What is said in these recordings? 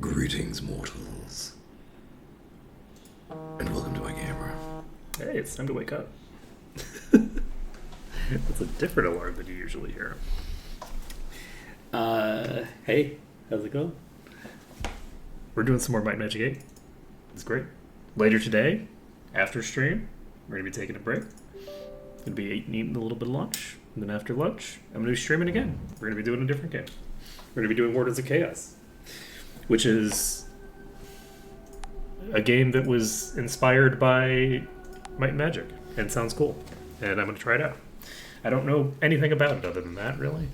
Greetings, mortals, and welcome to my game room. Hey, it's time to wake up. That's a different alarm than you usually hear. Hey, how's it going? We're doing some more Might and Magic 8. It's great. Later today, after stream, we're going to be taking a break. Going to be eating a little bit of lunch. And then after lunch, I'm going to be streaming again. We're going to be doing a different game. We're going to be doing Wardens of Chaos, which is a game that was inspired by Might and Magic and sounds cool. And I'm going to try it out. I don't know anything about it other than that, really.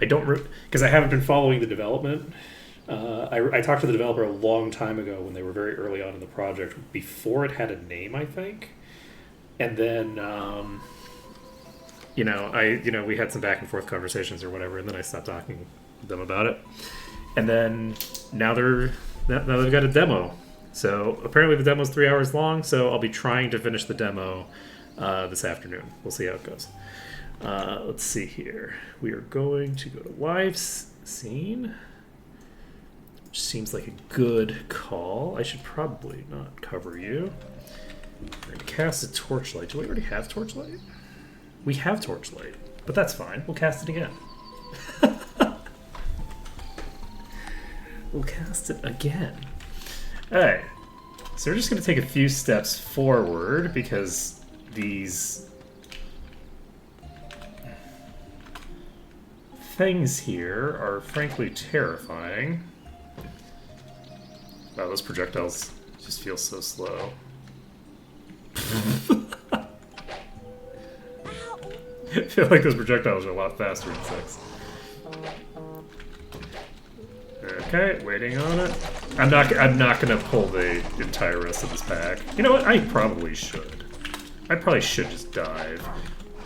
I don't, because I haven't been following the development. I talked to the developer a long time ago when they were very early on in the project, before it had a name, I think. And then, we had some back and forth conversations or whatever, and then I stopped talking to them about it. And then now they've got a demo. So apparently the demo's 3 hours long, so I'll be trying to finish the demo this afternoon. We'll see how it goes. Let's see here. We are going to go to live scene, which seems like a good call. I should probably not cover you. We're going to cast a Torchlight. Do we already have Torchlight? We have Torchlight, but that's fine. We'll cast it again. We'll cast it again. Alright. So we're just going to take a few steps forward because these things here are frankly terrifying. Wow, those projectiles just feel so slow. I feel like those projectiles are a lot faster in 6. Okay, waiting on it. I'm not gonna pull the entire rest of this pack. You know what? I probably should. I probably should just dive.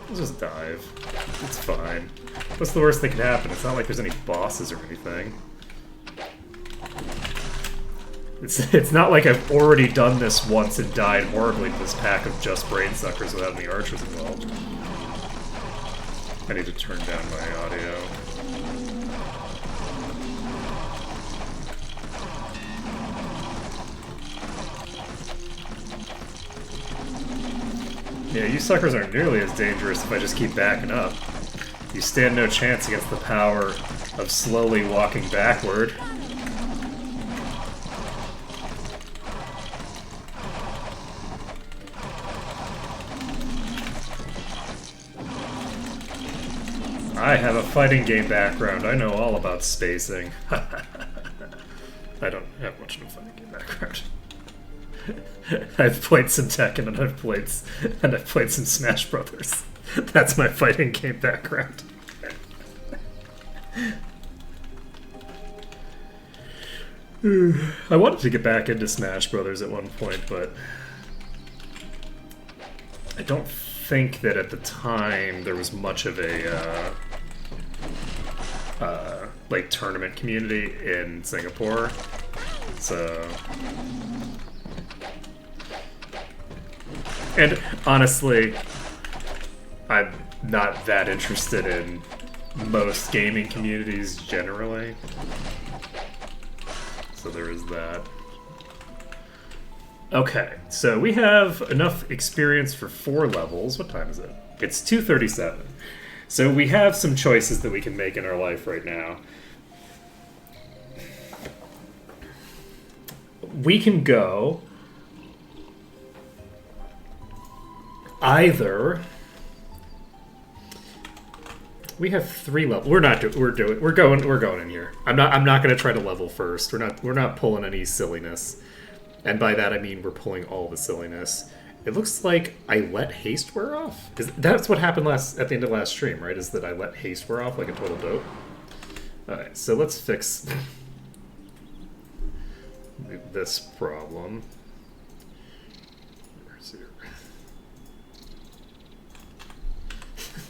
Let's just dive. It's fine. What's the worst that could happen? It's not like there's any bosses or anything. It's not like I've already done this once and died horribly to this pack of just brain suckers without any archers involved. I need to turn down my audio. Yeah, you suckers aren't nearly as dangerous if I just keep backing up. You stand no chance against the power of slowly walking backward. I have a fighting game background. I know all about spacing. I don't have much of a fighting game background. I've played some Tekken and I've played some Smash Brothers. That's my fighting game background. I wanted to get back into Smash Brothers at one point, but I don't think that at the time there was much of a tournament community in Singapore. So, and honestly, I'm not that interested in most gaming communities generally. So there is that. Okay, so we have enough experience for 4 levels. What time is it? It's 2:37. So we have some choices that we can make in our life right now. We can go either. We have 3 levels. We're going in here. I'm not going to try to level first. We're not pulling any silliness. And by that I mean we're pulling all the silliness. It looks like I let haste wear off. That's what happened at the end of last stream, right? Is that I let haste wear off like a total dope. Alright, so let's fix this problem.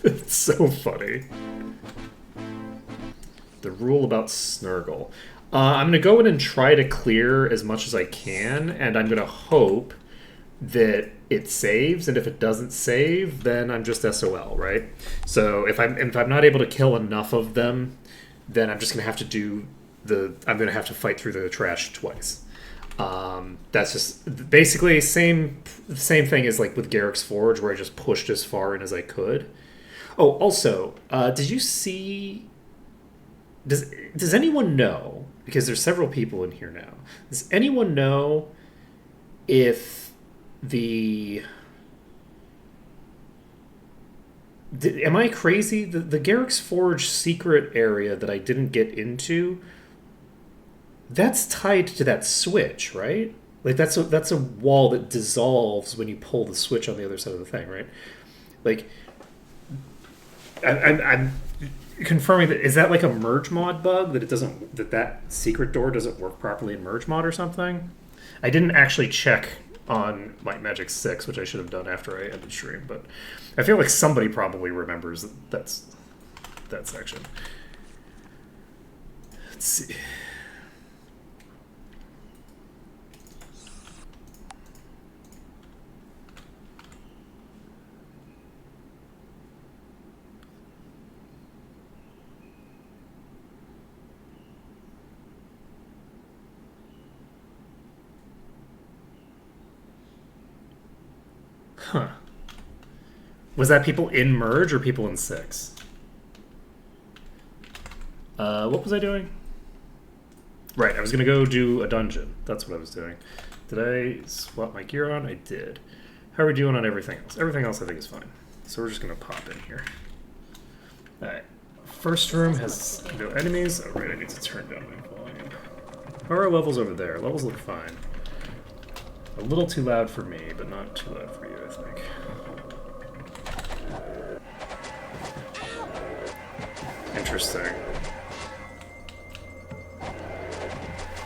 It's so funny. The rule about Snurgle. I'm going to go in and try to clear as much as I can, and I'm going to hope that it saves, and if it doesn't save, then I'm just SOL, right? So if I'm not able to kill enough of them, then I'm just going to have to do I'm going to have to fight through the trash twice. That's just basically same thing as like with Garrick's Forge, where I just pushed as far in as I could. Oh, also, did you see? Does anyone know? Because there's several people in here now. Does anyone know if am I crazy? The Garrick's Forge secret area that I didn't get into, that's tied to that switch, right? Like that's a wall that dissolves when you pull the switch on the other side of the thing, right? Like, I'm confirming that, is that like a merge mod bug that it doesn't, that secret door doesn't work properly in merge mod or something? I didn't actually check on Might Magic 6, which I should have done after I ended stream, but I feel like somebody probably remembers that section. Let's see. Huh. Was that people in Merge or people in 6? What was I doing? Right, I was going to go do a dungeon. That's what I was doing. Did I swap my gear on? I did. How are we doing on everything else? Everything else I think is fine. So we're just going to pop in here. Alright. First room has no enemies. Oh, right, I need to turn down my volume. How are our levels over there? Levels look fine. A little too loud for me, but not too loud for you, I think. Interesting.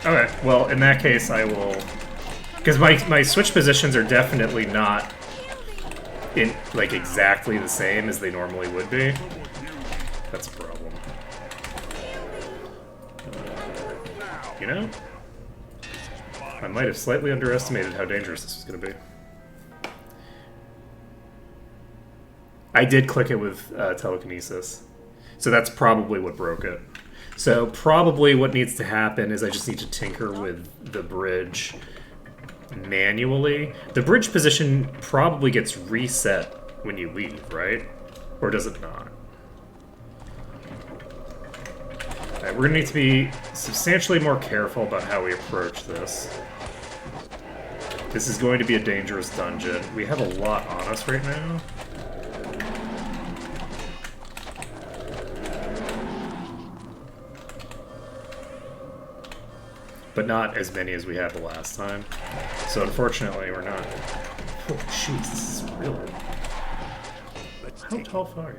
Okay, well, in that case, I will... Because my switch positions are definitely not in like exactly the same as they normally would be. That's a problem. You know? I might have slightly underestimated how dangerous this was going to be. I did click it with telekinesis. So that's probably what broke it. So probably what needs to happen is I just need to tinker with the bridge manually. The bridge position probably gets reset when you leave, right? Or does it not? Alright, we're going to need to be substantially more careful about how we approach this. This is going to be a dangerous dungeon. We have a lot on us right now. But not as many as we had the last time. So unfortunately, we're not... Oh, jeez, this is really... How tall are you?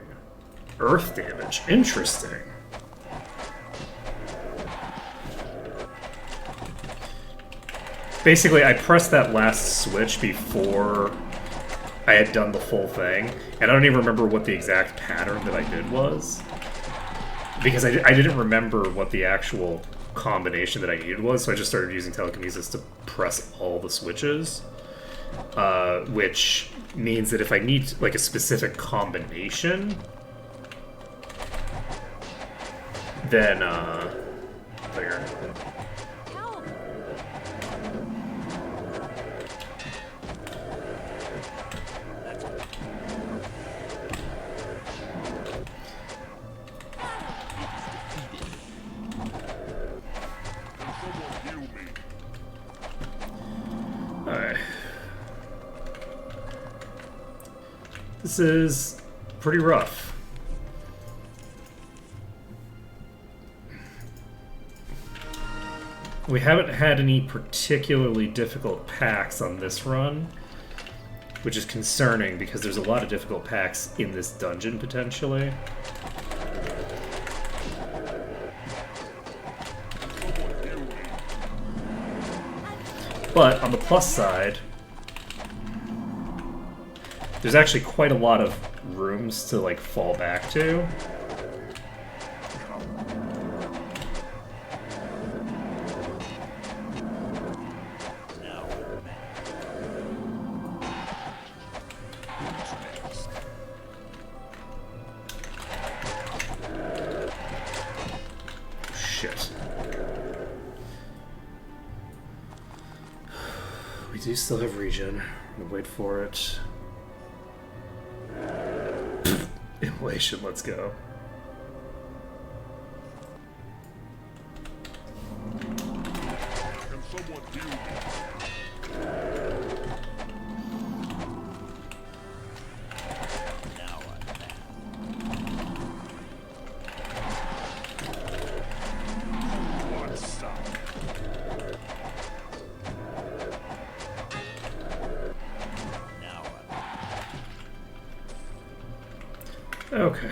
Earth damage. Interesting. Basically, I pressed that last switch before I had done the full thing, and I don't even remember what the exact pattern that I did was. Because I didn't remember what the actual combination that I needed was, so I just started using telekinesis to press all the switches. Which means that if I need, like, a specific combination, then, there. Alright. This is pretty rough. We haven't had any particularly difficult packs on this run, which is concerning because there's a lot of difficult packs in this dungeon, potentially. But on the plus side, there's actually quite a lot of rooms to, like, fall back to. Shit. do still have regen. I'm gonna wait for it. Immolation, let's go. Can someone heal me? Now I'm back. What's up? Now I'm back. Okay.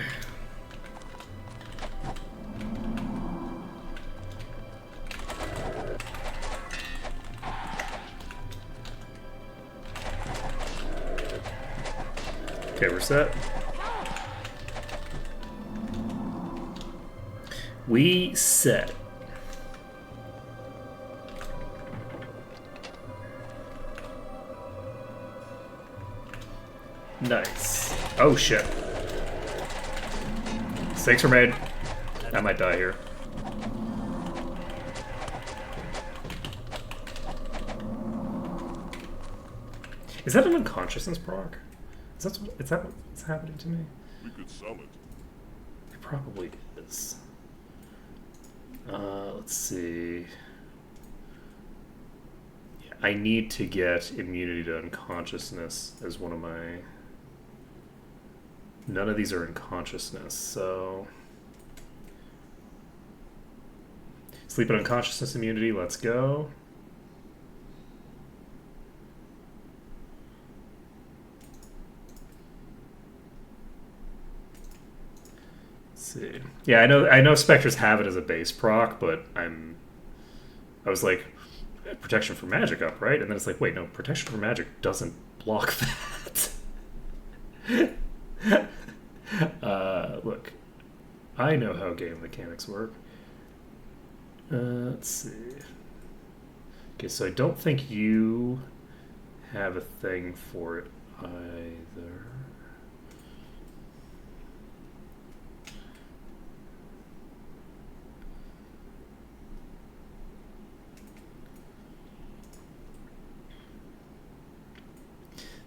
Okay, we're set. We set. Nice. Oh shit. Stakes were made. I might die here. Is that an unconsciousness proc? Is that what's happening to me? We could sell it. It probably is. Let's see. Yeah, I need to get immunity to unconsciousness as one of my... None of these are in consciousness, so... Sleep and unconsciousness immunity, let's go. See. Yeah, I know specters have it as a base proc, but I was like, protection for magic up, right? And then it's like, wait, no, protection for magic doesn't block that. Look, I know how game mechanics work. Let's see. Okay, so I don't think you have a thing for it either.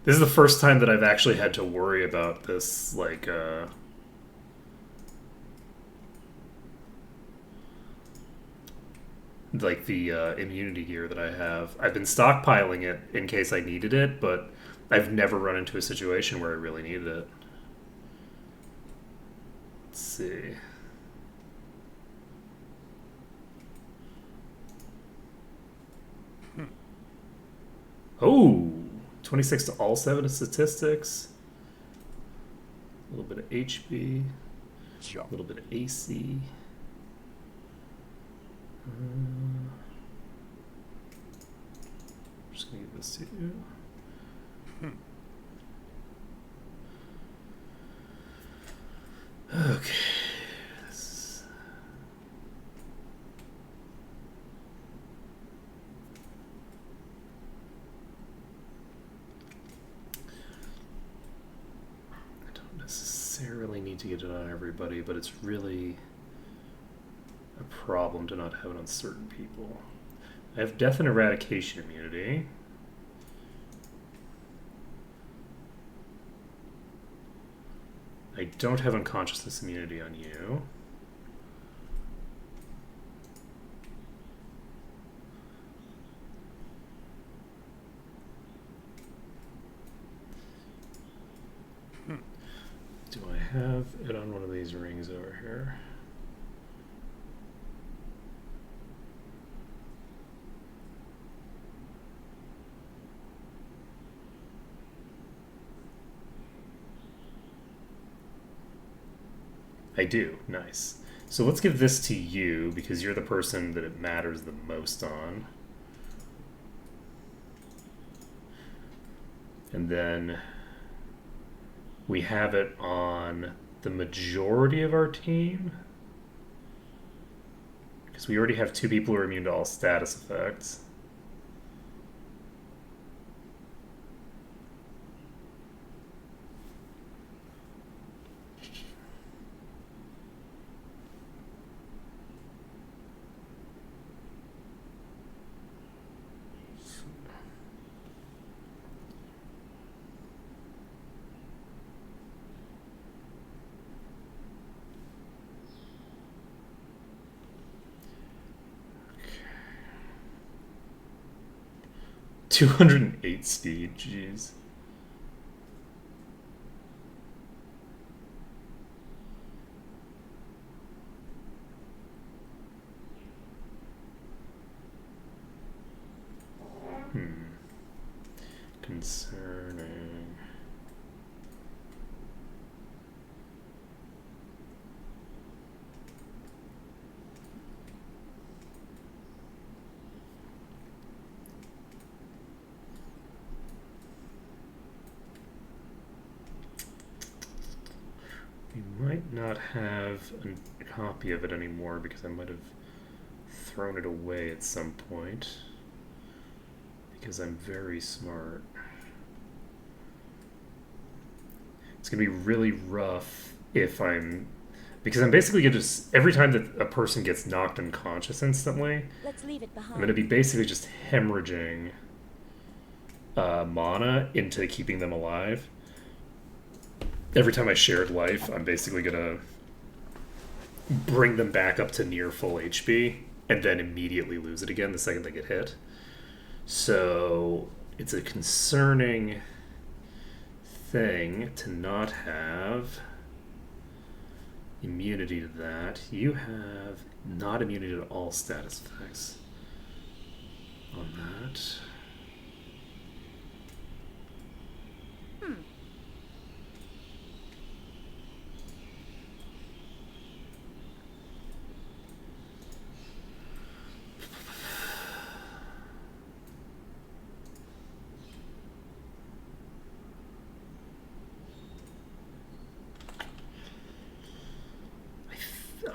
This is the first time that I've actually had to worry about this, like, the immunity gear that I have. I've been stockpiling it in case I needed it, but I've never run into a situation where I really needed it. Let's see. Oh! 26 to all 7 statistics. A little bit of HP. A little bit of AC. I'm just going to give this to you. Okay. Necessarily need to get it on everybody, but it's really a problem to not have it on certain people. I have death and eradication immunity. I don't have unconsciousness immunity on you. Do I have it on one of these rings over here? I do. Nice. So let's give this to you because you're the person that it matters the most on. And then we have it on the majority of our team. Because we already have 2 people who are immune to all status effects. 208 speed, jeez. Concerning. We might not have a copy of it anymore because I might have thrown it away at some point. Because I'm very smart. It's gonna be really rough if because I'm basically gonna just, every time that a person gets knocked unconscious instantly, Let's leave it behind. I'm gonna be basically just hemorrhaging mana into keeping them alive. Every time I shared life, I'm basically gonna bring them back up to near full HP and then immediately lose it again the second they get hit. So it's a concerning thing to not have immunity to that. You have not immunity to all status effects on that.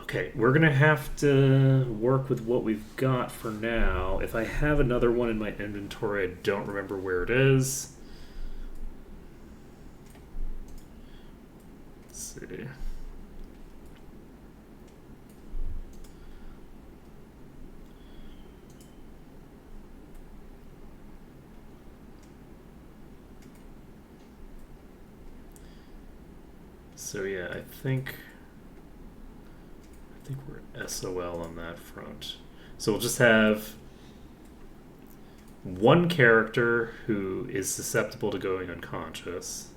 Okay, we're going to have to work with what we've got for now. If I have another one in my inventory, I don't remember where it is. Let's see. So yeah, I think we're SOL on that front. So we'll just have one character who is susceptible to going unconscious.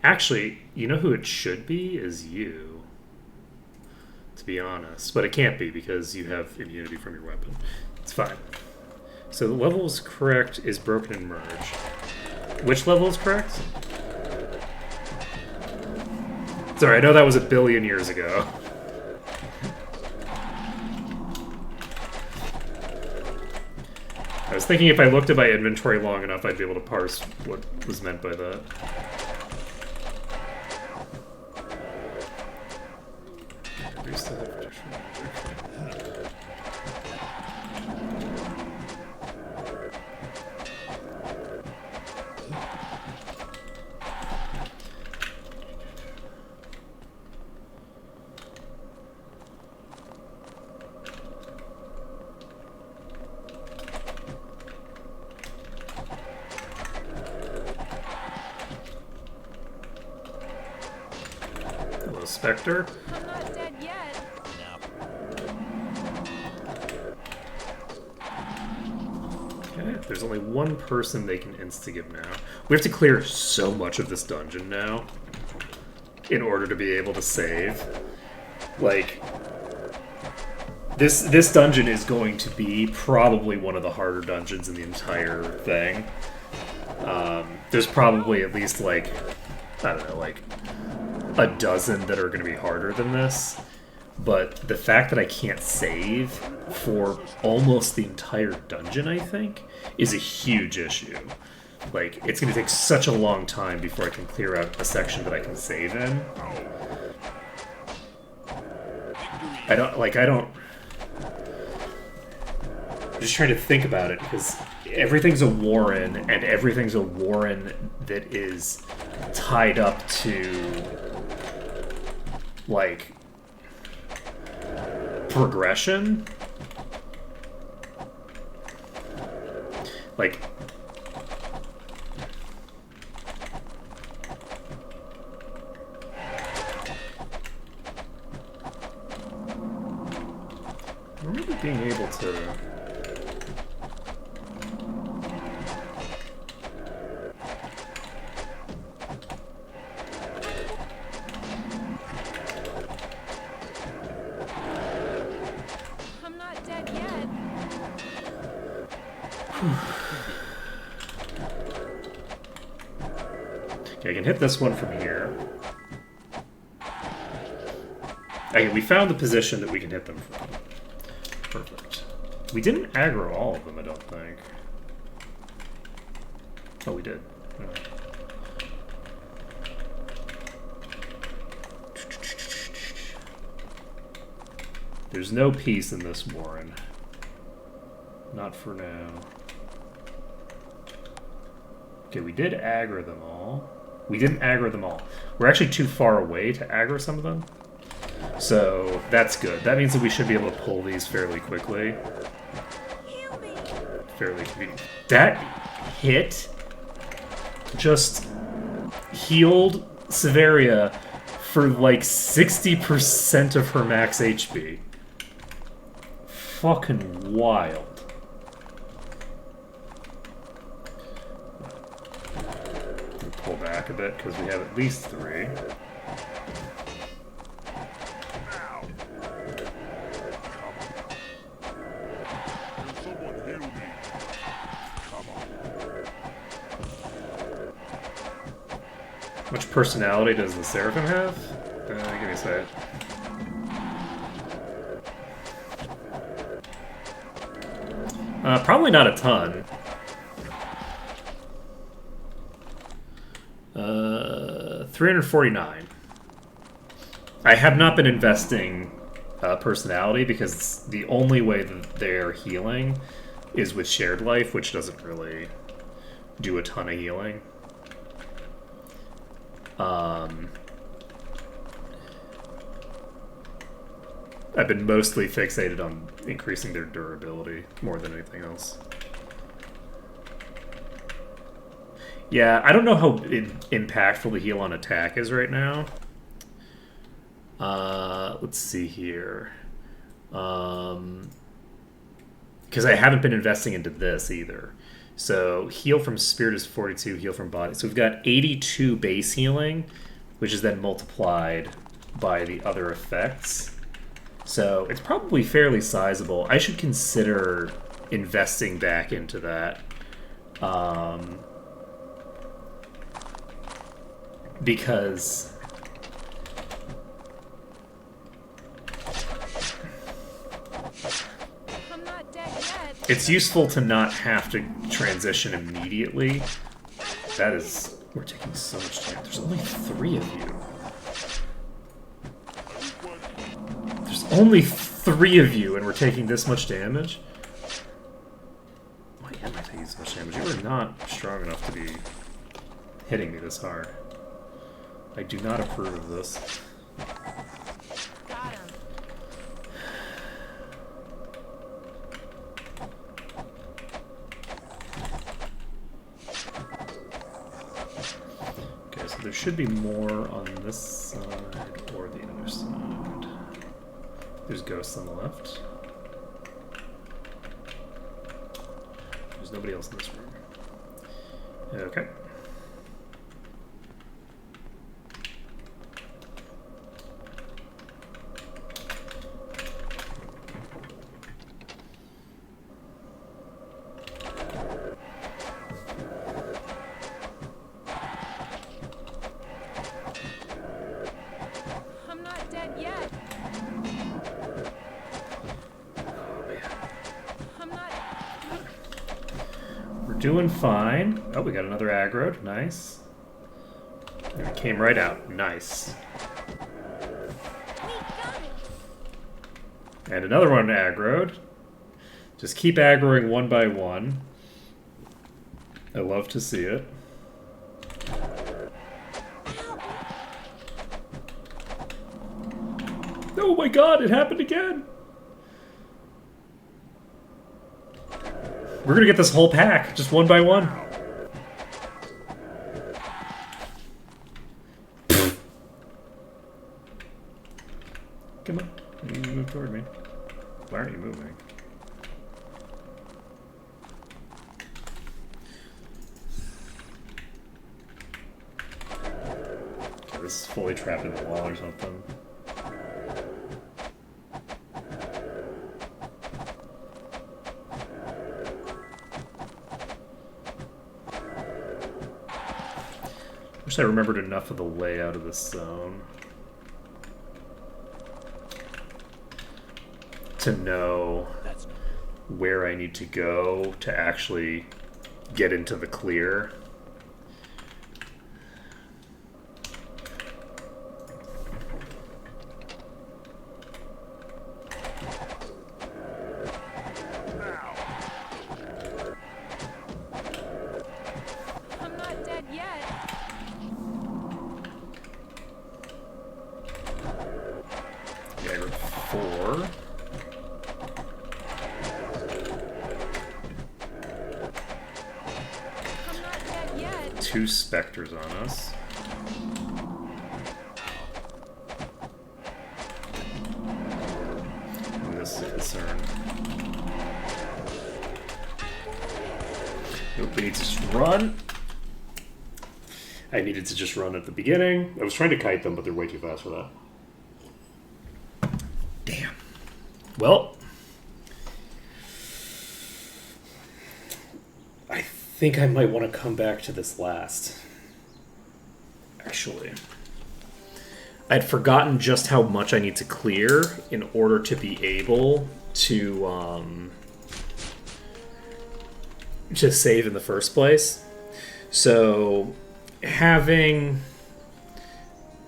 Actually, you know who it should be is you, to be honest. But it can't be because you have immunity from your weapon. It's fine. So the level is correct is broken and merge. Which level is correct? Sorry, I know that was a billion years ago. I was thinking if I looked at my inventory long enough, I'd be able to parse what was meant by that. Spectre. I'm not dead yet. Okay, there's only one person they can insta-give now. We have to clear so much of this dungeon now in order to be able to save. Like, this dungeon is going to be probably one of the harder dungeons in the entire thing. There's probably at least, like, I don't know, like a dozen that are going to be harder than this, but the fact that I can't save for almost the entire dungeon, I think, is a huge issue. Like, it's going to take such a long time before I can clear out a section that I can save in. I'm just trying to think about it, because everything's a warren, and everything's a warren that is tied up to, like, progression. Like, I remember being able to Okay, I can hit this one from here. Okay, we found the position that we can hit them from. Perfect. We didn't aggro all of them, I don't think. Oh, we did. Yeah. There's no peace in this Warren. Not for now. Okay, we did aggro them all. We didn't aggro them all. We're actually too far away to aggro some of them. So, that's good. That means that we should be able to pull these fairly quickly. Fairly convenient. That hit just healed Severia for like 60% of her max HP. Fucking wild. We'll pull back a bit because we have at least 3. Which personality does the Seraphim have? Give me a second. Probably not a ton. 349. I have not been investing personality because the only way that they're healing is with shared life, which doesn't really do a ton of healing. I've been mostly fixated on increasing their durability more than anything else. Yeah, I don't know how impactful the heal on attack is right now. Let's see here. Because I haven't been investing into this either. So heal from spirit is 42, heal from body. So we've got 82 base healing, which is then multiplied by the other effects. So it's probably fairly sizable. I should consider investing back into that. Because I'm not dead yet. it's useful to not have to transition immediately. That is... We're taking so much damage. There's only 3 of you. There's only 3 of you and we're taking this much damage? Why am I taking this much damage? You are not strong enough to be hitting me this hard. I do not approve of this. Got him. Okay, so there should be more on this side or the other side. There's ghosts on the left. There's nobody else in this room. Okay. I'm not dead yet. I'm not. We're doing fine. Oh, we got another aggroed. Nice. And it came right out. Nice. We got it. And another one aggroed. Just keep aggroing one by one. I love to see it. Oh my god, it happened again! We're gonna get this whole pack, just one by one. Come on, you move toward me. Why aren't you moving? Okay, this is fully trapped in the wall or something. Wish I remembered enough of the layout of this zone to know where I need to go to actually get into the clear. I'm not dead yet. Dagger 4. I'm not dead yet. 2 specters on us. Ooh, this is a concern. Nope, we need to just run. I needed to just run at the beginning. I was trying to kite them, but they're way too fast for that. Damn. Well, I think I might want to come back to this last. Actually, I'd forgotten just how much I need to clear in order to be able to save in the first place. So having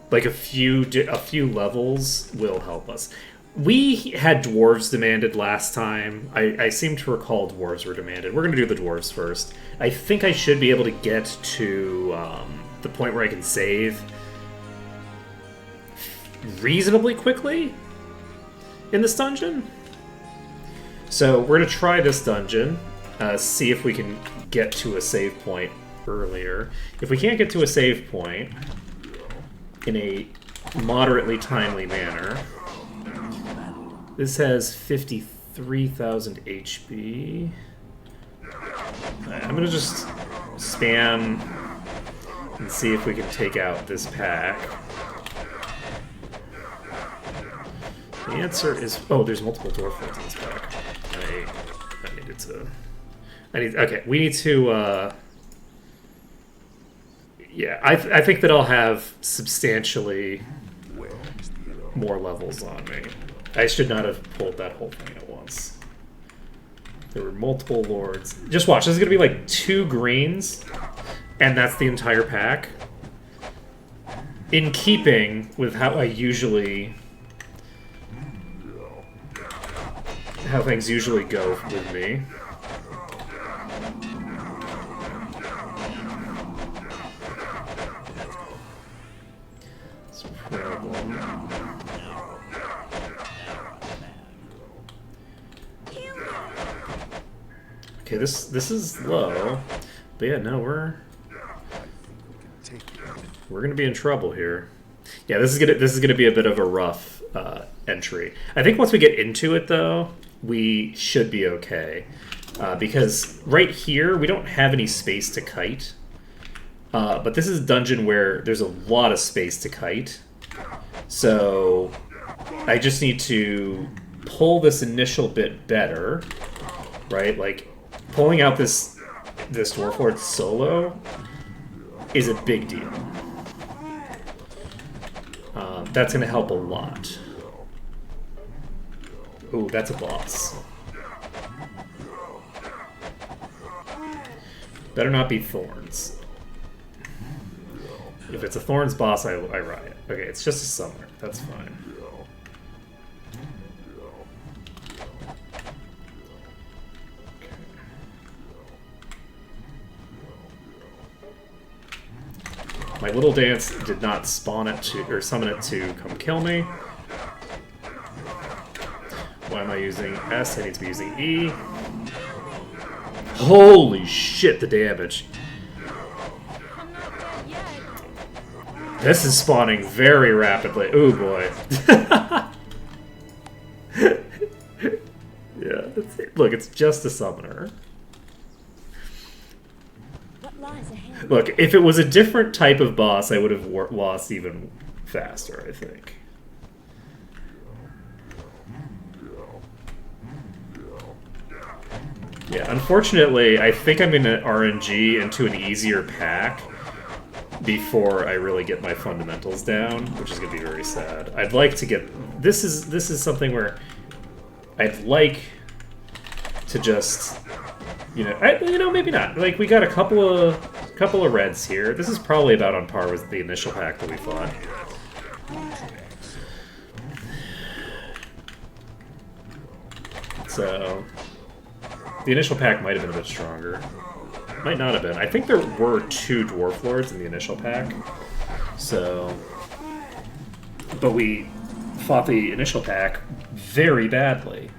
like a few levels will help us. We had dwarves demanded last time. I seem to recall dwarves were demanded. We're going to do the dwarves first. I think I should be able to get to the point where I can save reasonably quickly in this dungeon. So we're going to try this dungeon, see if we can get to a save point earlier. If we can't get to a save point in a moderately timely manner... This has 53,000 HP. I'm gonna just spam and see if we can take out this pack. The answer is... Oh, there's multiple dwarf lords in this pack. I needed to... Okay, we need to... Yeah, I think that I'll have substantially more levels on me. I should not have pulled that whole thing at once. There were multiple lords. Just watch, this is going to be like 2 greens, and that's the entire pack. In keeping with how I usually... how things usually go with me. It's a problem. Okay, this is low, but yeah, no, we're gonna be in trouble here. Yeah, this is gonna be a bit of a rough entry. I think once we get into it, though, we should be okay, because right here we don't have any space to kite. But this is a dungeon where there's a lot of space to kite, so I just need to pull this initial bit better, right? Like, pulling out this Dwarf Lord solo is a big deal. That's going to help a lot. Ooh, that's a boss. Better not be Thorns. If it's a Thorns boss, I riot. Okay, it's just a summoner. That's fine. My little dance did not spawn it to, or summon it to come kill me. Why am I using S? I need to be using E. Holy shit, the damage. I'm not dead yet. This is spawning very rapidly. Ooh, boy. Yeah, look, it's just a summoner. What lies ahead? Look, if it was a different type of boss, I would have lost even faster, I think. Yeah, unfortunately, I think I'm going to RNG into an easier pack before I really get my fundamentals down, which is going to be very sad. I'd like to get... This is something where I'd like to just... maybe not. Like, we got a couple of reds here. This is probably about on par with the initial pack that we fought. So, the initial pack might have been a bit stronger. Might not have been. I think there were 2 Dwarf Lords in the initial pack. So, but we fought the initial pack very badly.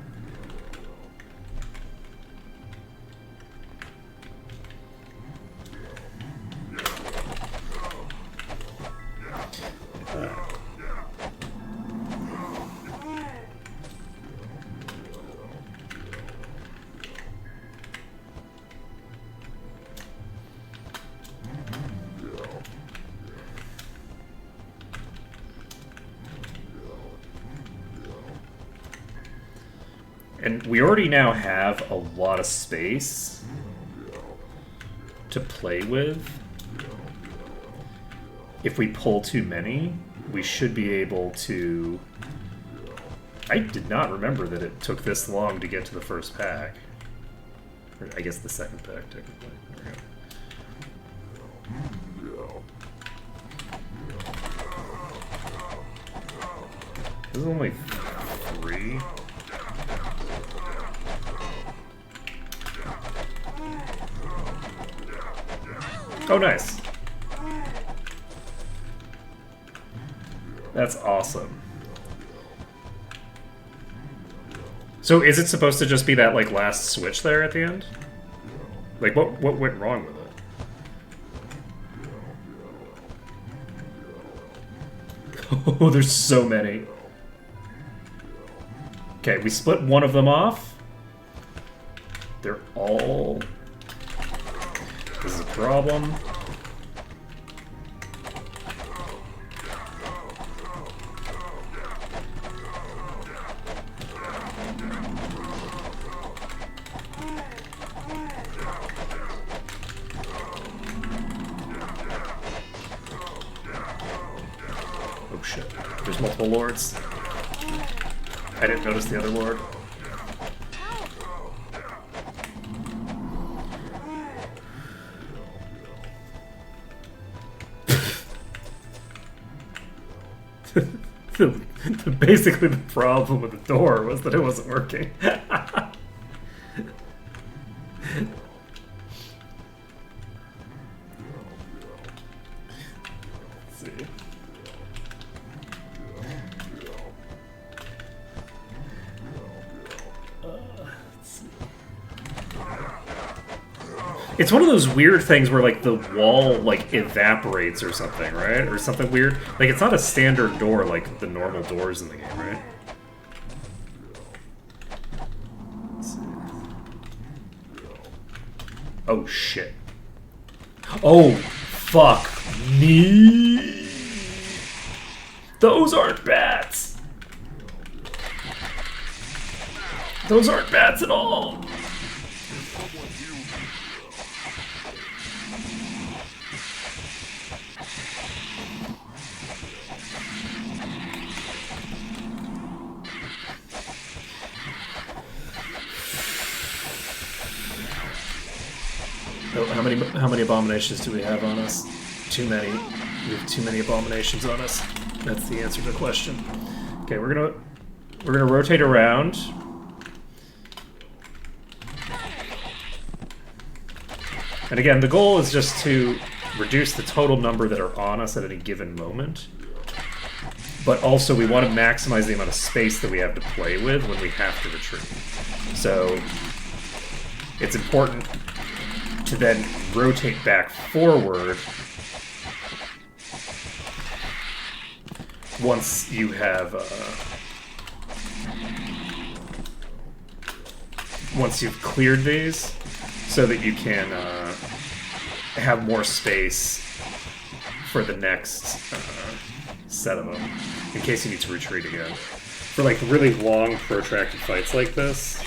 And we already now have a lot of space to play with. If we pull too many, we should be able to... I did not remember that it took this long to get to the first pack. Or I guess the second pack, technically. There we go. This is only 3. Oh, nice. That's awesome. So is it supposed to just be that, like, last switch there at the end? Like, what went wrong with it? Oh, there's so many. Okay, we split one of them off. They're all... This is a problem. Oh shit. There's multiple lords. I didn't notice the other lord. Basically, the problem with the door was that it wasn't working. Let's see. It's one of those weird things where, like, the wall, like, evaporates or something, right? Or something weird. Like, it's not a standard door like the normal doors in the game, right? Let's see. Oh, shit. Oh, fuck me. Those aren't bats. Those aren't bats at all. Oh, how many abominations do we have on us? Too many. We have too many abominations on us. That's the answer to the question. Okay, we're gonna rotate around. And again, the goal is just to reduce the total number that are on us at any given moment. But also we want to maximize the amount of space that we have to play with when we have to retreat. So it's important to then rotate back forward once you have once you've cleared these, so that you can have more space for the next set of them, in case you need to retreat again. For like really long, protracted fights like this,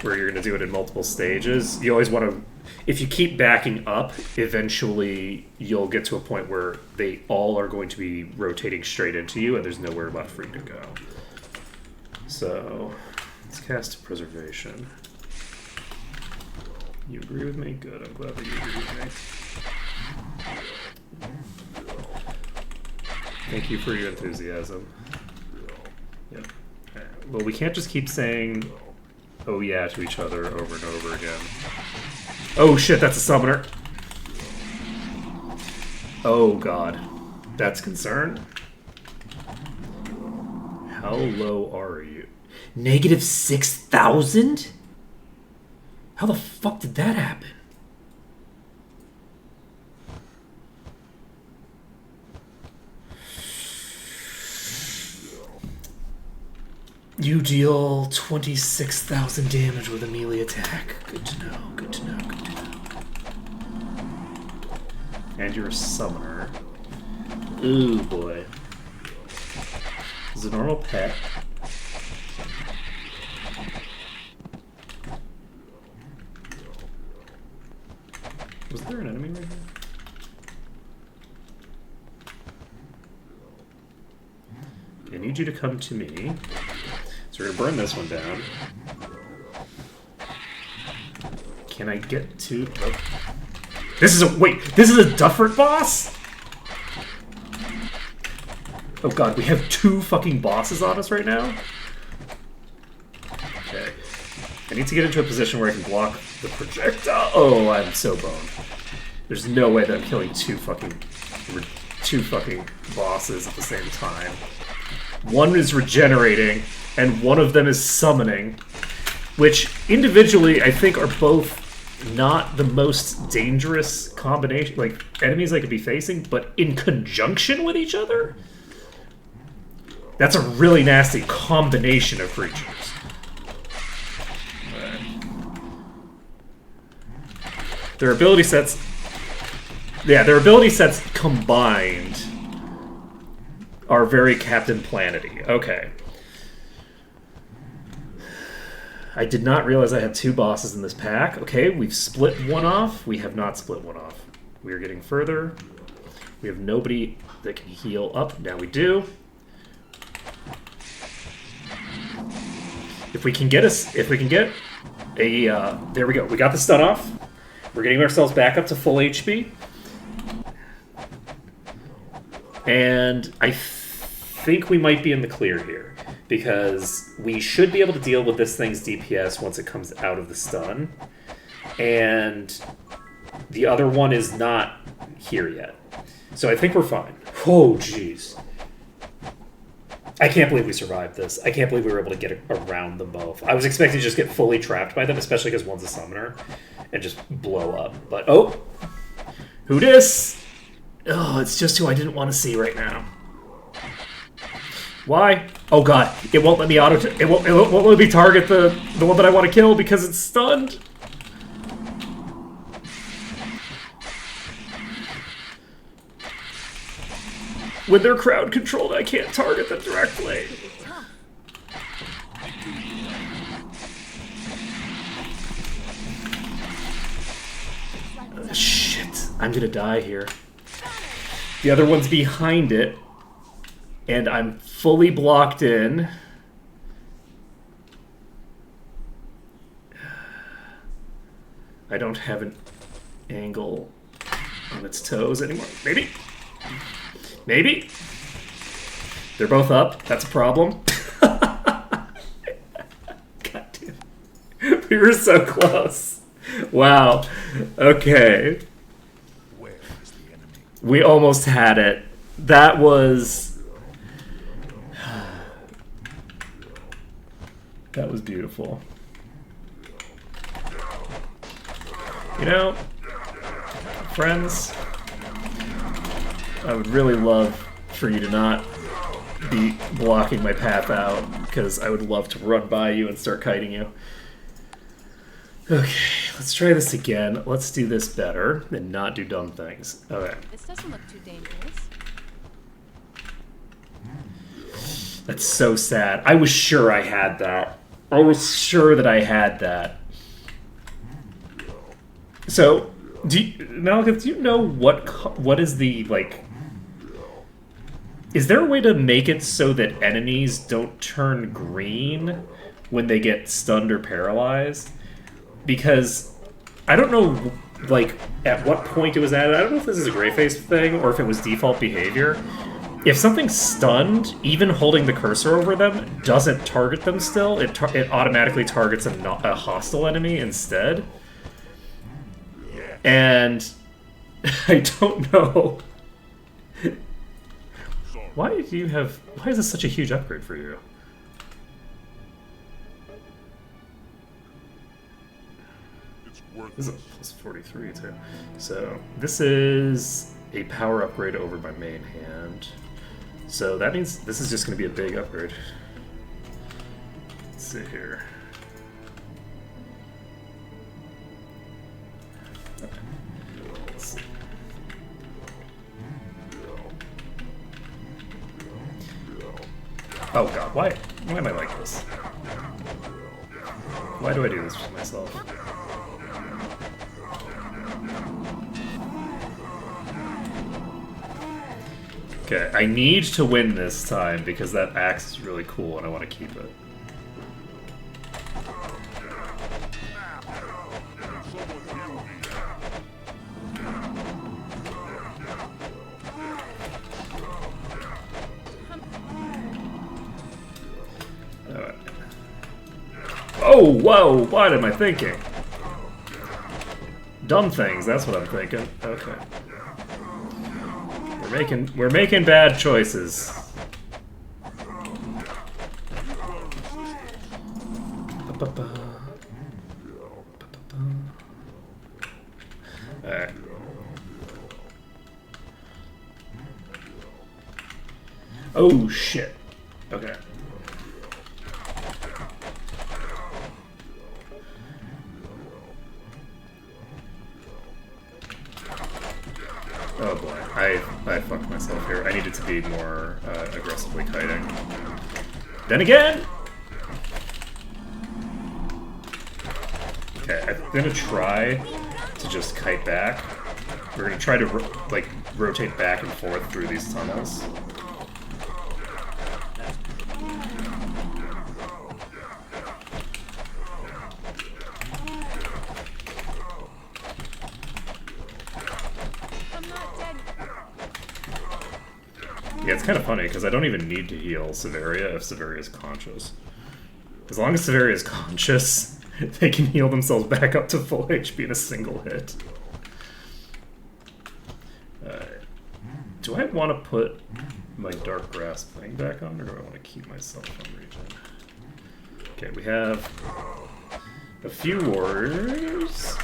where you're going to do it in multiple stages. You always want to, if you keep backing up, eventually you'll get to a point where they all are going to be rotating straight into you, and there's nowhere left for you to go. So, let's cast Preservation. You agree with me? Good, I'm glad that you agree with me. Thank you for your enthusiasm. Yep. Well, we can't just keep saying, oh yeah, to each other over and over again. Oh shit, that's a summoner. Oh god. That's concern. How low are you? Negative 6,000? How the fuck did that happen? You deal 26,000 damage with a melee attack. Good to know, good to know, good to know. And you're a summoner. Ooh, boy. This is a normal pet. Was there an enemy right here? I need you to come to me. So we're gonna burn this one down. Can I get to... Oh. This is a... Wait! This is a Duffert boss?! Oh god, we have 2 fucking bosses on us right now? Okay. I need to get into a position where I can block the projectile. Oh, I'm so boned. There's no way that I'm killing 2 fucking bosses at the same time. One is regenerating, and one of them is summoning, which individually I think are both not the most dangerous combination, like enemies I could be facing, but in conjunction with each other, that's a really nasty combination of creatures. Their ability sets, yeah, their ability sets combined are very Captain Planety. Okay. I did not realize I had 2 bosses in this pack. Okay, we've split one off. We have not split one off. We are getting further. We have nobody that can heal up. Now we do. If we can get a, there we go. We got the stun off. We're getting ourselves back up to full HP. And I think we might be in the clear here, because we should be able to deal with this thing's DPS once it comes out of the stun. And the other one is not here yet. So I think we're fine. Oh, jeez. I can't believe we survived this. I can't believe we were able to get around them both. I was expecting to just get fully trapped by them, especially because one's a summoner, and just blow up. But, oh! Who dis? Oh, it's just who I didn't want to see right now. Why? Oh god, it won't let me it won't let me target the one that I want to kill because it's stunned. When they're crowd controlled, I can't target them directly. Shit, I'm gonna die here. The other one's behind it, and I'm fully blocked in. I don't have an angle on its toes anymore. Maybe? Maybe? They're both up. That's a problem. God damn. We were so close. Wow. Okay. Where is the enemy? We almost had it. That was... That was beautiful. You know, friends, I would really love for you to not be blocking my path out, because I would love to run by you and start kiting you. Okay, let's try this again. Let's do this better and not do dumb things. Okay. This doesn't look too dangerous. That's so sad. I was sure I had that. I was sure that I had that. So, Malekith, do you know what is the, like... Is there a way to make it so that enemies don't turn green when they get stunned or paralyzed? Because I don't know, like, at what point it was added. I don't know if this is a Greyface thing or if it was default behavior. If something's stunned, even holding the cursor over them doesn't target them still. It automatically targets a hostile enemy instead. And I don't know. Why is this such a huge upgrade for you? This is a plus 43 too. So this is a power upgrade over my main hand. So that means this is just going to be a big upgrade. Let's see here. Let's see. Oh god, why am I like this? Why do I do this to myself? Okay, I need to win this time because that axe is really cool and I want to keep it. Alright. Oh, whoa! What am I thinking? Dumb things, that's what I'm thinking. Okay. We're making bad choices. Alright. Oh shit. Okay. Oh boy, I fucked myself here. I needed to be more aggressively kiting. Then again! Okay, I'm gonna try to just kite back. We're gonna try to rotate back and forth through these tunnels. Yeah, it's kind of funny, because I don't even need to heal Severia if Severia is conscious. As long as Severia is conscious, they can heal themselves back up to full HP in a single hit. Do I want to put my Dark Grasp thing back on, or do I want to keep myself on regen? Okay, we have a few warriors.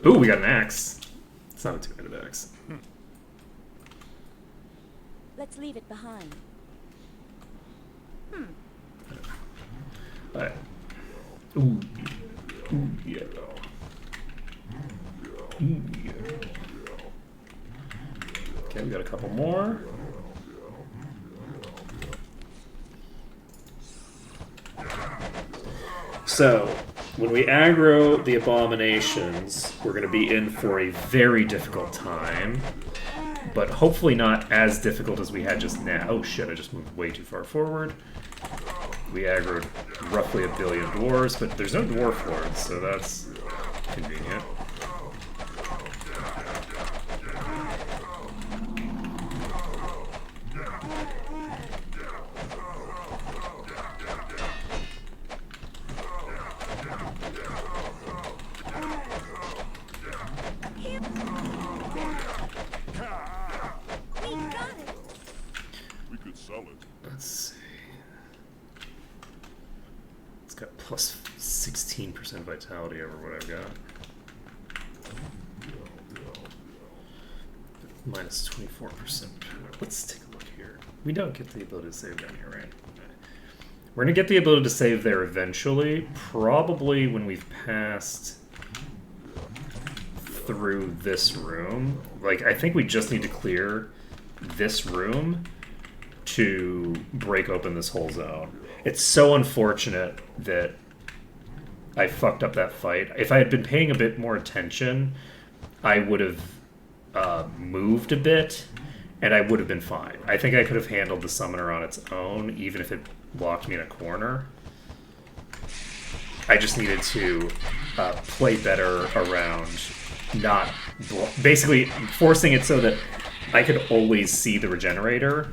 Ooh, we got an axe. It's not a two-handed axe. Let's leave it behind. Alright. Ooh. Ooh, yeah. Ooh, yeah. Okay, we got a couple more. So, when we aggro the abominations, we're going to be in for a very difficult time, but hopefully not as difficult as we had just now. Oh shit, I just moved way too far forward. We aggroed roughly 1 billion dwarves, but there's no dwarf lords, so that's convenient. Let's see. It's got plus 16% vitality over what I've got. Minus 24%. Let's take a look here. We don't get the ability to save down here, right? We're going to get the ability to save there eventually, probably when we've passed through this room. Like, I think we just need to clear this room to break open this whole zone. It's so unfortunate that I fucked up that fight. If I had been paying a bit more attention, I would have moved a bit, and I would have been fine. I think I could have handled the summoner on its own, even if it locked me in a corner. I just needed to play better around not... basically forcing it so that I could always see the regenerator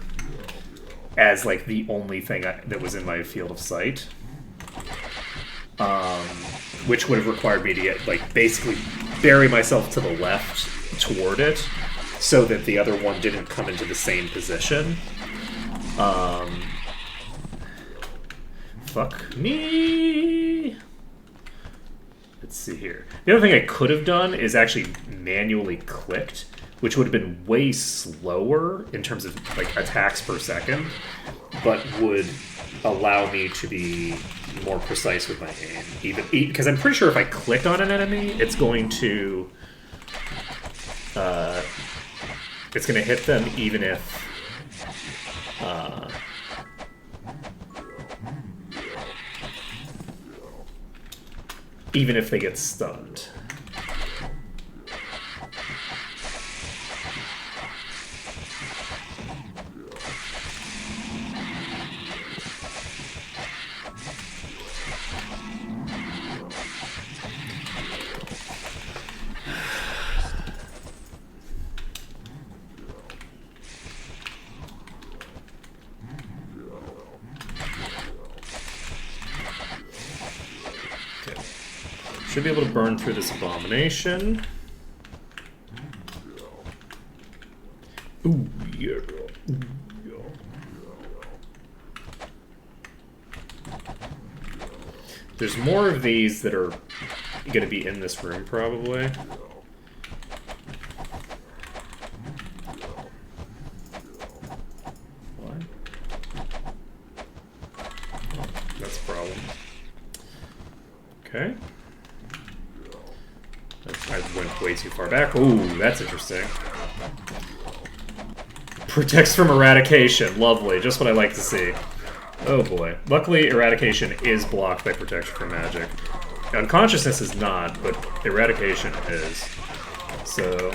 as, like, the only thing that was in my field of sight. Which would have required me to get, like, basically bury myself to the left toward it so that the other one didn't come into the same position. Fuck me. Let's see here. The other thing I could have done is actually manually clicked, which would have been way slower in terms of, like, attacks per second, but would allow me to be more precise with my aim. Even because I'm pretty sure if I click on an enemy, it's going to hit them even if they get stunned. Should be able to burn through this abomination. Ooh, yeah. There's more of these that are going to be in this room, probably. What? Oh, that's a problem. Okay. I went way too far back. Ooh, that's interesting. Protects from eradication. Lovely. Just what I like to see. Oh boy. Luckily, eradication is blocked by protection from magic. Unconsciousness is not, but eradication is. So...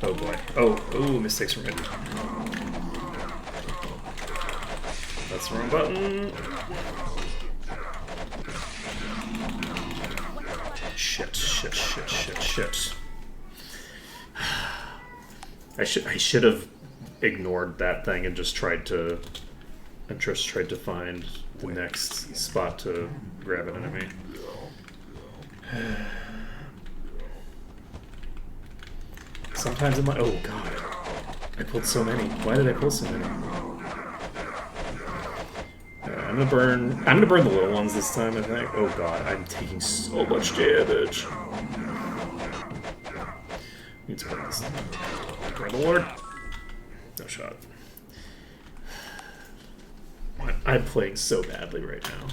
oh boy. Oh, mistakes were made. That's the wrong button. Shit. I should have ignored that thing and just tried to find the next spot to grab an enemy. Sometimes in my... oh god. I pulled so many. Why did I pull so many? I'm gonna burn the little ones this time, I think. Oh god, I'm taking so much damage. Need to burn this. Grab the Lord. No shot. I'm playing so badly right now.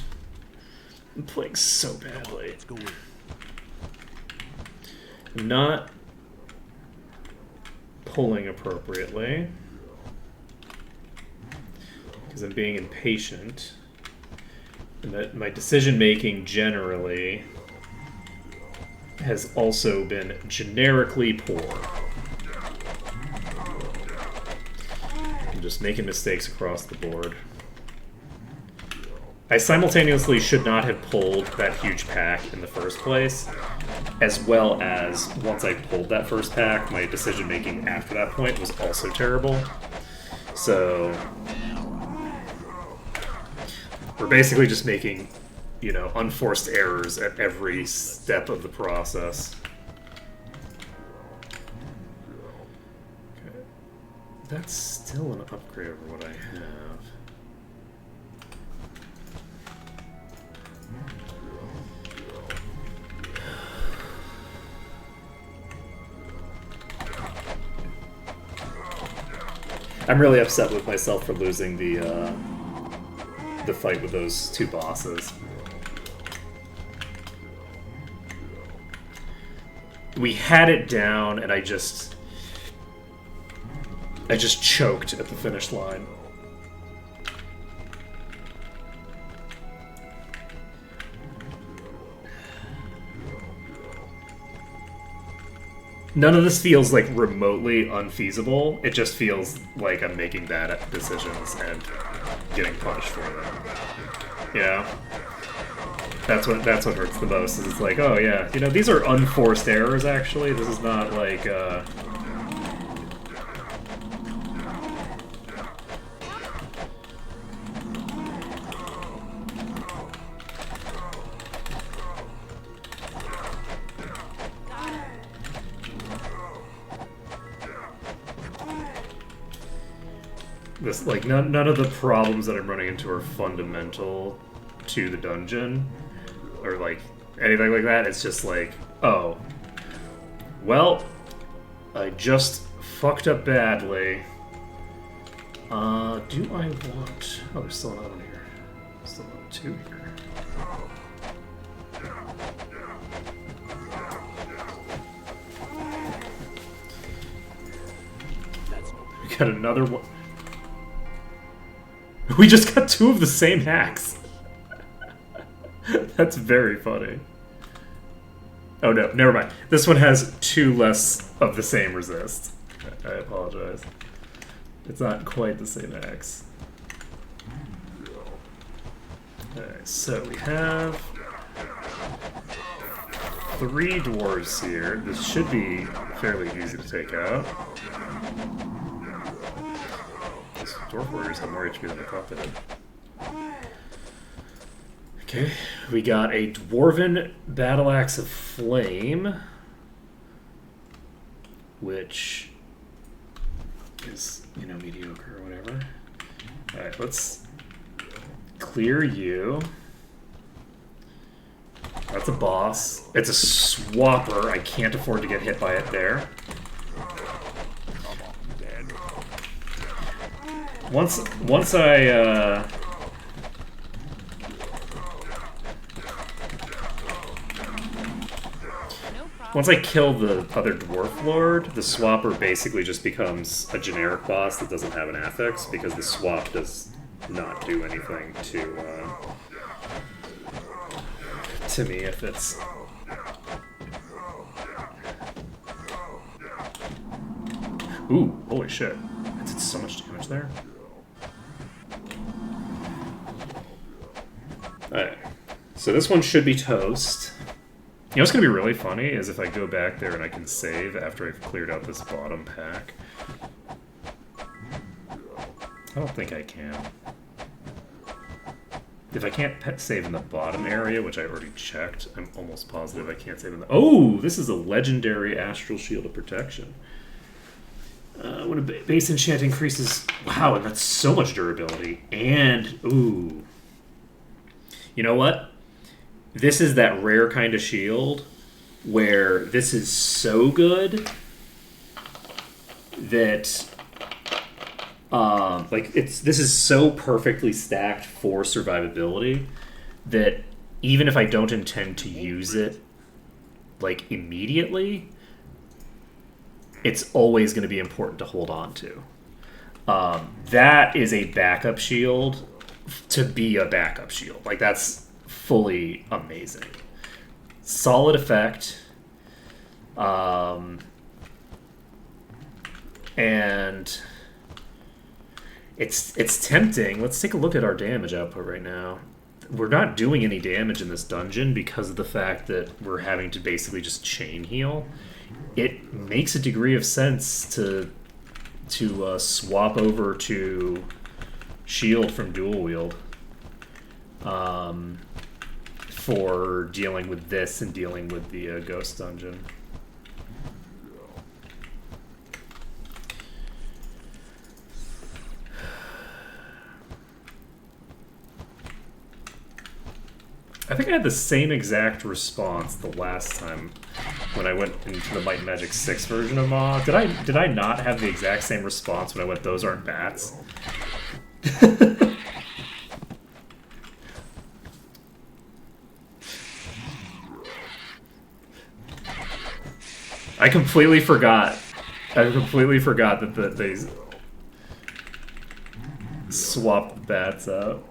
I'm playing so badly. I'm not pulling appropriately because I'm being impatient, and that my decision making generally has also been generically poor. I'm just making mistakes across the board. I simultaneously should not have pulled that huge pack in the first place, as well as once I pulled that first pack, my decision making after that point was also terrible. So we're basically just making, you know, unforced errors at every step of the process. Okay. That's still an upgrade over what I have. I'm really upset with myself for losing the fight with those two bosses. We had it down, and I just choked at the finish line. None of this feels like remotely unfeasible. It just feels like I'm making bad decisions and getting punished for them. Yeah. That's what hurts the most. Is it's like, oh yeah, you know, these are unforced errors. Actually, this is not like. This like none of the problems that I'm running into are fundamental to the dungeon. Or like anything like that. It's just like, oh, well, I just fucked up badly. Do I want? Oh, there's still another one here. Still another two here. We got another one. We just got two of the same hacks. That's very funny. Oh no, never mind. This one has two less of the same resist. I apologize. It's not quite the same axe. Alright, so we have 3 dwarves here. This should be fairly easy to take out. These dwarf warriors have more HP than I thought they did. Okay, we got a Dwarven Battle Axe of Flame, which is, you know, mediocre or whatever. Alright, let's clear you. That's a boss. It's a swapper. I can't afford to get hit by it there. Once I kill the other Dwarf Lord, the Swapper basically just becomes a generic boss that doesn't have an affix, because the swap does not do anything to me if it's... Ooh, holy shit. I did so much damage there. Alright, so this one should be toast. You know what's going to be really funny is if I go back there and I can save after I've cleared out this bottom pack. I don't think I can. If I can't save in the bottom area, which I already checked, I'm almost positive I can't save in the... Oh! This is a legendary Astral Shield of Protection. When a base enchant increases... Wow, and that's so much durability. And, ooh. You know what? This is that rare kind of shield where this is so good that this is so perfectly stacked for survivability that even if I don't intend to use it like immediately, it's always going to be important to hold on to. That is a backup shield to be a backup shield. Like, that's fully amazing. Solid effect. And it's tempting. Let's take a look at our damage output right now. We're not doing any damage in this dungeon because of the fact that we're having to basically just chain heal. It makes a degree of sense to swap over to shield from dual wield for dealing with this and dealing with the ghost dungeon. I think I had the same exact response the last time when I went into the Might and Magic 6 version of Ma. Did I not have the exact same response when I went, those aren't bats? I completely forgot. I completely forgot that they swapped the bats out.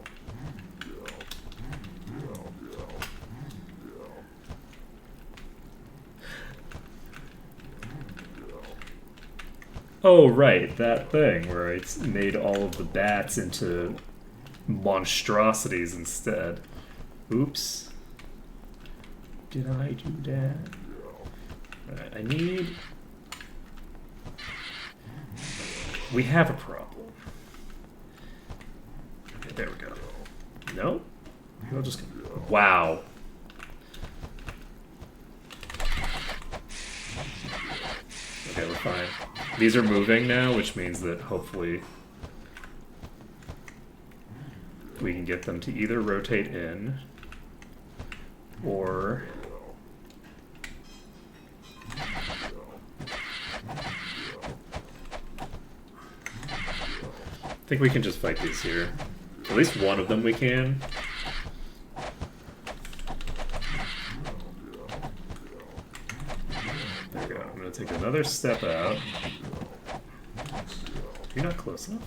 Oh, right, that thing where I made all of the bats into monstrosities instead. Oops. Did I do that? Alright, I need... We have a problem. Okay, there we go. No? I'll just... Wow. Okay, we're fine. These are moving now, which means that hopefully we can get them to either rotate in or I think we can just fight these here. At least one of them we can. There we go. I'm going to take another step out. You're not close enough.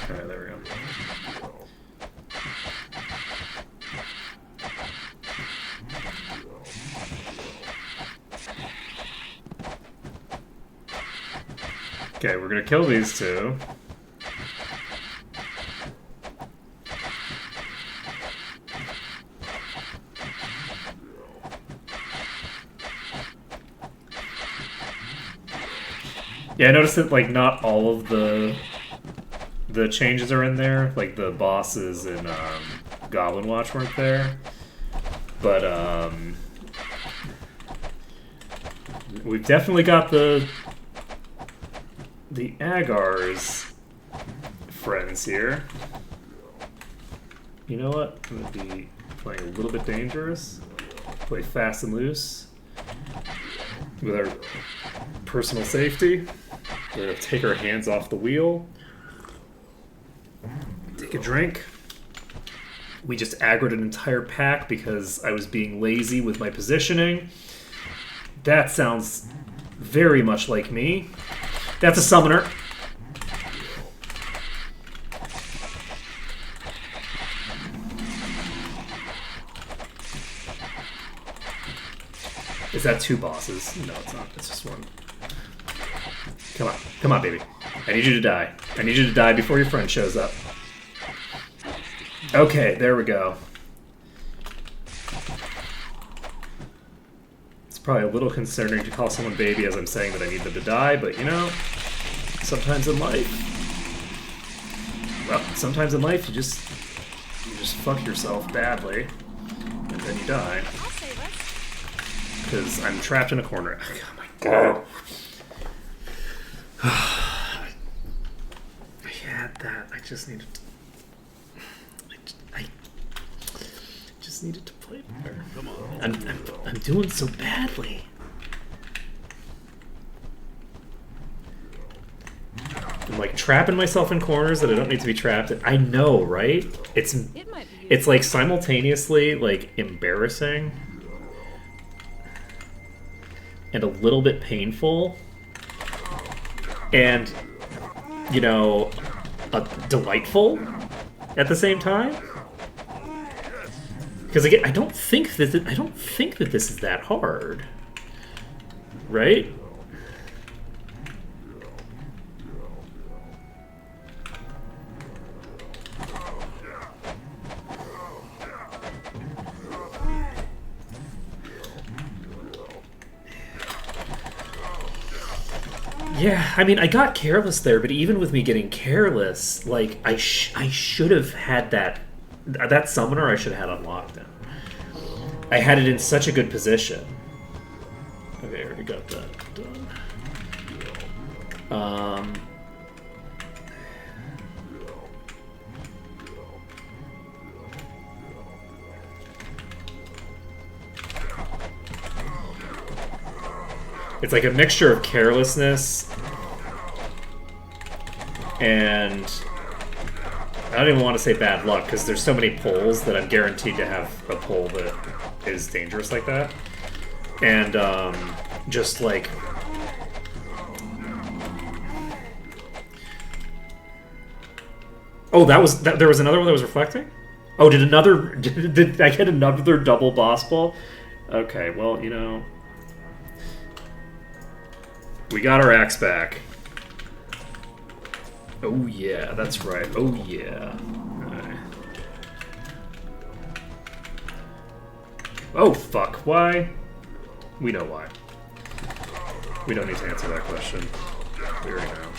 Alright, there we go. Okay, we're gonna kill these two. Yeah, I noticed that like not all of the changes are in there. Like the bosses in Goblin Watch weren't there, but we've definitely got the Agar's friends here. You know what? I'm gonna be playing a little bit dangerous. Play fast and loose with our personal safety. We're gonna take our hands off the wheel. Take a drink. We just aggroed an entire pack because I was being lazy with my positioning. That sounds very much like me. That's a summoner. Is that two bosses? No, it's not. It's just one. Come on. Come on, baby. I need you to die. I need you to die before your friend shows up. Okay, there we go. It's probably a little concerning to call someone baby as I'm saying that I need them to die, but you know, sometimes in life... Well, sometimes in life you just fuck yourself badly, and then you die. Because I'm trapped in a corner. Oh my god. I had that. I just needed to... I just needed to play better. Come on. I'm doing so badly. I'm like trapping myself in corners that I don't need to be trapped in. I know, right? It's like simultaneously like embarrassing and a little bit painful and, you know, delightful at the same time. Because again, I don't think that this is that hard, right? Yeah, I mean, I got careless there, but even with me getting careless, like, I should have had that summoner I should have had on lockdown. I had it in such a good position. Okay, I already got that done. It's like a mixture of carelessness and I don't even want to say bad luck because there's so many pulls that I'm guaranteed to have a pull that is dangerous like that. And just like oh, there was another one that was reflecting? Oh, did I get another double boss pull? Okay, well, you know, we got our axe back. Oh yeah, that's right. Oh yeah. Right. Oh fuck, why? We know why. We don't need to answer that question. We already know.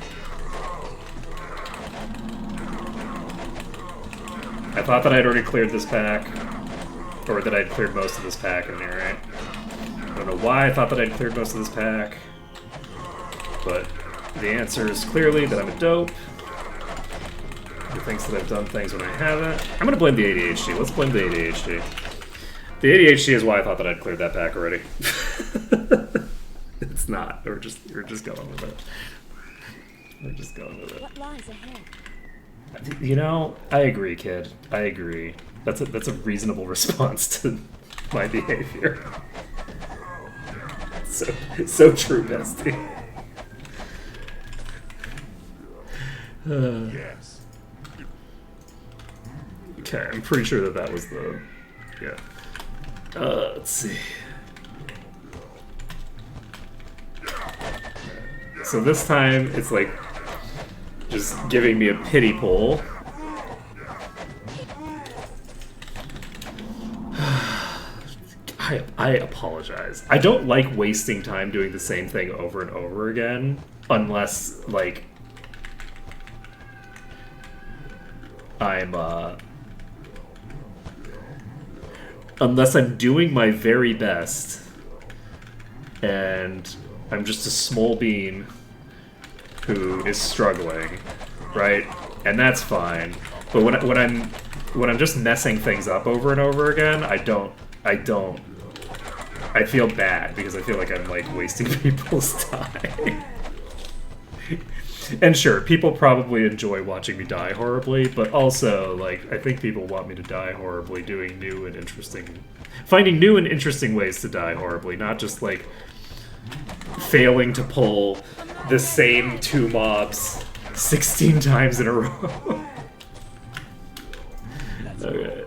I thought that I'd already cleared this pack. Or that I'd cleared most of this pack in here, right? I don't know why I thought that I'd cleared most of this pack. But the answer is clearly that I'm a dope. Who thinks that I've done things when I haven't. I'm gonna blame the ADHD. Let's blame the ADHD. The ADHD is why I thought that I'd cleared that pack already. It's not. We're just going with it. We're just going with it. What lies ahead? You know, I agree, kid. I agree. That's a reasonable response to my behavior. So true, bestie. Yes. Okay, I'm pretty sure that was the... Yeah. Let's see. So this time, it's like just giving me a pity pull. I apologize. I don't like wasting time doing the same thing over and over again, unless, like, unless I'm doing my very best, and I'm just a small bean who is struggling, right? And that's fine. But when I'm just messing things up over and over again, I feel bad because I feel like I'm like wasting people's time. And sure, people probably enjoy watching me die horribly, but also, like, I think people want me to die horribly doing finding new and interesting ways to die horribly, not just, like, failing to pull the same 2 mobs 16 times in a row. Okay.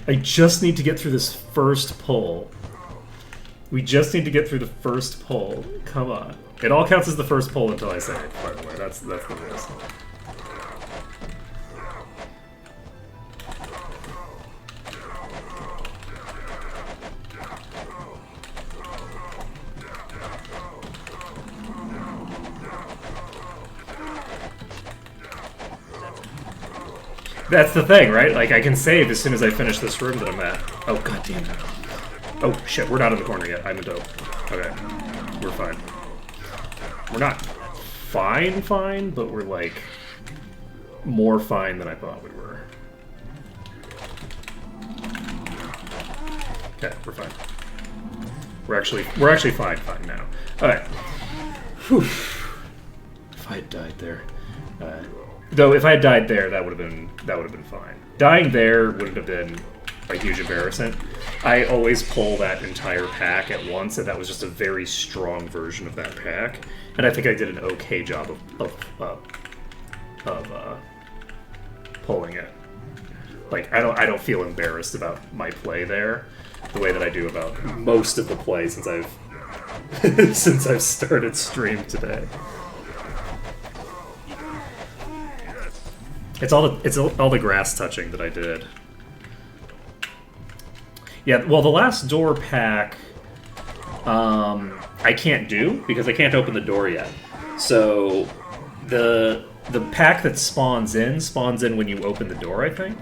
I just need to get through this first pull. We just need to get through the first pull. Come on. It all counts as the first pull until I say it, by the way. That's the rules. That's the thing, right? Like, I can save as soon as I finish this room that I'm at. Oh, god damn it. Oh, shit, we're not in the corner yet. I'm a dope. Okay. We're fine. We're not fine, but we're, like, more fine than I thought we were. Okay, we're fine. We're actually fine now. Alright. Whew. If I had died there. Though, if I had died there, that would have been fine. Dying there wouldn't have been a huge embarrassment. I always pull that entire pack at once, and that was just a very strong version of that pack. And I think I did an okay job of pulling it. Like, I don't feel embarrassed about my play there, the way that I do about most of the play since I've started stream today. It's all the grass touching that I did. Yeah, well, the last door pack, I can't do because I can't open the door yet. So the pack that spawns in when you open the door, I think.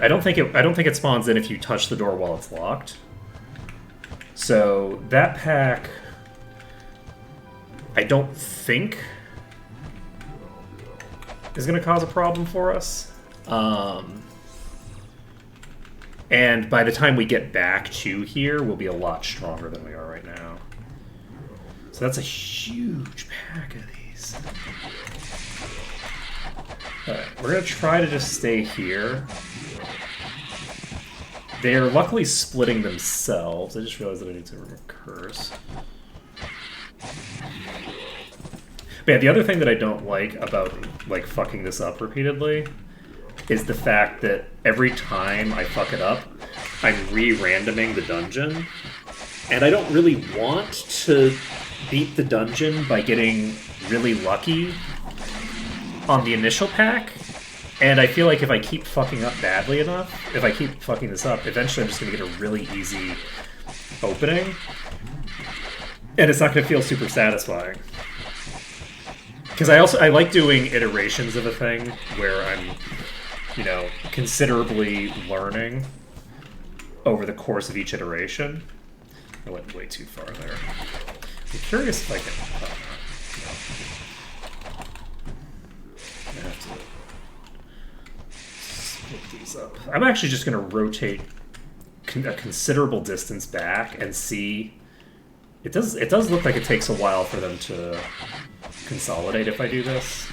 I don't think it spawns in if you touch the door while it's locked. So that pack, I don't think is going to cause a problem for us. And by the time we get back to here, we'll be a lot stronger than we are right now. So that's a huge pack of these. Alright, we're going to try to just stay here. They're luckily splitting themselves. I just realized that I need to remove curse. But yeah, the other thing that I don't like about like fucking this up repeatedly is the fact that every time I fuck it up, I'm re-randoming the dungeon. And I don't really want to beat the dungeon by getting really lucky on the initial pack. And I feel like if I keep fucking up badly enough, if I keep fucking this up, eventually I'm just going to get a really easy opening. And it's not going to feel super satisfying. Because I like doing iterations of a thing where I'm, you know, considerably learning over the course of each iteration. I went way too far there. I'm curious if I can... I have to split these up. I'm actually just going to rotate a considerable distance back and see... It does look like it takes a while for them to consolidate if I do this.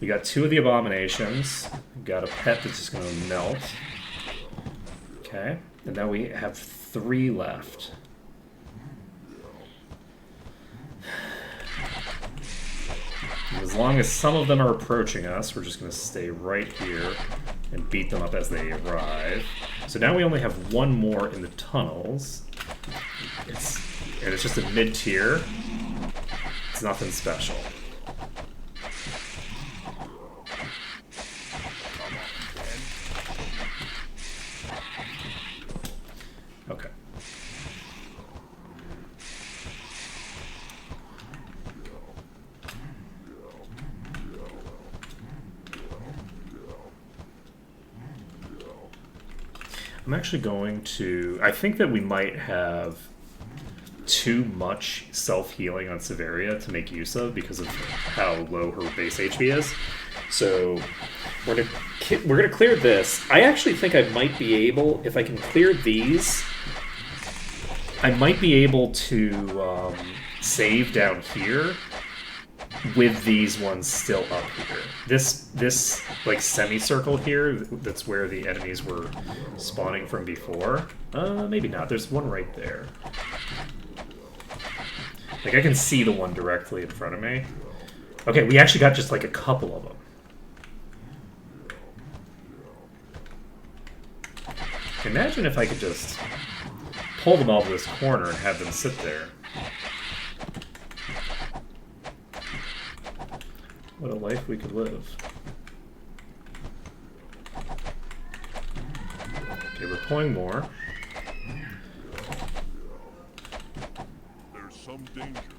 We got 2 of the abominations. We got a pet that's just going to melt. Okay, and now we have 3 left. And as long as some of them are approaching us, we're just going to stay right here and beat them up as they arrive. So now we only have 1 more in the tunnels. And it's just a mid-tier. It's nothing special. Okay. I'm actually going to... I think that we might have too much self-healing on Severia to make use of because of how low her base HP is. So we're gonna clear this. I actually think I might be able, if I can clear these, I might be able to save down here with these ones still up here. This like semicircle here, that's where the enemies were spawning from before. Maybe not. There's one right there. Like, I can see the one directly in front of me. Okay, we actually got just, like, a couple of them. Imagine if I could just pull them all to this corner and have them sit there. What a life we could live. Okay, we're pulling more.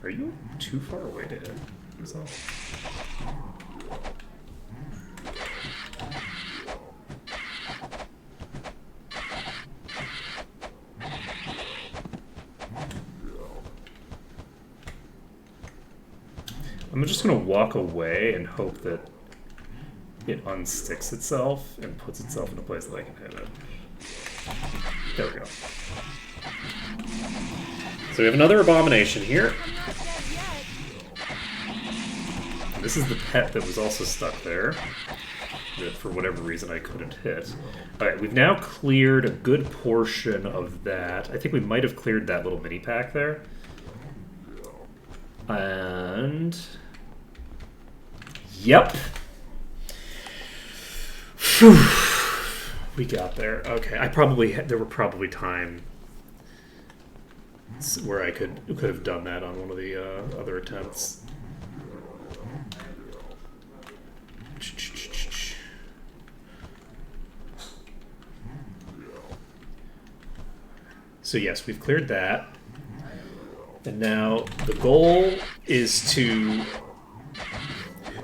Are you too far away to hit? I'm just going to walk away and hope that it unsticks itself and puts itself in a place that I can hit it. There we go. So we have another abomination here. This is the pet that was also stuck there, that for whatever reason I couldn't hit. Alright, we've now cleared a good portion of that. I think we might have cleared that little mini pack there. And... Yep. Whew. We got there. Okay, there were probably times where I could have done that on one of the other attempts. So yes, we've cleared that. And now the goal is to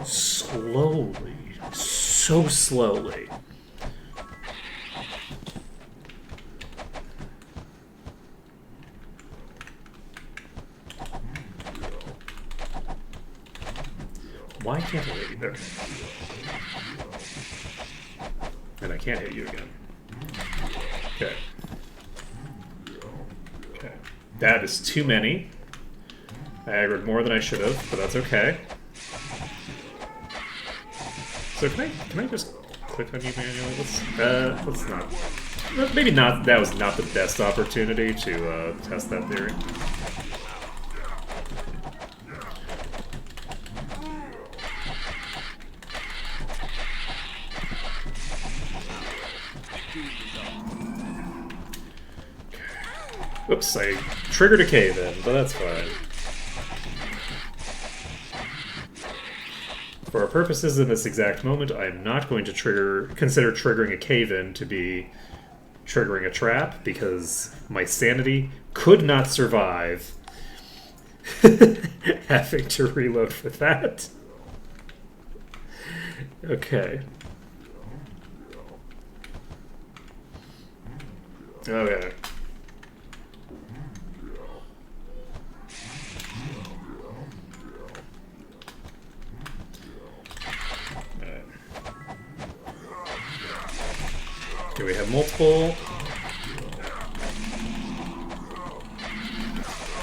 slowly, so slowly, why can't I either? And I can't hit you again. Okay. Okay. That is too many. I aggroed more than I should have, but that's okay. So can I just click on you manually? Let's not. Maybe not. That was not the best opportunity to test that theory. Oops, I triggered a cave in, but that's fine. For our purposes in this exact moment, I am not going to consider triggering a cave-in to be triggering a trap, because my sanity could not survive having to reload for that. Okay. Okay. Okay, we have multiple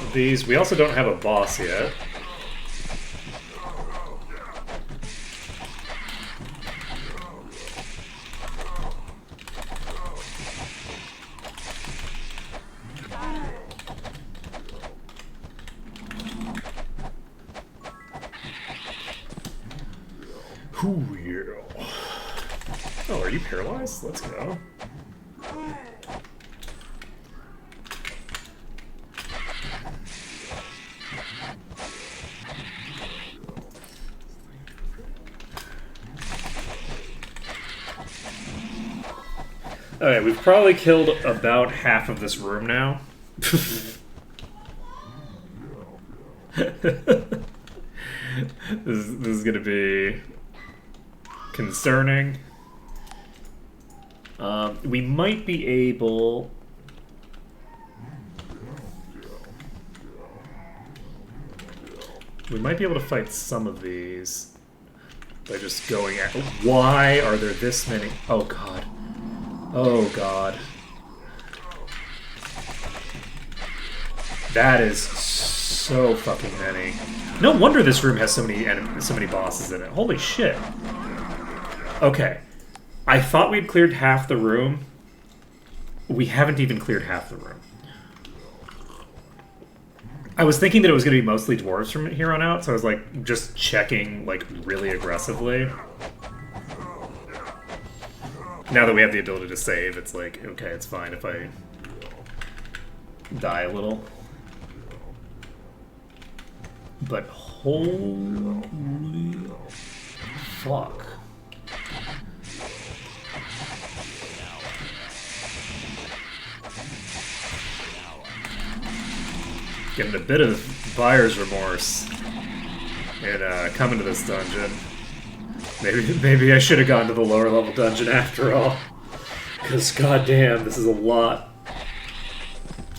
of these. We also don't have a boss yet. Ooh, yeah. Oh, are you paralyzed? Let's go. Okay, we've probably killed about half of this room now. This is gonna be concerning. We might be able... We might be able to fight some of these by just going at... Why are there this many? Oh god. Oh god. That is so fucking many. No wonder this room has so many bosses in it. Holy shit. Okay. I thought we'd cleared half the room. We haven't even cleared half the room. I was thinking that it was going to be mostly dwarves from here on out, so I was like just checking like really aggressively. Now that we have the ability to save, it's like, okay, it's fine if I die a little. But holy fuck. Getting a bit of buyer's remorse in coming to this dungeon. Maybe I should have gone to the lower level dungeon after all. Because goddamn, this is a lot.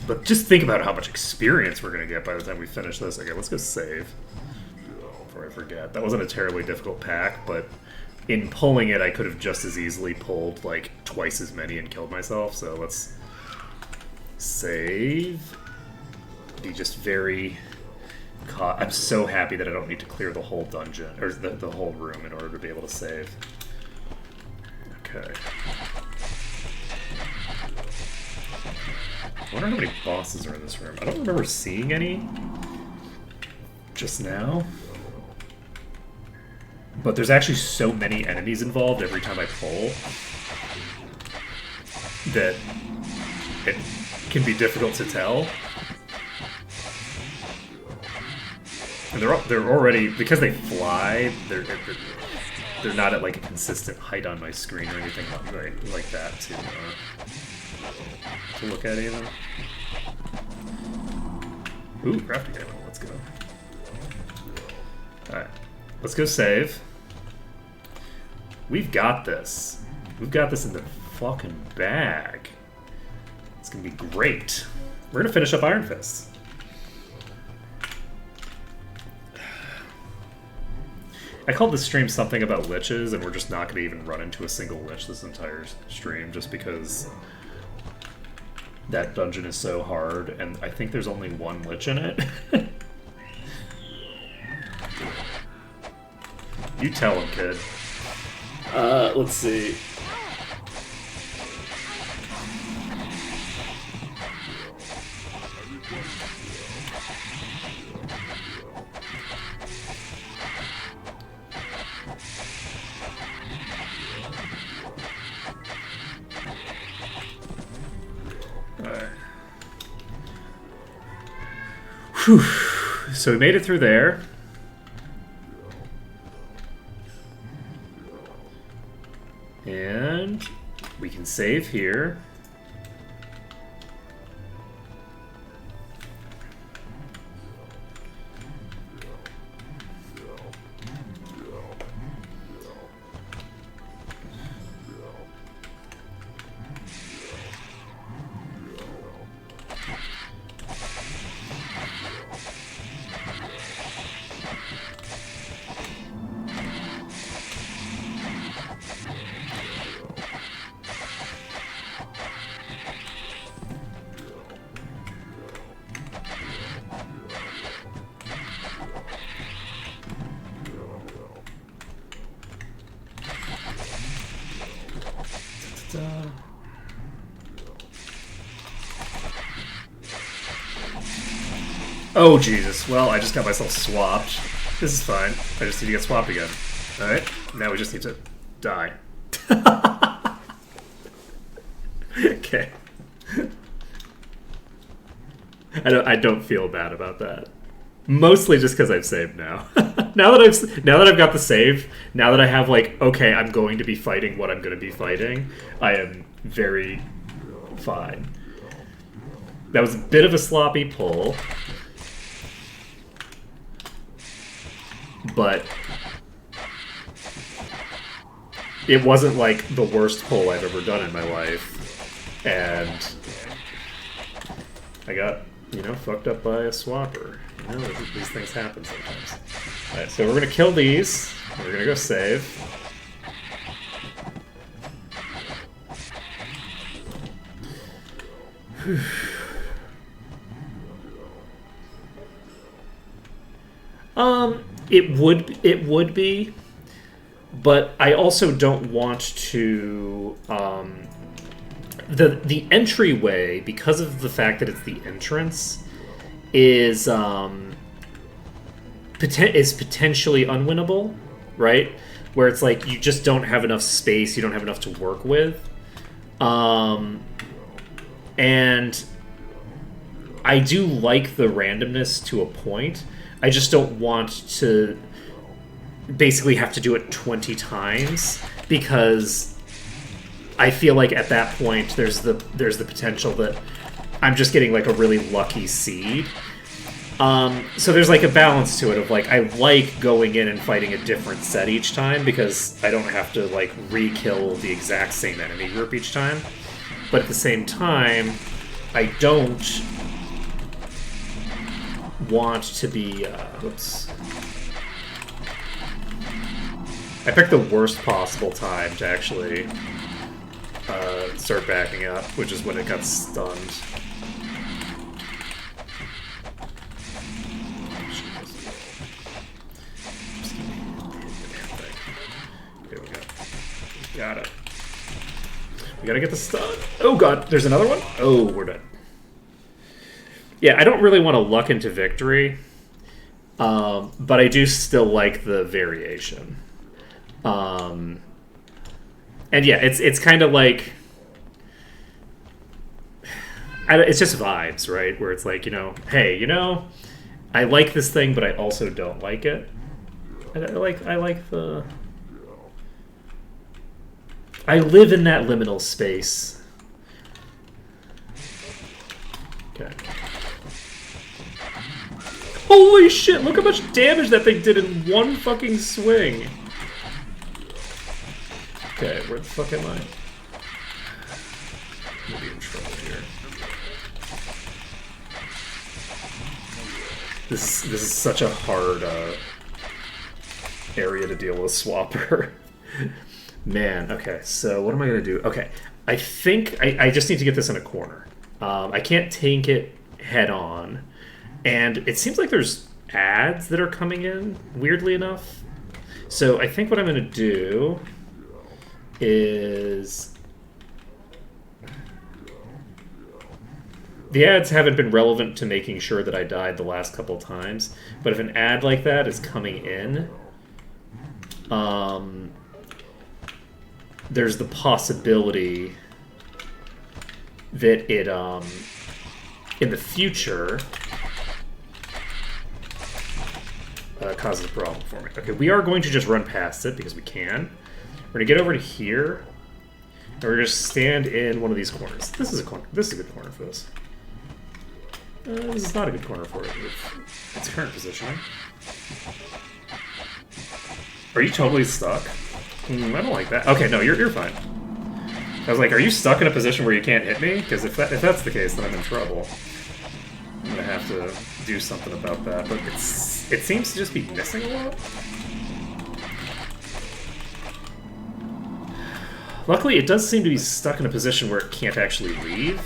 But just think about how much experience we're going to get by the time we finish this. Okay, let's go save. Before I forget. That wasn't a terribly difficult pack, but in pulling it, I could have just as easily pulled like twice as many and killed myself. So let's save. Be just very... I'm so happy that I don't need to clear the whole dungeon, or the whole room in order to be able to save. Okay. I wonder how many bosses are in this room. I don't remember seeing any just now. But there's actually so many enemies involved every time I pull that it can be difficult to tell. And they're already, because they fly, they're not at like a consistent height on my screen or anything like that to look at even. Ooh, crafting ammo, let's go. Alright, let's go save. We've got this. We've got this in the fucking bag. It's gonna be great. We're gonna finish up Iron Fist. I called this stream something about liches, and we're just not going to even run into a single lich this entire stream, just because that dungeon is so hard, and I think there's only one lich in it. You tell him, kid. Let's see. Whew. So we made it through there. And we can save here. Oh, Jesus. Well, I just got myself swapped. This is fine. I just need to get swapped again. Alright, now we just need to die. Okay. I don't feel bad about that. Mostly just because I've saved now. now that I've got the save, now that I have like, okay, I'm going to be fighting what I'm going to be fighting, I am very fine. That was a bit of a sloppy pull. But it wasn't like the worst pull I've ever done in my life. And I got, fucked up by a swapper. These things happen sometimes. Alright, so we're gonna kill these. We're gonna go save. It would be, but I also don't want to. The entryway, because of the fact that it's the entrance, is potentially unwinnable, right? Where it's like you just don't have enough space, you don't have enough to work with, and I do like the randomness to a point. I just don't want to basically have to do it 20 times, because I feel like at that point there's the potential that I'm just getting like a really lucky seed. So there's like a balance to it of like, I like going in and fighting a different set each time because I don't have to like re-kill the exact same enemy group each time. But at the same time, I don't want to be, whoops. I picked the worst possible time to actually start backing up, which is when it got stunned. Here we go. Got it. We gotta get the stun. Oh god, there's another one? Oh, we're done. Yeah, I don't really want to luck into victory, but I do still like the variation. And yeah, it's kind of like, it's just vibes, right? Where it's like, hey, I like this thing, but I also don't like it. I live in that liminal space. Okay. Holy shit, look how much damage that thing did in one fucking swing. Okay, where the fuck am I? I'm gonna be in trouble here. This is such a hard area to deal with Swapper. Man, okay, so what am I going to do? Okay, I think I just need to get this in a corner. I can't tank it head on. And it seems like there's ads that are coming in, weirdly enough. So I think what I'm going to do is... The ads haven't been relevant to making sure that I died the last couple times, but if an ad like that is coming in, there's the possibility that it, in the future, causes a problem for me. Okay, we are going to just run past it because we can. We're going to get over to here, and we're going to stand in one of these corners. This is a corner. This is a good corner for this. This is not a good corner for it. Its current positioning. Are you totally stuck? I don't like that. Okay, no, you're fine. I was like, are you stuck in a position where you can't hit me? Because if that's the case, then I'm in trouble. I'm gonna have to do something about that. But it seems to just be missing a lot. Luckily, it does seem to be stuck in a position where it can't actually leave.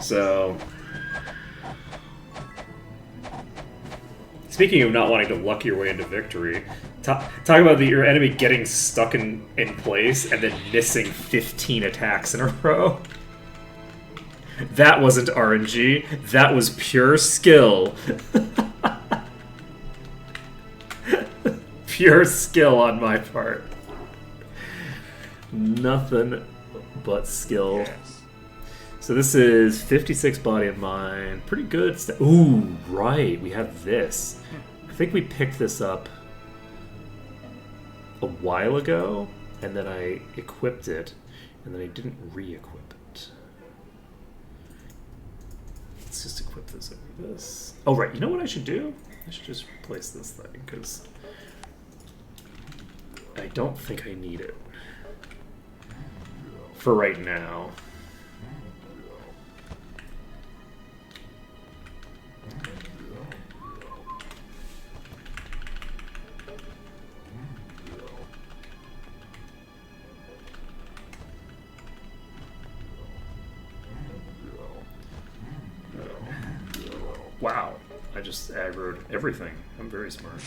So... Speaking of not wanting to luck your way into victory, talk about your enemy getting stuck in place and then missing 15 attacks in a row. That wasn't RNG. That was pure skill. Pure skill on my part. Nothing but skill. Yes. So this is 56 body and mind. Pretty good. Ooh, right. We have this. I think we picked this up a while ago, and then I equipped it, and then I didn't re-equip it. Let's just equip this over this. Oh, right. You know what I should do? I should just replace this thing, because I don't think I need it for right now. Wow, I just aggroed everything. I'm very smart.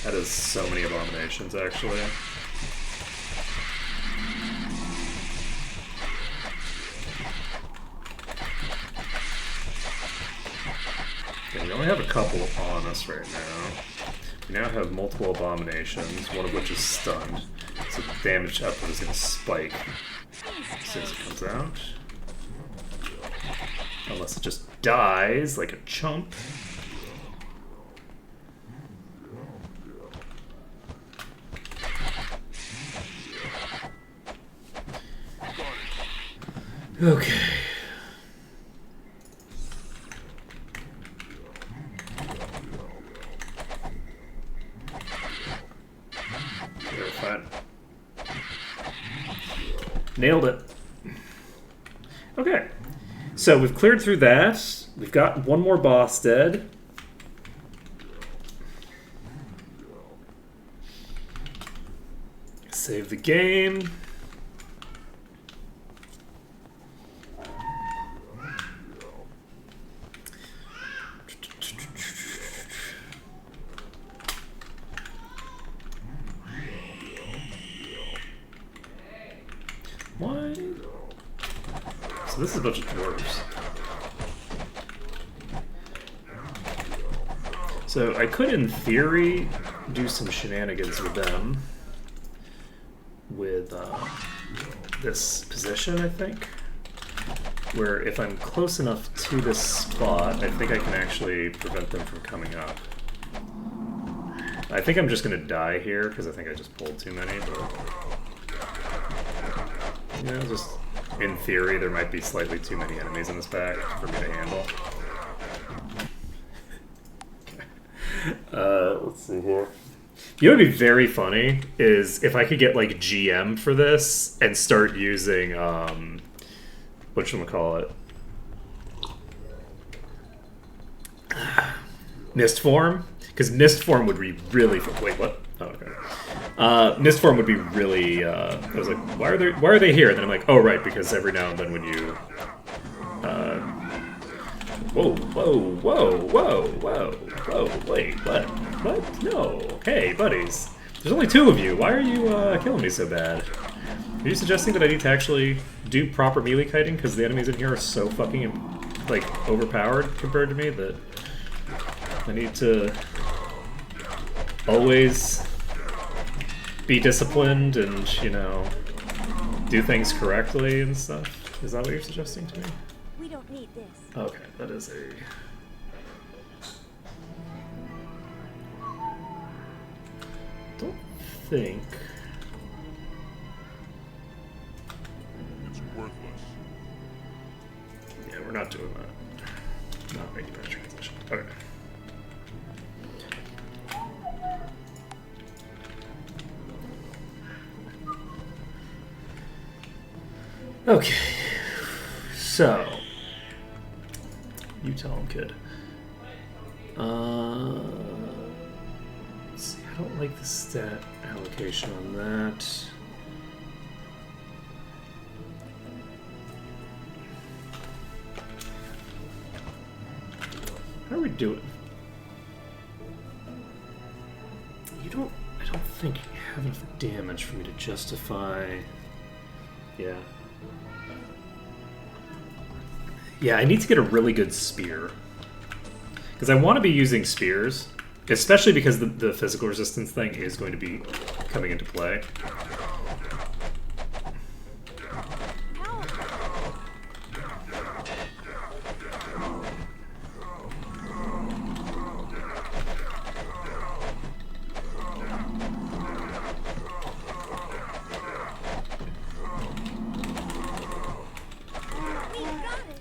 That is so many abominations, actually. Okay, we only have a couple on us right now. We now have multiple abominations, one of which is stunned. So the damage output is going to spike as soon as it comes out. Unless it just dies like a chump. Okay. They're fine. Nailed it. Okay. So we've cleared through that. We've got one more boss dead. Save the game. Why? So this is a bunch of dwarves. So I could, in theory, do some shenanigans with them. With this position, I think. Where if I'm close enough to this spot, I think I can actually prevent them from coming up. I think I'm just going to die here, because I think I just pulled too many, but... You know, just in theory, there might be slightly too many enemies in this pack for me to handle. Let's see here. You know what would be very funny is if I could get like GM for this and start using whatchamacallit? Mist form, because mist form would be really. Wait, what? Oh, okay. Mist form would be really. I was like, why are they here? And then I'm like, oh right, because every now and then when you. Whoa! Wait, what? No. Hey, buddies. There's only 2 of you. Why are you killing me so bad? Are you suggesting that I need to actually do proper melee kiting because the enemies in here are so fucking like overpowered compared to me that I need to always be disciplined and, you know, do things correctly and stuff? Is that what you're suggesting to me? We don't need this. Okay, that is a... don't think... It's worthless. Yeah, we're not doing that. Not making that transition. Okay. Okay. So... you tell him, kid. Let's see, I don't like the stat allocation on that. How are we doing? I don't think you have enough damage for me to justify... Yeah. Yeah, I need to get a really good spear. Because I want to be using spears, especially because the physical resistance thing is going to be coming into play.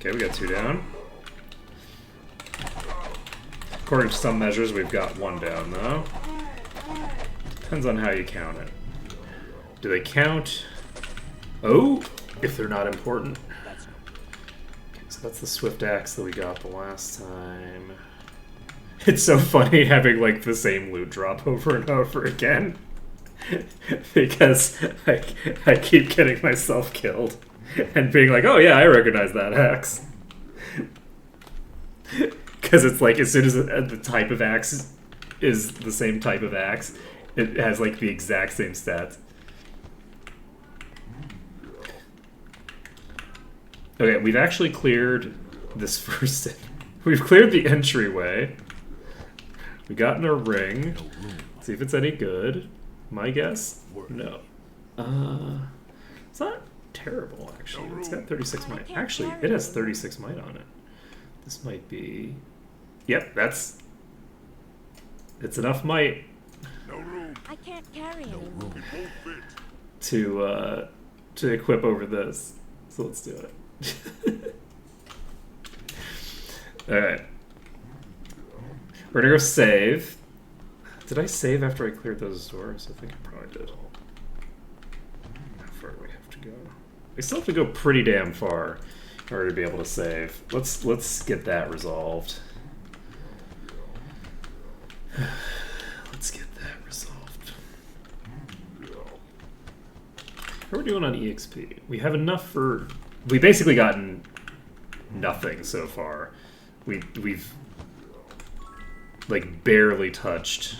Okay, we got 2 down. According to some measures, we've got 1 down, though. Depends on how you count it. Do they count... oh, if they're not important. Okay, so that's the swift axe that we got the last time. It's so funny having, like, the same loot drop over and over again. Because I keep getting myself killed. And being like, oh yeah, I recognize that axe. Because it's like, as soon as the type of axe is the same type of axe, it has like the exact same stats. Okay, we've actually cleared this first... we've cleared the entryway. We got in a ring. Let's see if it's any good. My guess? No. It's not terrible, actually. It's got 36 might. Actually, it has 36 might on it. This might be... yep, that's... it's enough might I can't carry anymore. to equip over this. So let's do it. Alright. We're gonna go save. Did I save after I cleared those doors? I think I probably did. How far do we have to go? We still have to go pretty damn far in order to be able to save. Let's get that resolved. Let's get that resolved. How are we doing on EXP? We have enough for... we basically gotten nothing so far. We've like barely touched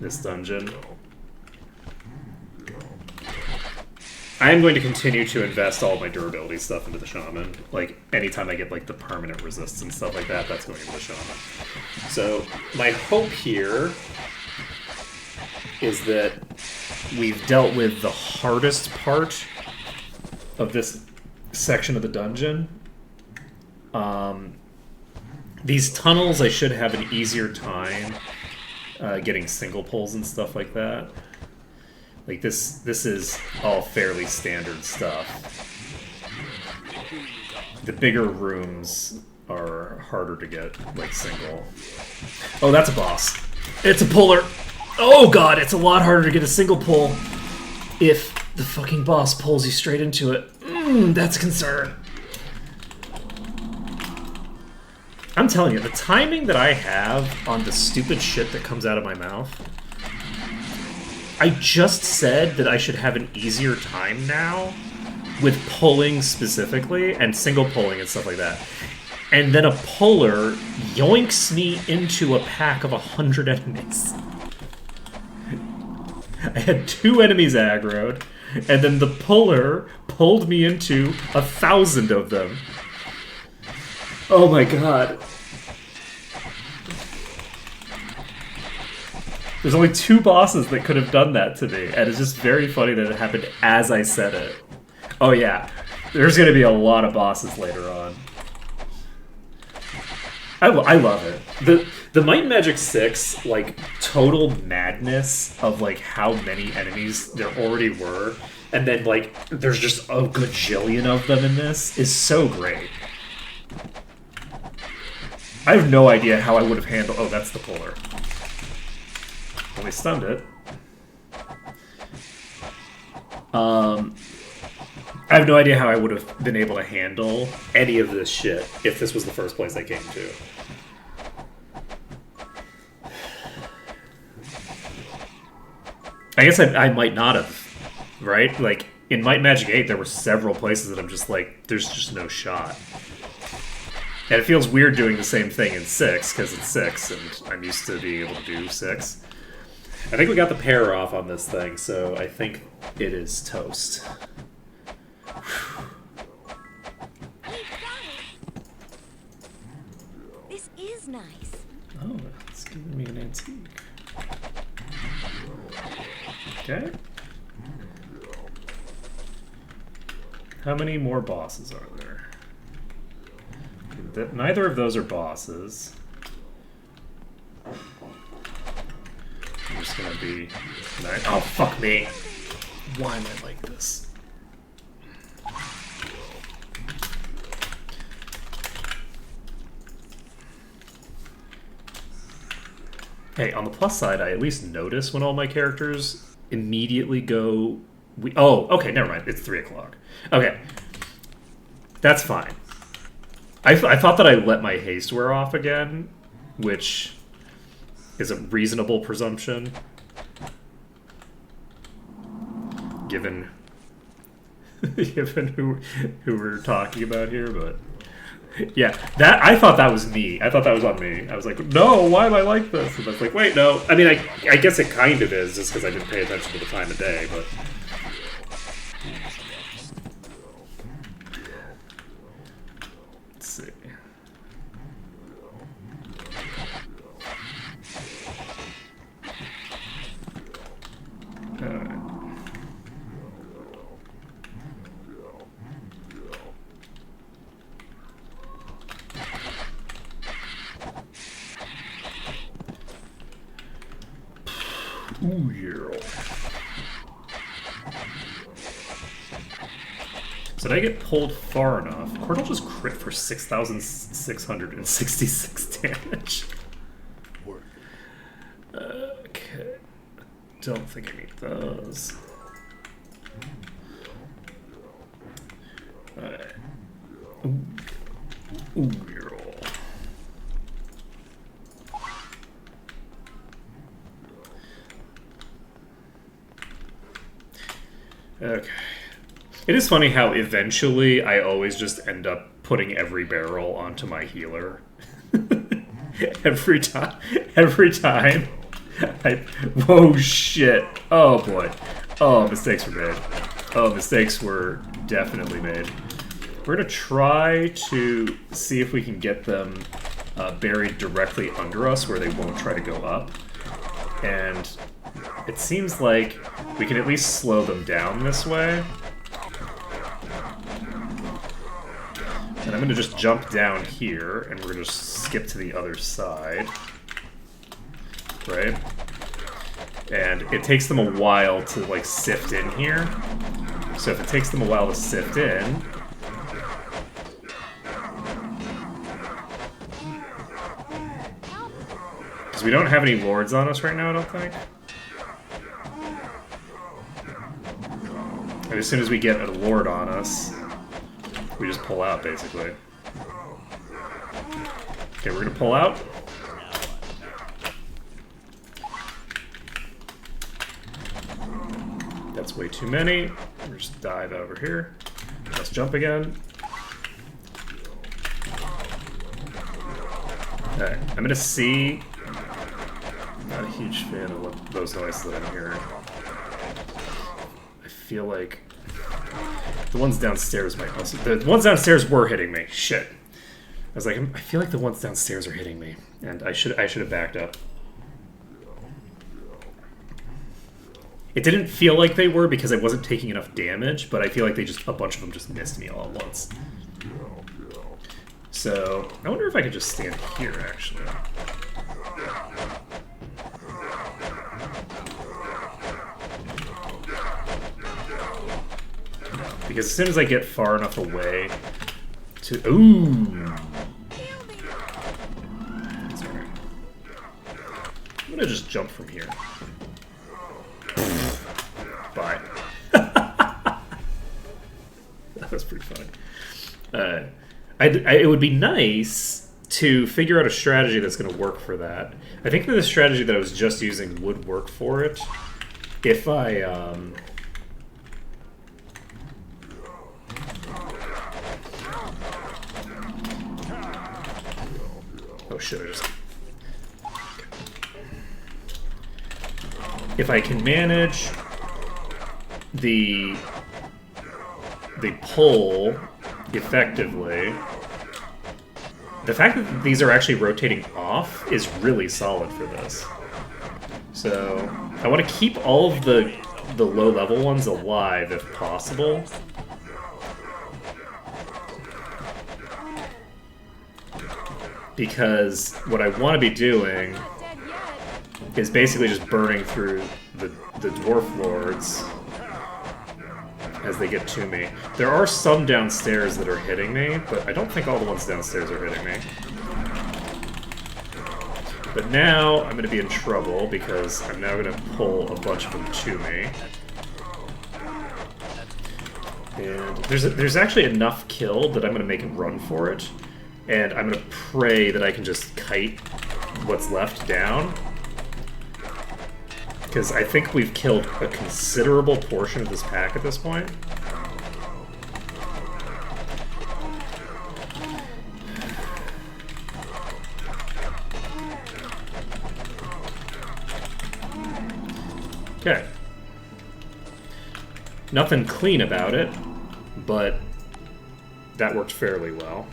this dungeon. I am going to continue to invest all my durability stuff into the shaman. Like, anytime I get like the permanent resists and stuff like that, that's going into the shaman. So, my hope here is that we've dealt with the hardest part of this section of the dungeon. These tunnels, I should have an easier time getting single pulls and stuff like that. Like, this is all fairly standard stuff. The bigger rooms are harder to get, like, single. Oh, that's a boss. It's a puller! Oh god, it's a lot harder to get a single pull if the fucking boss pulls you straight into it. That's a concern. I'm telling you, the timing that I have on the stupid shit that comes out of my mouth. I just said that I should have an easier time now with pulling specifically and single pulling and stuff like that. And then a puller yoinks me into a pack of 100 enemies. I had 2 enemies aggroed, and then the puller pulled me into 1,000 of them. Oh my god. There's only 2 bosses that could have done that to me, and it's just very funny that it happened as I said it. Oh yeah, there's gonna be a lot of bosses later on. I love it. The Might and Magic 6, like, total madness of, like, how many enemies there already were, and then, like, there's just a gajillion of them in this, is so great. I have no idea how I would have handled... Oh, that's the puller. Only stunned it. I have no idea how I would have been able to handle any of this shit if this was the first place I came to. I guess I might not have, right? Like, in Might and Magic 8, there were several places that I'm just like, there's just no shot. And it feels weird doing the same thing in 6, because it's 6, and I'm used to being able to do 6. I think we got the pair off on this thing, so I think it is toast. This is nice. Oh, it's giving me an antique. Okay. How many more bosses are there? Neither of those are bosses. I'm just gonna be... Oh, fuck me! Why am I like this? Hey, on the plus side, I at least notice when all my characters immediately go... Oh, okay, never mind. It's 3 o'clock. Okay. That's fine. I thought that I let my haste wear off again, which is a reasonable presumption, given given who we're talking about here, but yeah, that I thought that was me. I thought that was on me. I was like, no, why am I like this? And I was like, wait, no. I mean, I guess it kind of is, just because I didn't pay attention to the time of day, but... Let's see. Alright. Ooh, yeah. So did I get pulled far enough? Cordal just crit for 6,666 damage. Okay. Don't think I need those. Alright. Ooh, yeah. Okay. It is funny how eventually I always just end up putting every barrel onto my healer. every time. Whoa, shit. Oh, boy. Oh, mistakes were made. Oh, mistakes were definitely made. We're going to try to see if we can get them buried directly under us where they won't try to go up. And it seems like we can at least slow them down this way. And I'm going to just jump down here, and we're going to skip to the other side. Right? And it takes them a while to, like, sift in here. So if it takes them a while to sift in... Because we don't have any lords on us right now, I don't think. And as soon as we get a lord on us, we just pull out, basically. Okay, we're gonna pull out. That's way too many. We'll just dive over here. Let's jump again. Okay, I'm gonna see. Not a huge fan of what those noises that I'm hearing. I feel like the ones downstairs might also. The ones downstairs were hitting me. Shit. I was like, I feel like the ones downstairs are hitting me, and I should have backed up. It didn't feel like they were because I wasn't taking enough damage, but I feel like a bunch of them just missed me all at once. So I wonder if I could just stand here actually. Because as soon as I get far enough away to... Ooh! Sorry. I'm gonna just jump from here. Bye. That was pretty funny. It would be nice to figure out a strategy that's going to work for that. I think that the strategy that I was just using would work for it if I... Oh shit, I just... If I can manage the pull effectively, the fact that these are actually rotating off is really solid for this. So I want to keep all of the low level ones alive if possible. Because what I want to be doing is basically just burning through the dwarf lords as they get to me. There are some downstairs that are hitting me, but I don't think all the ones downstairs are hitting me. But now I'm going to be in trouble because I'm now going to pull a bunch of them to me. And there's actually enough killed that I'm going to make him run for it. And I'm going to pray that I can just kite what's left down. Because I think we've killed a considerable portion of this pack at this point. Okay. Nothing clean about it, but that worked fairly well.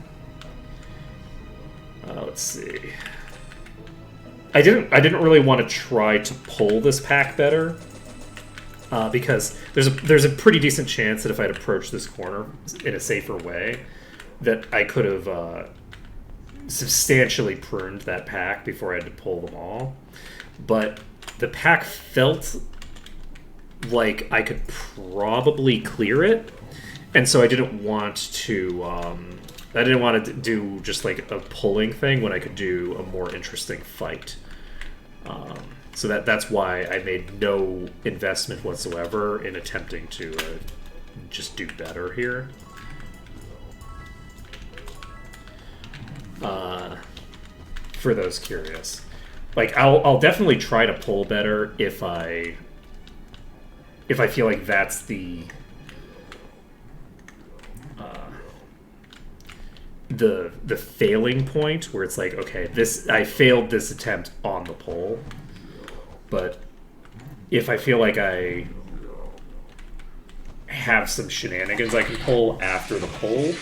Let's see. I didn't really want to try to pull this pack better, because there's a pretty decent chance that if I'd approached this corner in a safer way, that I could have substantially pruned that pack before I had to pull them all. But the pack felt like I could probably clear it, and so I didn't want to. I didn't want to do just like a pulling thing when I could do a more interesting fight. So that's why I made no investment whatsoever in attempting to just do better here. For those curious, like I'll definitely try to pull better if I feel like that's the failing point where it's like, okay, I failed this attempt on the pull. But if I feel like I have some shenanigans I can pull after the pull,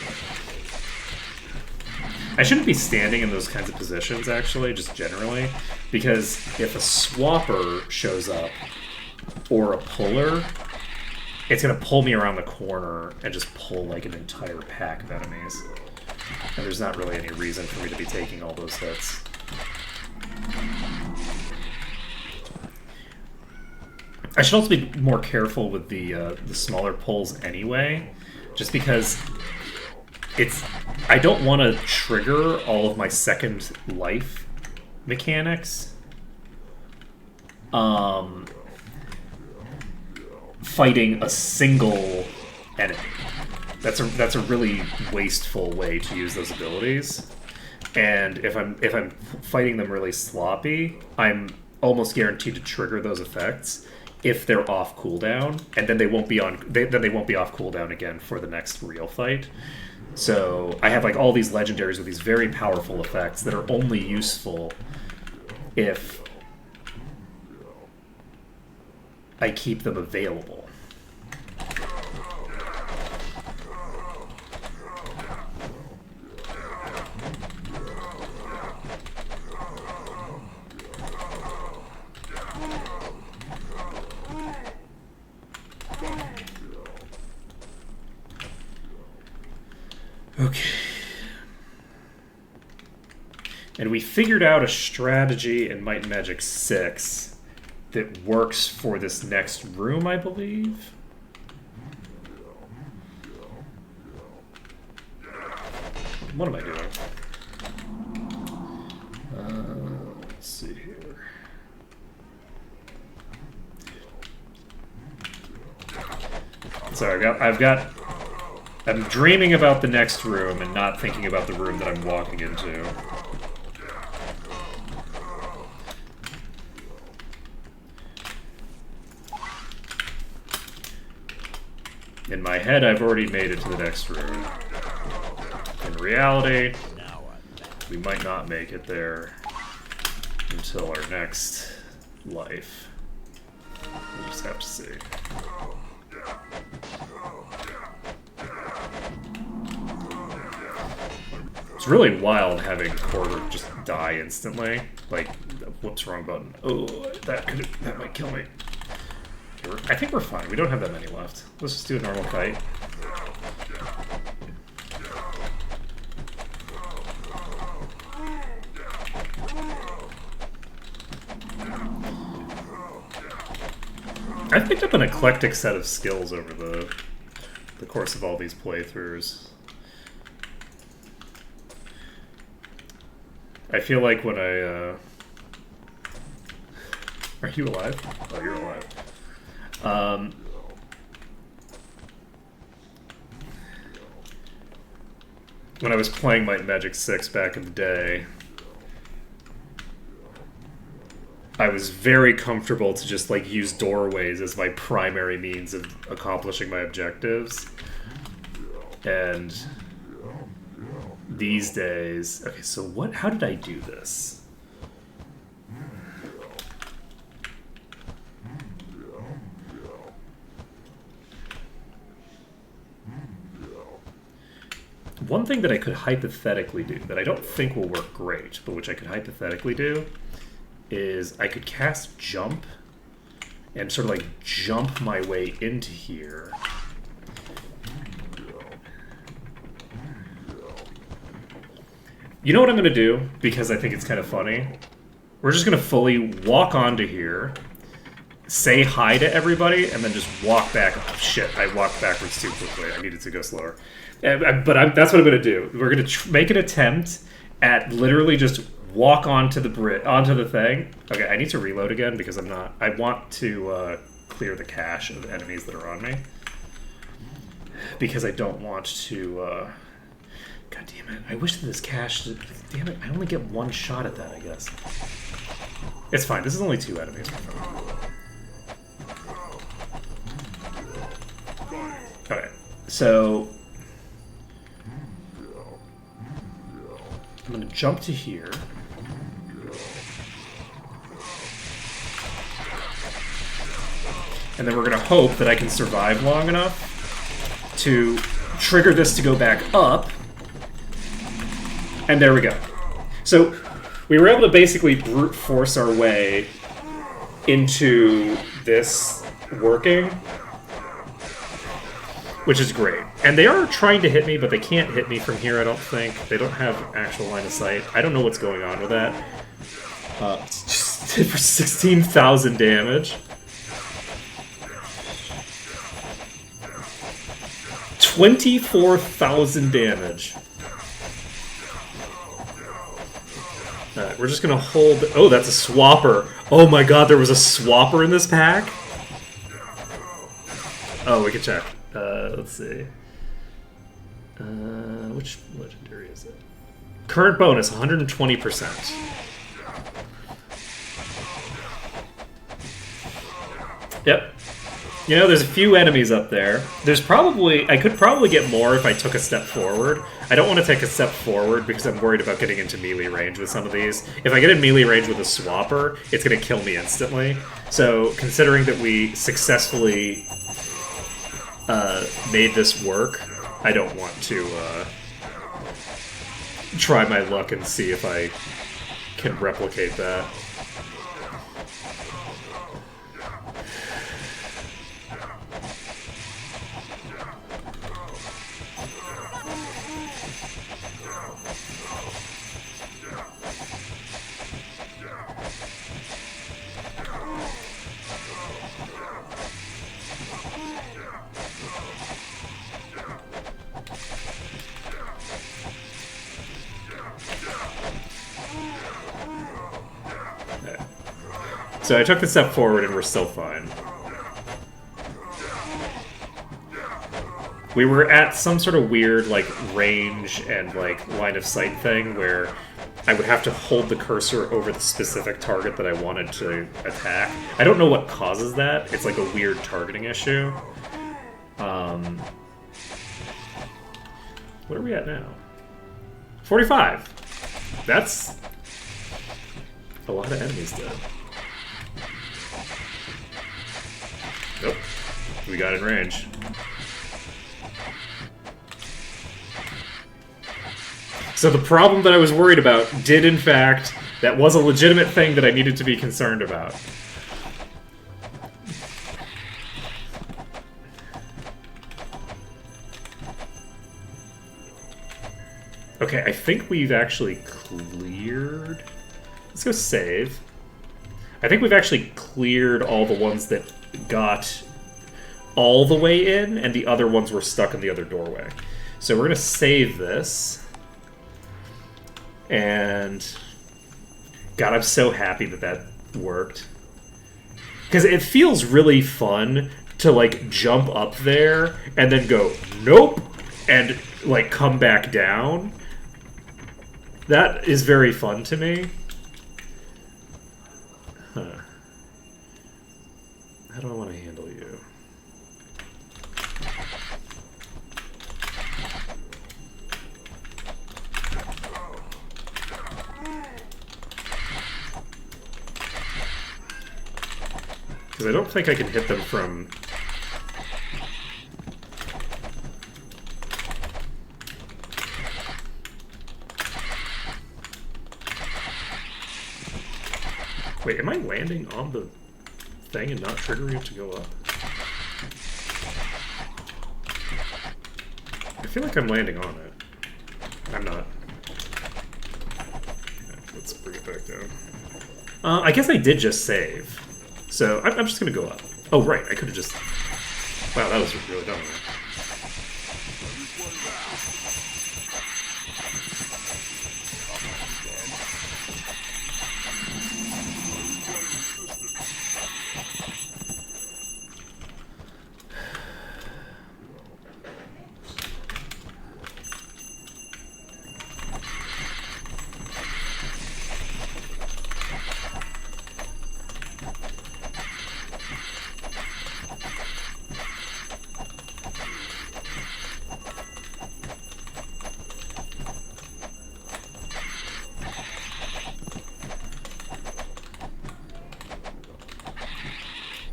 I shouldn't be standing in those kinds of positions, actually, just generally, because if a swapper shows up or a puller, it's going to pull me around the corner and just pull like an entire pack of enemies. And there's not really any reason for me to be taking all those hits. I should also be more careful with the smaller pulls anyway, just because I don't want to trigger all of my second life mechanics fighting a single enemy. That's a really wasteful way to use those abilities. And if I'm fighting them really sloppy, I'm almost guaranteed to trigger those effects if they're off cooldown, and then they won't be on. Then they won't be off cooldown again for the next real fight. So I have like all these legendaries with these very powerful effects that are only useful if I keep them available. Okay. And we figured out a strategy in Might and Magic 6 that works for this next room, I believe. What am I doing? Let's see here. Sorry, I'm dreaming about the next room and not thinking about the room that I'm walking into. In my head, I've already made it to the next room. In reality, we might not make it there until our next life. We'll just have to see. It's really wild having Quarter just die instantly. Like, whoops, wrong button. Oh, that might kill me. Okay, I think we're fine. We don't have that many left. Let's just do a normal fight. I've picked up an eclectic set of skills over the course of all these playthroughs. I feel like when I, Are you alive? Oh, you're alive. When I was playing Might and Magic 6 back in the day, I was very comfortable to just, like, use doorways as my primary means of accomplishing my objectives. And these days... Okay, so how did I do this? One thing that I could hypothetically do, that I don't think will work great, but which I could hypothetically do, is I could cast Jump and sort of like jump my way into here. You know what I'm going to do? Because I think it's kind of funny. We're just going to fully walk onto here, say hi to everybody, and then just walk back. Oh, shit, I walked backwards too quickly. I needed to go slower. But that's what I'm going to do. We're going to make an attempt at literally just walk onto the thing. Okay, I need to reload again because I want to clear the cache of enemies that are on me. Because I don't want to... God damn it. I wish that this cache... Damn it, I only get one shot at that, I guess. It's fine, this is only 2 enemies. Okay, so... I'm going to jump to here. And then we're going to hope that I can survive long enough to trigger this to go back up. And there we go. So we were able to basically brute force our way into this working, which is great. And they are trying to hit me, but they can't hit me from here, I don't think. They don't have actual line of sight. I don't know what's going on with that. Just did for 16,000 damage. 24,000 damage. Alright, we're just gonna hold... Oh, that's a swapper. Oh my god, there was a swapper in this pack? Oh, we can check. Let's see. Which legendary is it? Current bonus, 120%. Yep. You know, there's a few enemies up there. I could probably get more if I took a step forward. I don't want to take a step forward because I'm worried about getting into melee range with some of these. If I get in melee range with a swapper, it's going to kill me instantly. So, considering that we successfully made this work, I don't want to try my luck and see if I can replicate that. So I took the step forward and we're still fine. We were at some sort of weird, like, range and, like, line of sight thing where I would have to hold the cursor over the specific target that I wanted to attack. I don't know what causes that. It's like a weird targeting issue. What are we at now? 45. That's a lot of enemies dead. Nope. We got in range. So the problem that I was worried about did, in fact, that was a legitimate thing that I needed to be concerned about. Okay, I think we've actually cleared... Let's go save. I think we've actually cleared all the ones that got all the way in, and the other ones were stuck in the other doorway. So we're going to save this. And... God, I'm so happy that that worked. Because it feels really fun to, like, jump up there and then go, nope, and, like, come back down. That is very fun to me. Huh. How do I want to handle you? Because I don't think I can hit them from... Wait, am I landing on the thing and not triggering it to go up? I feel like I'm landing on it. I'm not. Okay, let's bring it back down. I guess I did just save. So I'm just going to go up. Oh, right. I could have just... Wow, that was really dumb of me.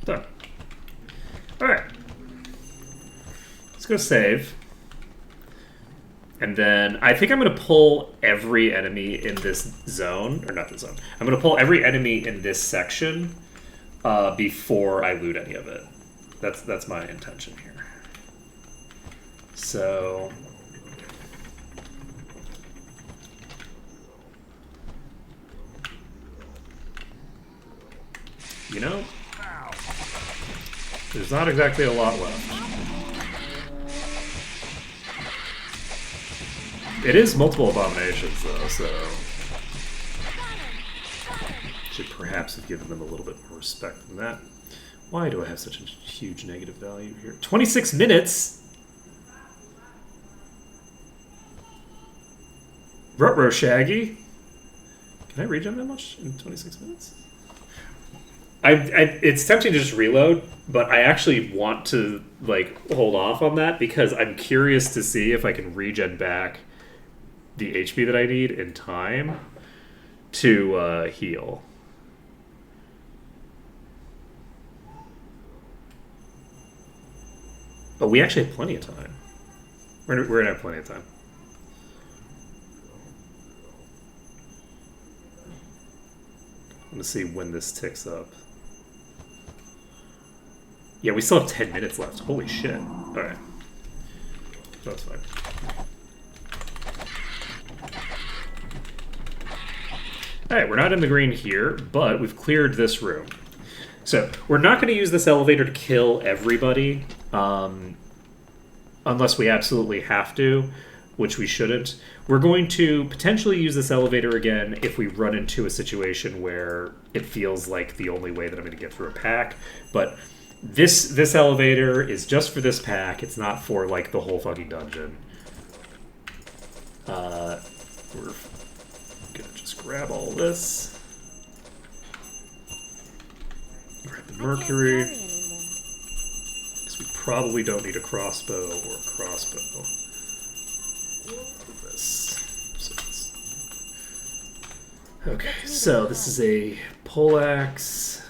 Done. Alright. Let's go save. And then I think I'm going to pull every enemy in this zone. Or not this zone. I'm going to pull every enemy in this section before I loot any of it. That's my intention here. So... You know... There's not exactly a lot left. It is multiple abominations, though, so... Should perhaps have given them a little bit more respect than that. Why do I have such a huge negative value here? 26 minutes?! Ruh-roh, Shaggy. Can I regen that much in 26 minutes? It's tempting to just reload, but I actually want to like hold off on that because I'm curious to see if I can regen back the HP that I need in time to heal. But we actually have plenty of time. We're gonna have plenty of time. I'm gonna see when this ticks up. Yeah, we still have 10 minutes left. Holy shit. Alright. That's fine. Alright, we're not in the green here, but we've cleared this room. So, we're not going to use this elevator to kill everybody, unless we absolutely have to, which we shouldn't. We're going to potentially use this elevator again if we run into a situation where it feels like the only way that I'm going to get through a pack, but this elevator is just for this pack. It's not for, like, the whole fucking dungeon. We're gonna just grab all this. Grab the Mercury. Because we probably don't need a crossbow or a crossbow. This. Okay, so this is a poleaxe.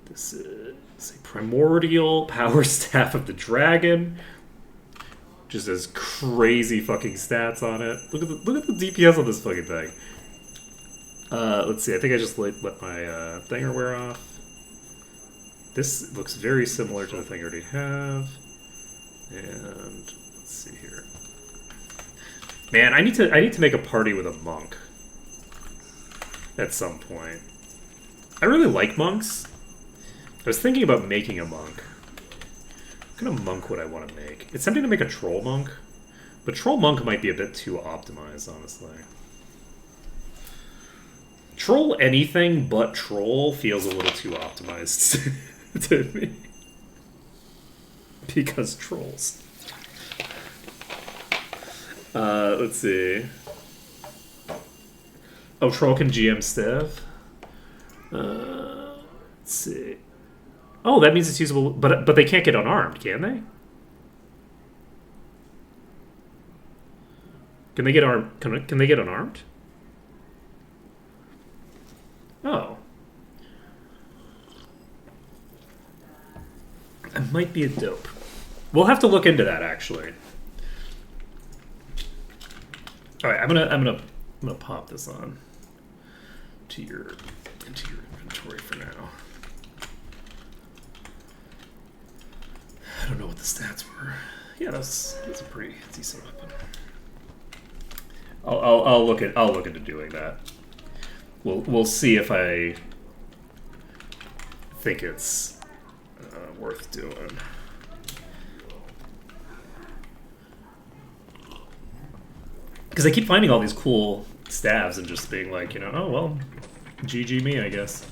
This is a primordial power staff of the dragon. Just has crazy fucking stats on it. Look at the DPS on this fucking thing. Let's see. I think I just let my thinger wear off. This looks very similar to the thing I already have. And let's see here. Man, I need to make a party with a monk at some point. I really like monks. I was thinking about making a monk. What kind of monk would I want to make? It's tempting to make a troll monk, but troll monk might be a bit too optimized, honestly. Troll anything but troll feels a little too optimized to me. Because trolls. Let's see. Oh, troll can GM Stiff. Let's see. Oh, that means it's usable, but they can't get unarmed, can they? Can they get armed? Can they get unarmed? Oh, that might be a dope. We'll have to look into that actually. All right, I'm gonna pop this on into your inventory for now. I don't know what the stats were. Yeah, that's a pretty decent weapon. I'll look into doing that. We'll see if I think it's worth doing. Because I keep finding all these cool stabs and just being like, you know, oh well, GG me, I guess.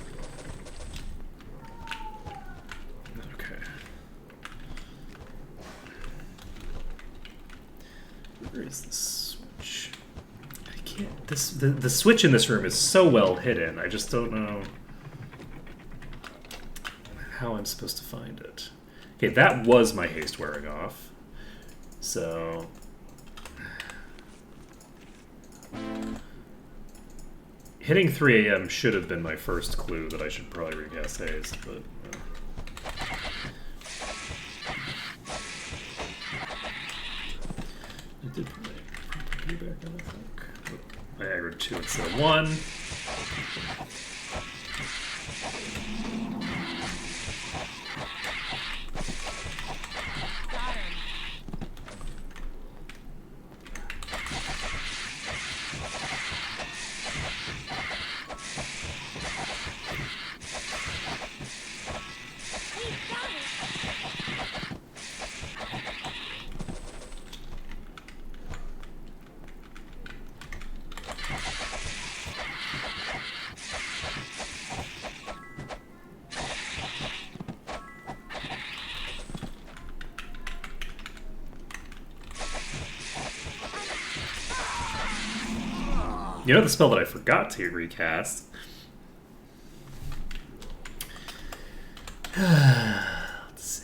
Where is the switch? I can't. The switch in this room is so well hidden. I just don't know how I'm supposed to find it. Okay, that was my haste wearing off. So hitting 3 a.m. should have been my first clue that I should probably recast haste, but. I did put my back on, I think. I aggroed 2 instead of 1. You know the spell that I forgot to recast? Let's see.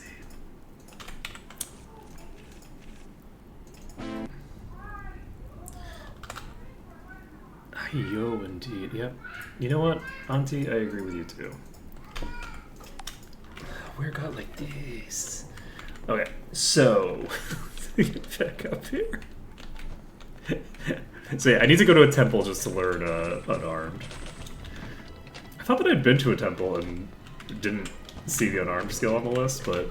Yo, indeed. Yep. You know what, Auntie? I agree with you too. Where got like this? Okay, so get back up here. So yeah, I need to go to a temple just to learn unarmed. I thought that I'd been to a temple and didn't see the unarmed skill on the list, but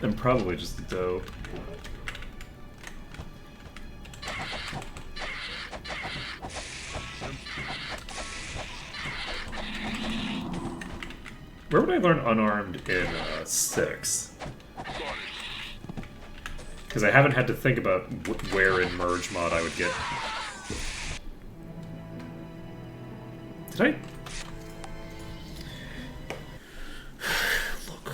I'm probably just dope. Where would I learn unarmed in 6? Because I haven't had to think about where in merge mod I would get. Did I? Look.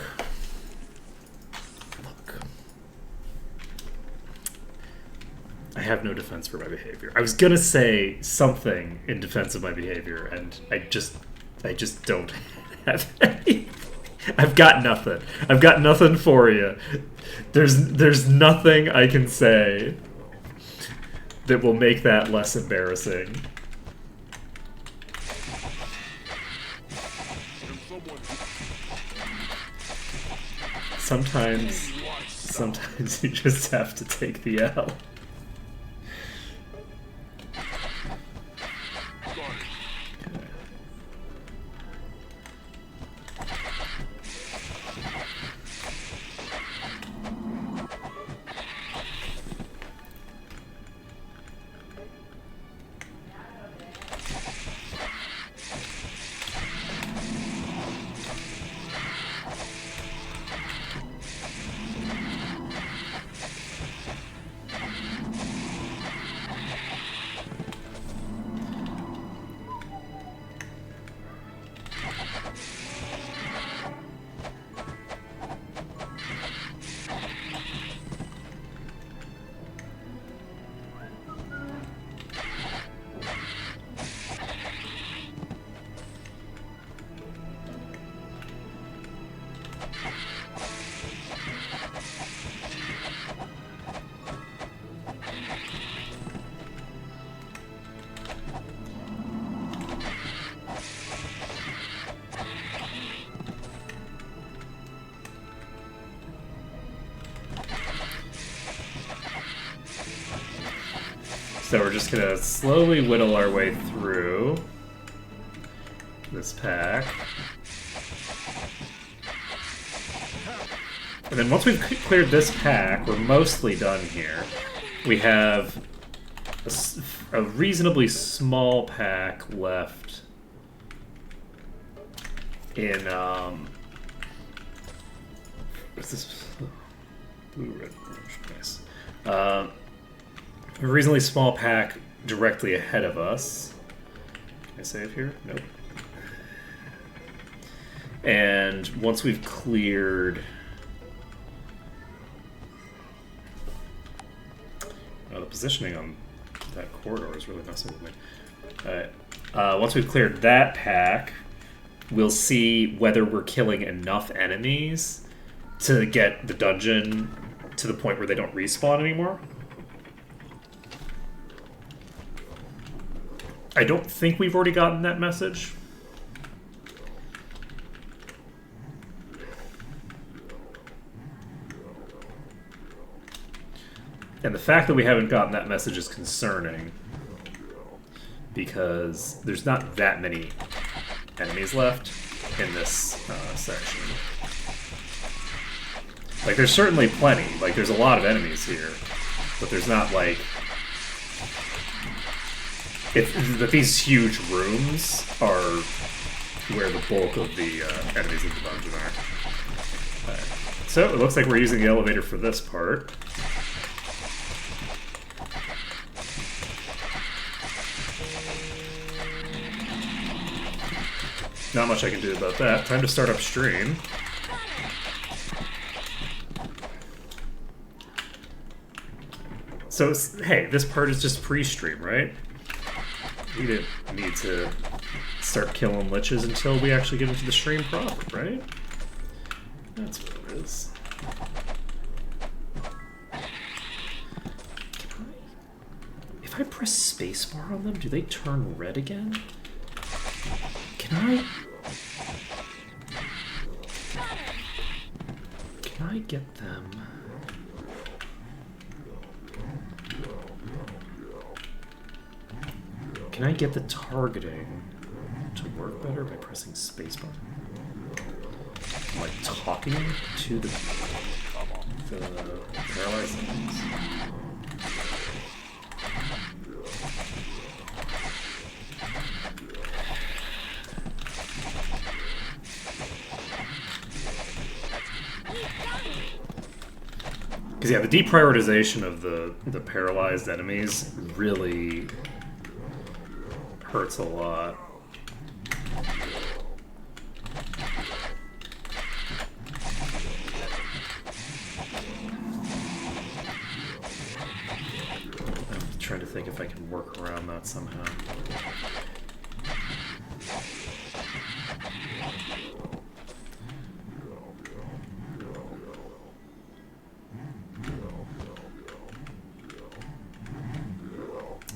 I have no defense for my behavior. I was gonna say something in defense of my behavior, and I just don't have any. I've got nothing. I've got nothing for you. There's nothing I can say that will make that less embarrassing. Sometimes you just have to take the L. So we're just gonna slowly whittle our way through this pack. And then once we've cleared this pack, we're mostly done here. We have a reasonably small pack left in, what's this? Blue, red, orange, nice. A reasonably small pack directly ahead of us. Can I save here? Nope. And once we've cleared... Oh, the positioning on that corridor is really messing with me. Alright. Once we've cleared that pack, we'll see whether we're killing enough enemies to get the dungeon to the point where they don't respawn anymore. I don't think we've already gotten that message. And the fact that we haven't gotten that message is concerning, because there's not that many enemies left in this section. Like, there's certainly plenty. Like, there's a lot of enemies here, but there's not, like... that these huge rooms are where the bulk of the enemies in the dungeon are. Right. So it looks like we're using the elevator for this part. Not much I can do about that. Time to start up stream. So, hey, this part is just pre-stream, right? We didn't need to start killing liches until we actually get into the stream proper, right? That's what it is. If I press spacebar on them, do they turn red again? Can I get them? Can I get the targeting to work better by pressing spacebar? I'm like talking to the paralyzed enemies. Because yeah, the deprioritization of the paralyzed enemies really hurts a lot. I'm trying to think if I can work around that somehow.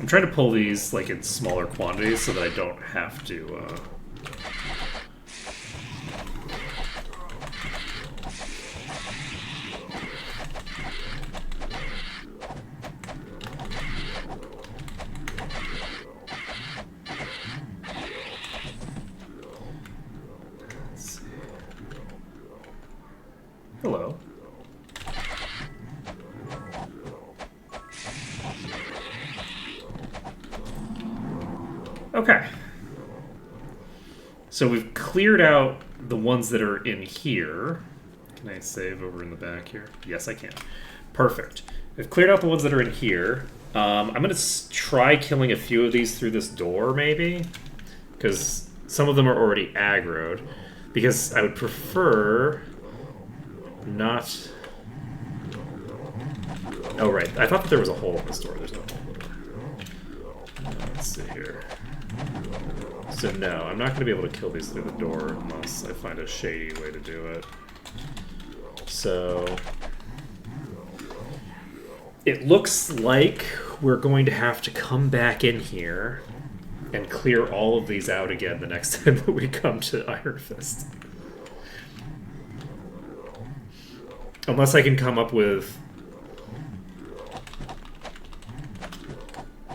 I'm trying to pull these like in smaller quantities so that I don't have to let's see. Hello. Okay. So we've cleared out the ones that are in here. Can I save over in the back here? Yes, I can. Perfect. I've cleared out the ones that are in here. I'm going to try killing a few of these through this door, maybe. Because some of them are already aggroed. Because I would prefer not... Oh, right. I thought that there was a hole in this door. There's no hole in the door. Let's see here. So no, I'm not going to be able to kill these through the door unless I find a shady way to do it. So it looks like we're going to have to come back in here and clear all of these out again the next time that we come to Iron Fist. Unless I can come up with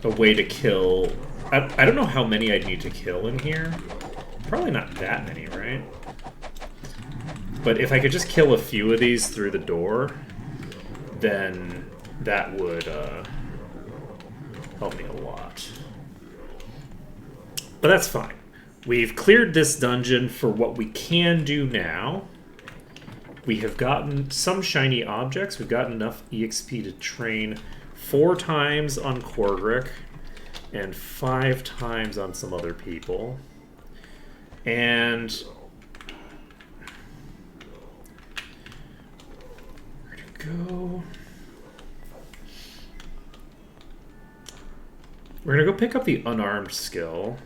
a way to kill... I don't know how many I'd need to kill in here. Probably not that many, right? But if I could just kill a few of these through the door, then that would help me a lot. But that's fine. We've cleared this dungeon for what we can do now. We have gotten some shiny objects. We've gotten enough EXP to train 4 times on Korgrick and 5 times on some other people. And where to go? We're gonna go pick up the unarmed skill.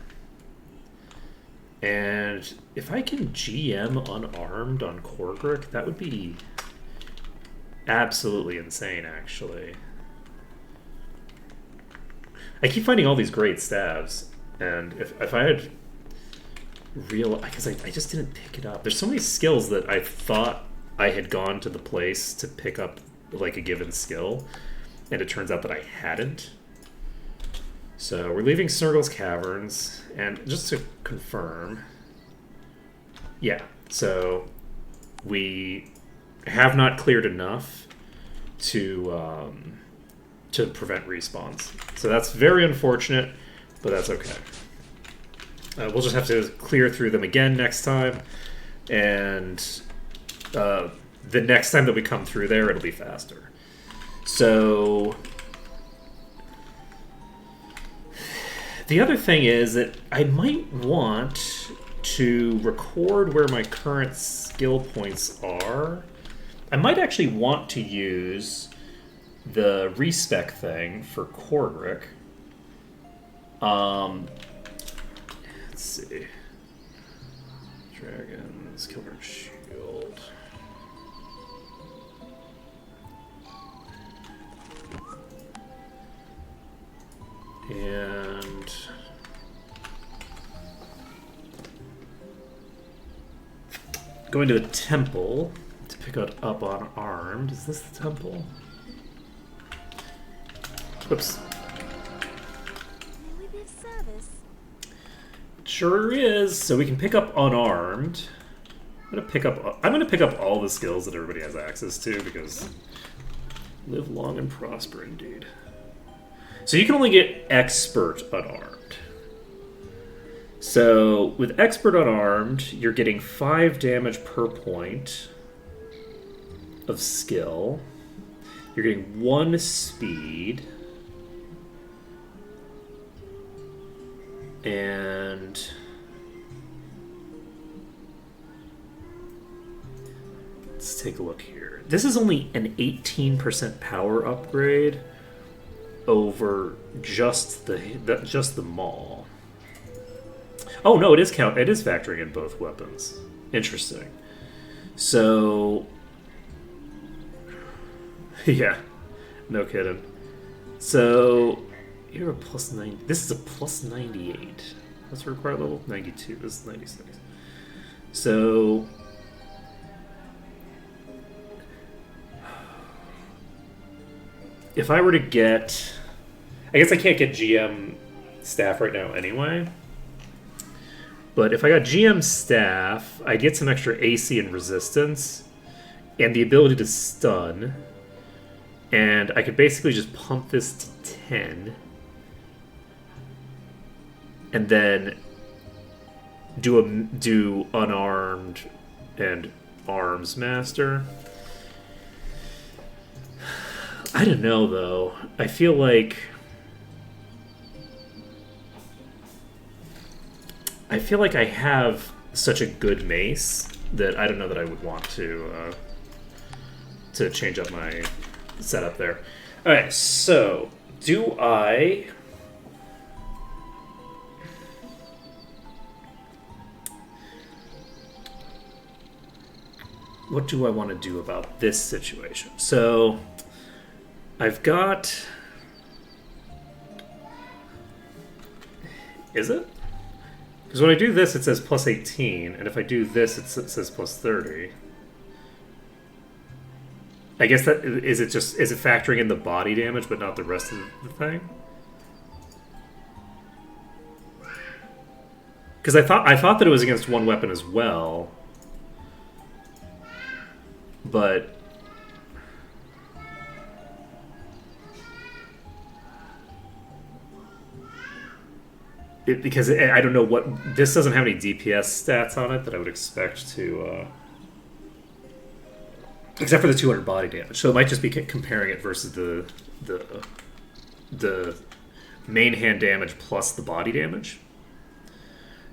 And if I can GM unarmed on Korgrick, that would be absolutely insane, actually. I keep finding all these great stabs, and if I had because I just didn't pick it up. There's so many skills that I thought I had gone to the place to pick up like a given skill, and it turns out that I hadn't. So we're leaving Snurgle's Caverns, and just to confirm, yeah, so we have not cleared enough to prevent respawns. So that's very unfortunate, but that's okay. We'll just have to clear through them again next time, and the next time that we come through there, it'll be faster. So the other thing is that I might want to record where my current skill points are. I might actually want to use the respec thing for Cordric. Let's see. Dragons, Kilburn Shield. And going to the temple to pick up unarmed. Is this the temple? Whoops. Really good service. Sure is. So we can pick up unarmed. I'm gonna pick up all the skills that everybody has access to because live long and prosper indeed. So you can only get expert unarmed. So with expert unarmed, you're getting 5 damage per point of skill. You're getting 1 speed. And let's take a look here. This is only an 18% power upgrade over just the maul. Oh no, it is factoring in both weapons. Interesting. So yeah, no kidding. So you're a plus 9. This is a plus 98. What's the required level? 92. This is 96. So if I were to get, I guess I can't get GM staff right now anyway. But if I got GM staff, I'd get some extra AC and resistance and the ability to stun. And I could basically just pump this to 10. And then do unarmed and arms master. I don't know though. I feel like I have such a good mace that I don't know that I would want to change up my setup there. All right, so do I? What do I want to do about this situation? So I've got. Is it? Because when I do this, it says plus 18, and if I do this, it says plus 30. I guess that is it factoring in the body damage, but not the rest of the thing? Because I thought that it was against one weapon as well, but. Because I don't know what this doesn't have any DPS stats on it that I would expect to, except for the 200 body damage. So it might just be comparing it versus the main hand damage plus the body damage.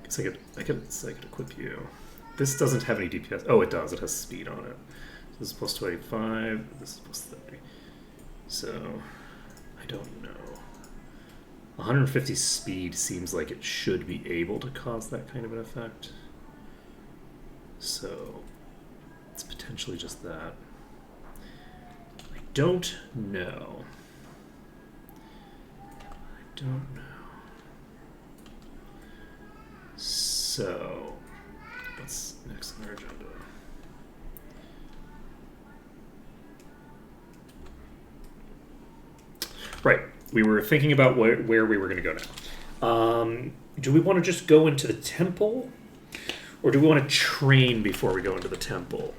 Guess I could equip you. This doesn't have any DPS. Oh, it does. It has speed on it. So this is plus 25. This is plus 30. So I don't know. 150 speed seems like it should be able to cause that kind of an effect. So it's potentially just that. I don't know. So what's next on our agenda? Right. We were thinking about where we were going to go now. Do we want to just go into the temple? Or do we want to train before we go into the temple?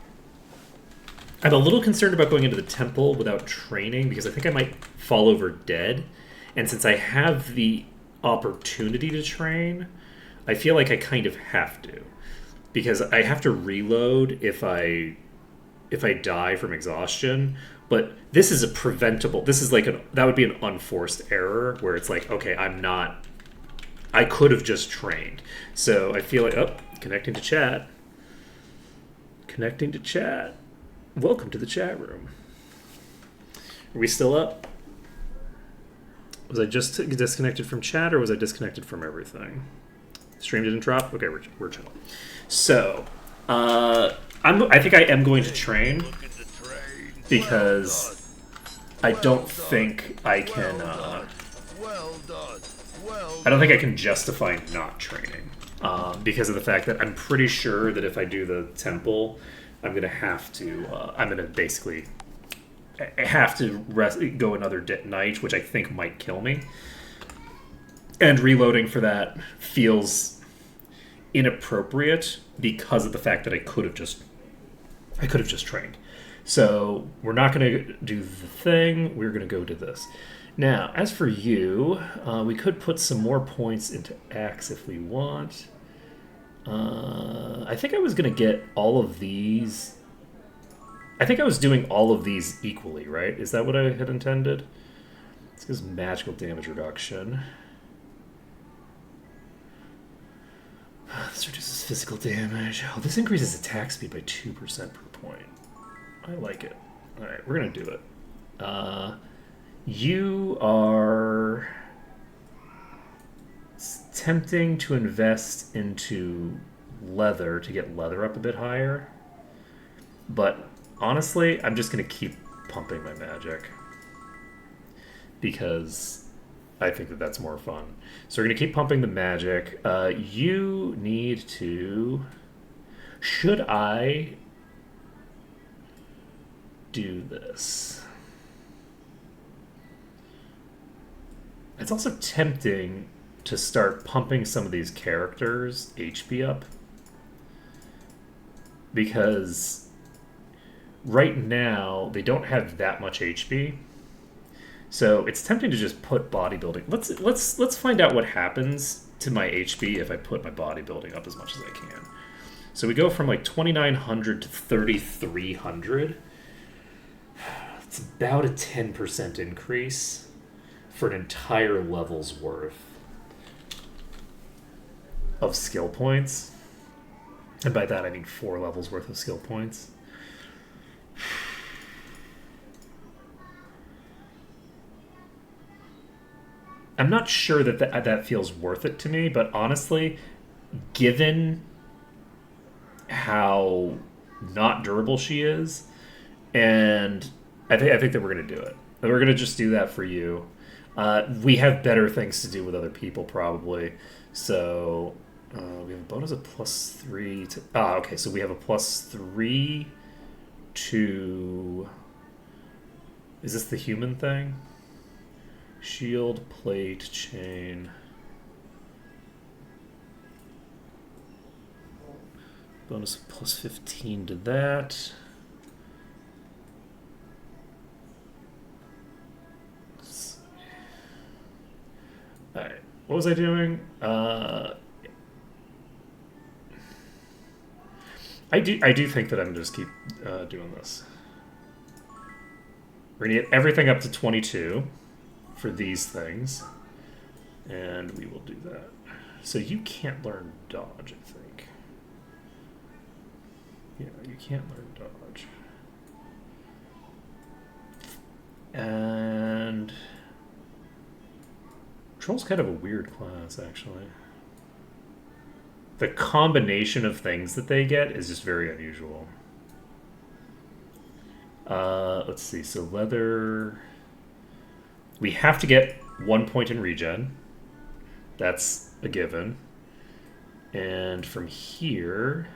I'm a little concerned about going into the temple without training because I think I might fall over dead. And since I have the opportunity to train, I feel like I kind of have to. Because I have to reload if I die from exhaustion. But this is a preventable. This is like that would be an unforced error where it's like, okay, I could have just trained. So I feel like, connecting to chat. Welcome to the chat room. Are we still up? Was I just disconnected from chat, or was I disconnected from everything? Stream didn't drop? Okay, we're chill. So, I think I am going to train, because I don't think I can, I don't think I can justify not training, because of the fact that I'm pretty sure that if I do the temple, I'm going to have to, basically have to go another night, which I think might kill me. And reloading for that feels inappropriate because of the fact that I could have just trained. So we're not going to do the thing. We're going to go to this. Now, as for you, we could put some more points into Axe if we want. I think I was going to get all of these. I think I was doing all of these equally, right? Is that what I had intended? This gives magical damage reduction. This reduces physical damage. Oh, this increases attack speed by 2% per point. I like it. Alright, we're going to do it. You are tempting to invest into leather to get leather up a bit higher. But honestly, I'm just going to keep pumping my magic, because I think that that's more fun. So we're going to keep pumping the magic. You need to... Should I do this? It's also tempting to start pumping some of these characters' HP up, because right now they don't have that much HP. So it's tempting to just put bodybuilding. Let's find out what happens to my HP if I put my bodybuilding up as much as I can. So we go from like 2,900 to 3,300. It's about a 10% increase for an entire level's worth of skill points. And by that I mean 4 levels worth of skill points. I'm not sure that feels worth it to me, but honestly, given how not durable she is, and I think that we're going to do it. We're going to just do that for you. We have better things to do with other people, probably. So we have a bonus of +3 to... okay, so we have a +3 to... Is this the human thing? Shield, plate, chain. Bonus of +15 to that. Alright, what was I doing? I do think that I'm gonna just keep doing this. We're gonna get everything up to 22 for these things, and we will do that. So you can't learn dodge, I think. Yeah, you can't learn dodge. And Troll's kind of a weird class, actually. The combination of things that they get is just very unusual. Let's see, so leather... We have to get 1 point in regen. That's a given. And from here...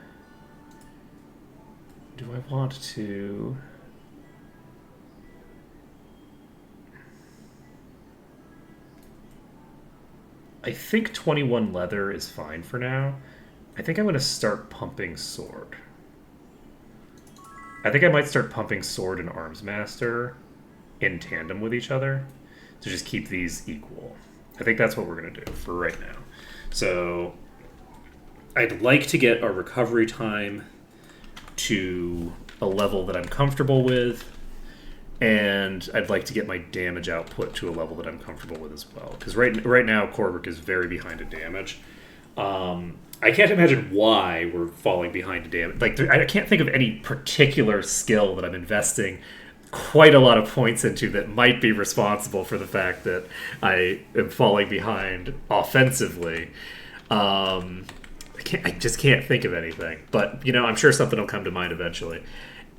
Do I want to... I think 21 leather is fine for now. I think I'm going to start pumping sword. I think I might start pumping sword and arms master in tandem with each other to just keep these equal. I think that's what we're going to do for right now. So I'd like to get our recovery time to a level that I'm comfortable with, and I'd like to get my damage output to a level that I'm comfortable with as well. Because right now, Korvik is very behind in damage. I can't imagine why we're falling behind in damage. Like, I can't think of any particular skill that I'm investing quite a lot of points into that might be responsible for the fact that I am falling behind offensively. I just can't think of anything. But, you know, I'm sure something will come to mind eventually.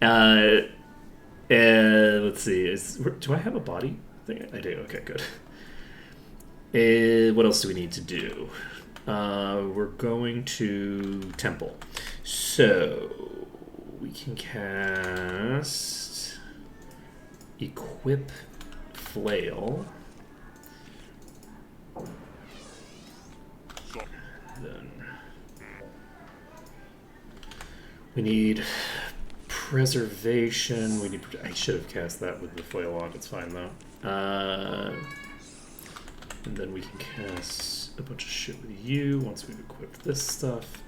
Let's see. Do I have a body thing? I do. Okay, good. What else do we need to do? We're going to Temple. So we can cast Equip Flail. Then we need Preservation. I should have cast that with the flail on. It's fine though. And then we can cast a bunch of shit with you once we've equipped this stuff.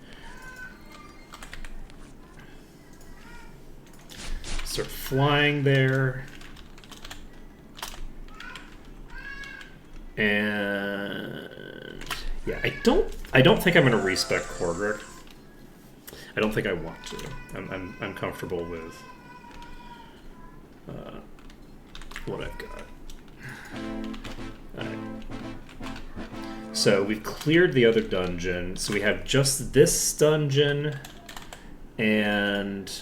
Start flying there. And yeah, I don't think I'm gonna respec Cordric. I don't think I want to. I'm comfortable with what I've got. Alright. So we've cleared the other dungeon. So we have just this dungeon and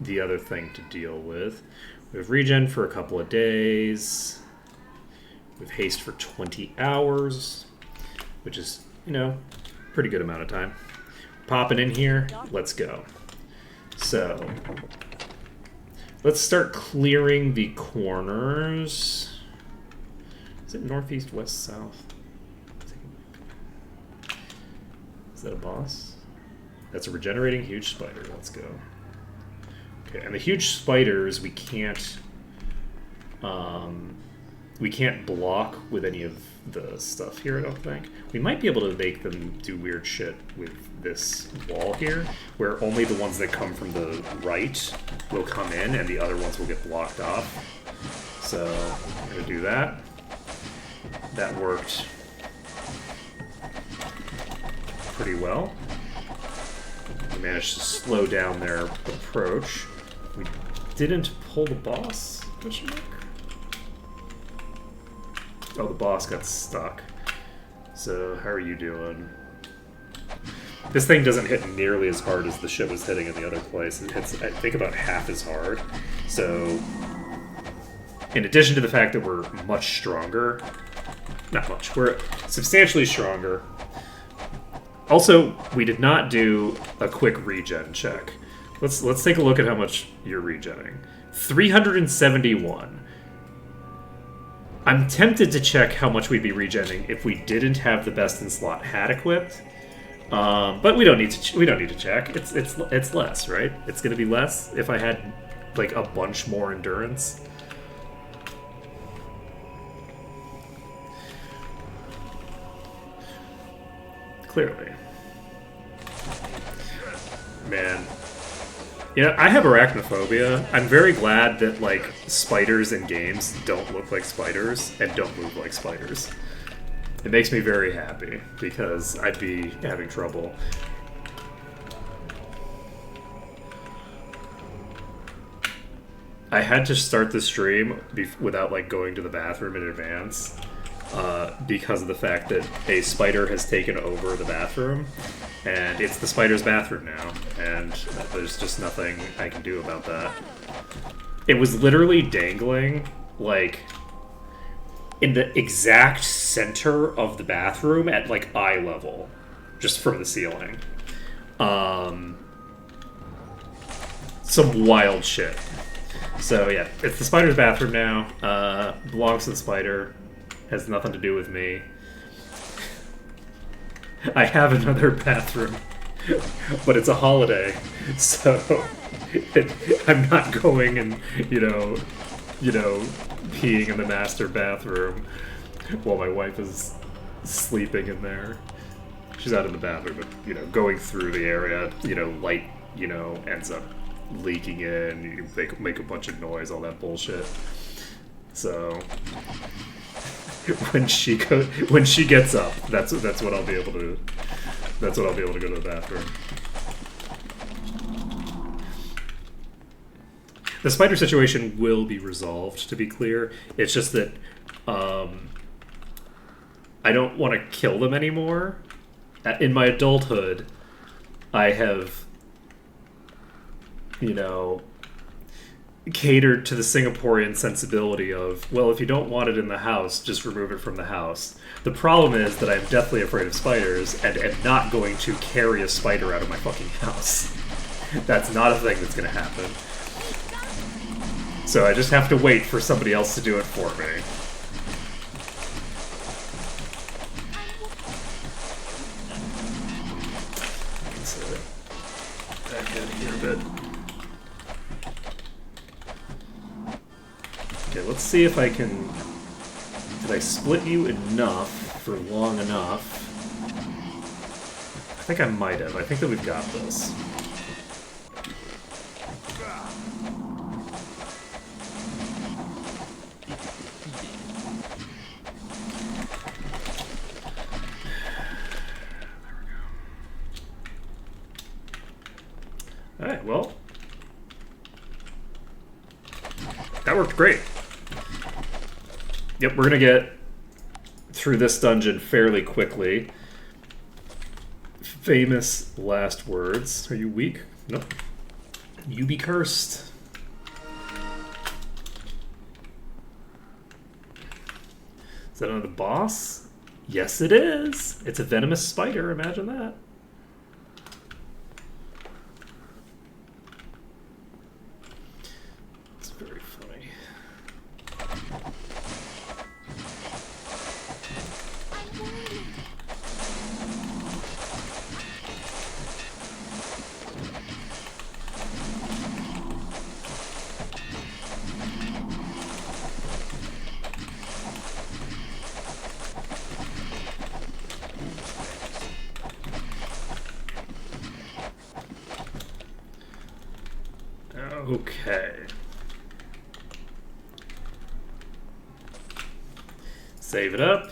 the other thing to deal with. We have regen for a couple of days. We have haste for 20 hours, which is, you know, pretty good amount of time. Popping in here, let's go. So, let's start clearing the corners. Is it northeast, west, south? Is that a boss? That's a regenerating huge spider. Let's go. Okay, and the huge spiders we can't block with any of the stuff here, I don't think. We might be able to make them do weird shit with this wall here, where only the ones that come from the right will come in and the other ones will get blocked off. So, I'm gonna do that. That worked pretty well. We managed to slow down their approach. We didn't pull the boss? Question mark? Oh, the boss got stuck. So, how are you doing? This thing doesn't hit nearly as hard as the shit was hitting in the other place. It hits, I think, about half as hard. So, in addition to the fact that we're much stronger, not much, we're substantially stronger. Also, we did not do a quick regen check. Let's take a look at how much you're regenning. 371. I'm tempted to check how much we'd be regenning if we didn't have the best in slot hat equipped, but we don't need to check. It's less, right? It's gonna be less if I had like a bunch more endurance. Clearly, man. Yeah, I have arachnophobia. I'm very glad that, like, spiders in games don't look like spiders and don't move like spiders. It makes me very happy, because I'd be having trouble. I had to start the stream without, like, going to the bathroom in advance, because of the fact that a spider has taken over the bathroom. And it's the spider's bathroom now, and there's just nothing I can do about that. It was literally dangling, like, in the exact center of the bathroom at, like, eye level, just from the ceiling. Some wild shit. So, yeah, it's the spider's bathroom now, belongs to the spider, has nothing to do with me. I have another bathroom, but it's a holiday, so I'm not going and, you know, peeing in the master bathroom while my wife is sleeping in there. She's out in the bathroom, but, you know, going through the area, you know, light, you know, ends up leaking in, you make a bunch of noise, all that bullshit. So when she gets up, that's what I'll be able to. That's what I'll be able to go to the bathroom. The spider situation will be resolved, to be clear. It's just that I don't want to kill them anymore. In my adulthood, I have, catered to the Singaporean sensibility of, well, if you don't want it in the house, just remove it from the house. The problem is that I'm deathly afraid of spiders and am not going to carry a spider out of my fucking house. That's not a thing that's going to happen. So I just have to wait for somebody else to do it for me. Back in here a bit. Okay, let's see if I can... Did I split you enough for long enough? I think I might have. I think that we've got this. Alright, well. That worked great. Yep, we're gonna get through this dungeon fairly quickly. Famous last words. Are you weak? Nope. You be cursed. Is that another boss? Yes, it is. It's a venomous spider. Imagine that. It's very funny. Okay. Save it up.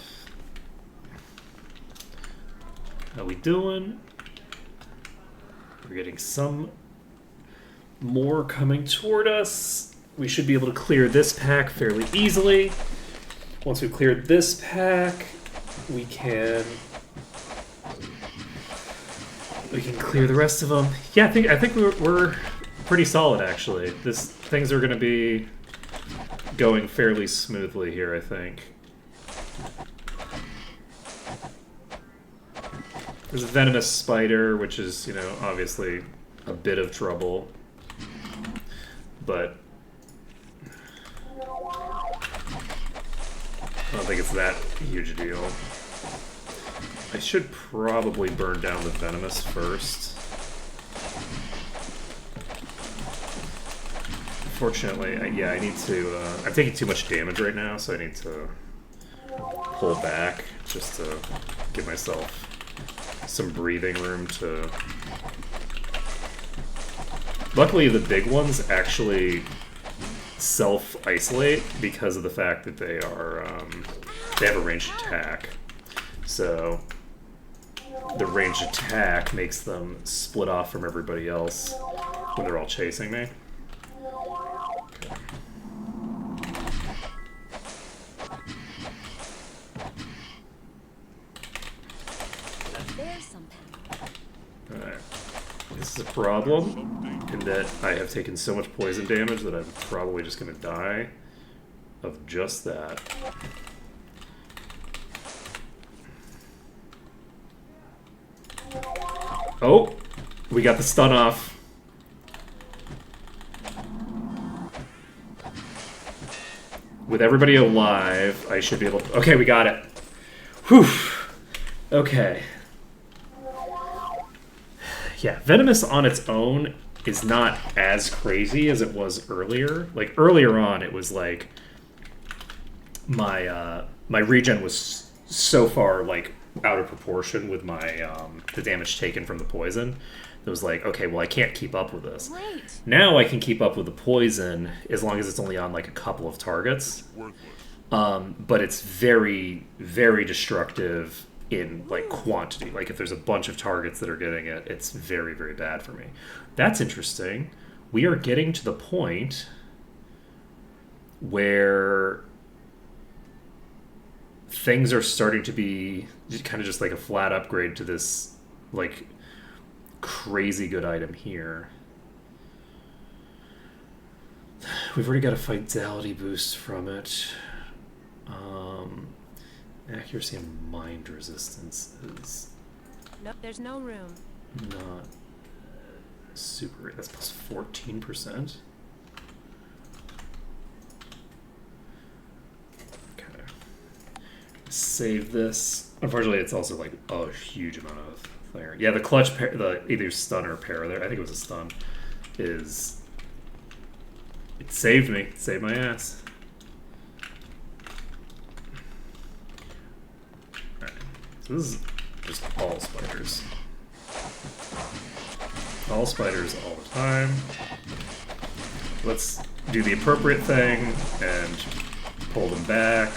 How we doing? We're getting some more coming toward us. We should be able to clear this pack fairly easily. Once we've cleared this pack, we can clear the rest of them. Yeah, I think we're pretty solid, actually. Things are going to be going fairly smoothly here, I think. There's a venomous spider, which is, obviously a bit of trouble. But I don't think it's that huge a deal. I should probably burn down the venomous first. Unfortunately, I need to... I'm taking too much damage right now, so I need to pull back just to give myself some breathing room to... Luckily, the big ones actually self-isolate because of the fact that they are... they have a ranged attack. So the ranged attack makes them split off from everybody else when they're all chasing me. Alright. This is a problem in that I have taken so much poison damage that I'm probably just going to die of just that. Oh! We got the stun off. With everybody alive, I should be able to... Okay, we got it. Whew! Okay. Yeah, Venomous on its own is not as crazy as it was earlier. Like, earlier on, it was like... My regen was so far, like, out of proportion with my, the damage taken from the poison. It was like, okay, well, I can't keep up with this. Right. Now I can keep up with the poison as long as it's only on, like, a couple of targets. But it's very, very destructive in, like, quantity. Like, if there's a bunch of targets that are getting it, it's very, very bad for me. That's interesting. We are getting to the point where things are starting to be kind of just like a flat upgrade to this like crazy good item here. We've already got a vitality boost from it. Accuracy and mind resistance is No, there's no room. not super. That's plus 14%. Okay. Save this. Unfortunately, it's also like a huge amount of flare. Yeah, the clutch pair, the either stun or pair there. I think it was a stun. Is it saved me? It saved my ass. Alright. So this is just all spiders. All spiders all the time. Let's do the appropriate thing and pull them back.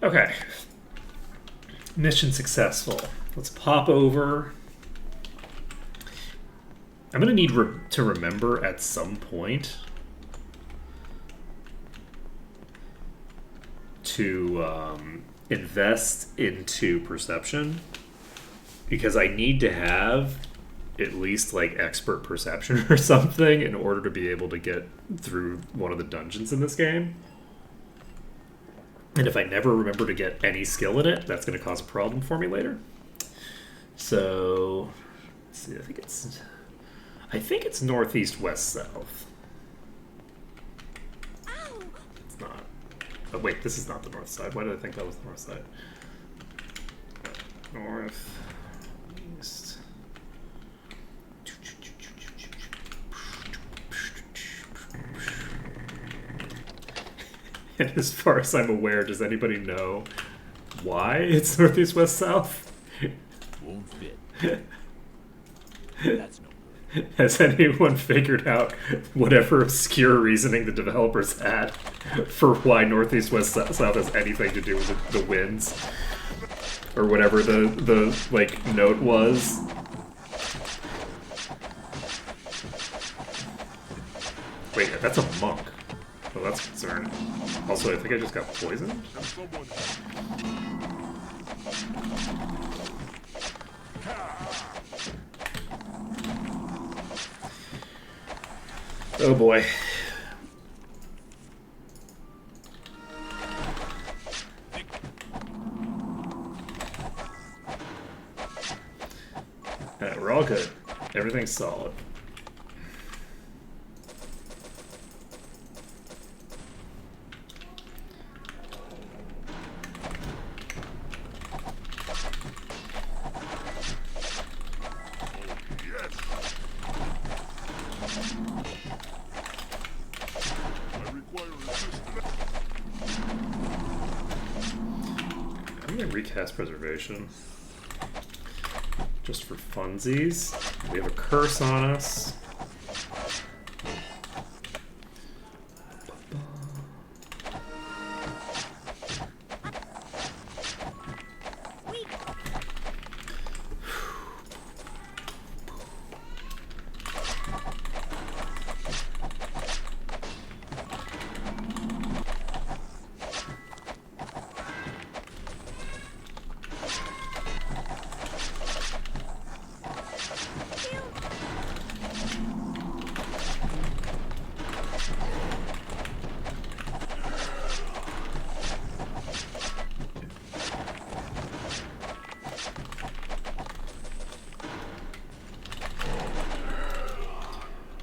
Okay. Mission successful. Let's pop over. I'm going to need to remember at some point to invest into perception, because I need to have at least like expert perception or something in order to be able to get through one of the dungeons in this game. And if I never remember to get any skill in it, that's going to cause a problem for me later. So, let's see, I think it's northeast, west, south. Ow! It's not. Oh wait, this is not the north side. Why did I think that was the north side? North, east. And as far as I'm aware, does anybody know why it's northeast, west, south? Won't fit. That's no good. Has anyone figured out whatever obscure reasoning the developers had for why northeast, west, south has anything to do with the winds? Or whatever the like note was? Wait, that's a monk. Well, that's concerning. Also, I think I just got poisoned. And someone Oh boy. Alright, we're all good. Everything's solid. I require assistance. I'm gonna recast preservation. Just for funsies. We have a curse on us.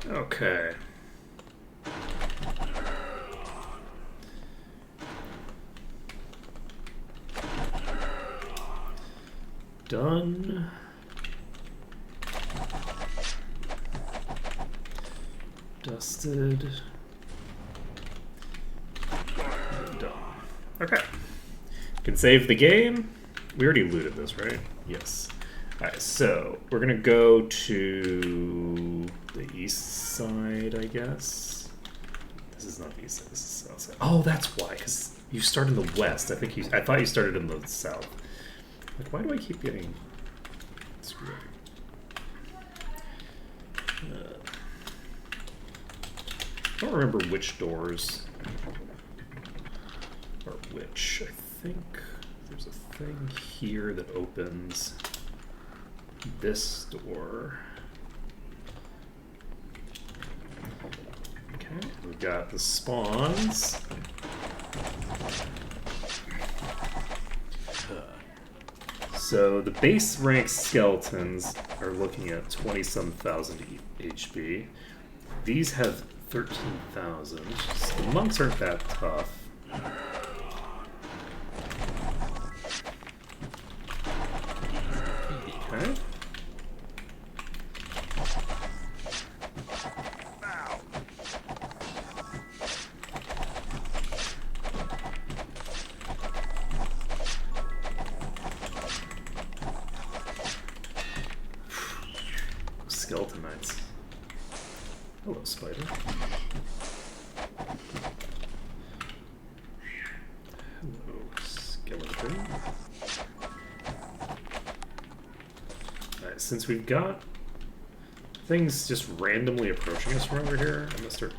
Okay. Done. Dusted. Done. Okay. Can save the game. We already looted this, right? Yes. Alright, so we're gonna go to the east side, I guess. This is not the east side, this is the south side. Oh, that's why, because you start in the west. I thought you started in the south. Like, why do I keep getting screwed up? I don't remember which doors are which. I think there's a thing here that opens this door. Okay, we've got the spawns. So the base rank skeletons are looking at 20-some thousand HP. These have 13,000. So the monks aren't that tough. Okay. Skeleton knights. Hello, spider. Hello, skeleton. Alright, since we've got things just randomly approaching us from over here, I'm gonna start.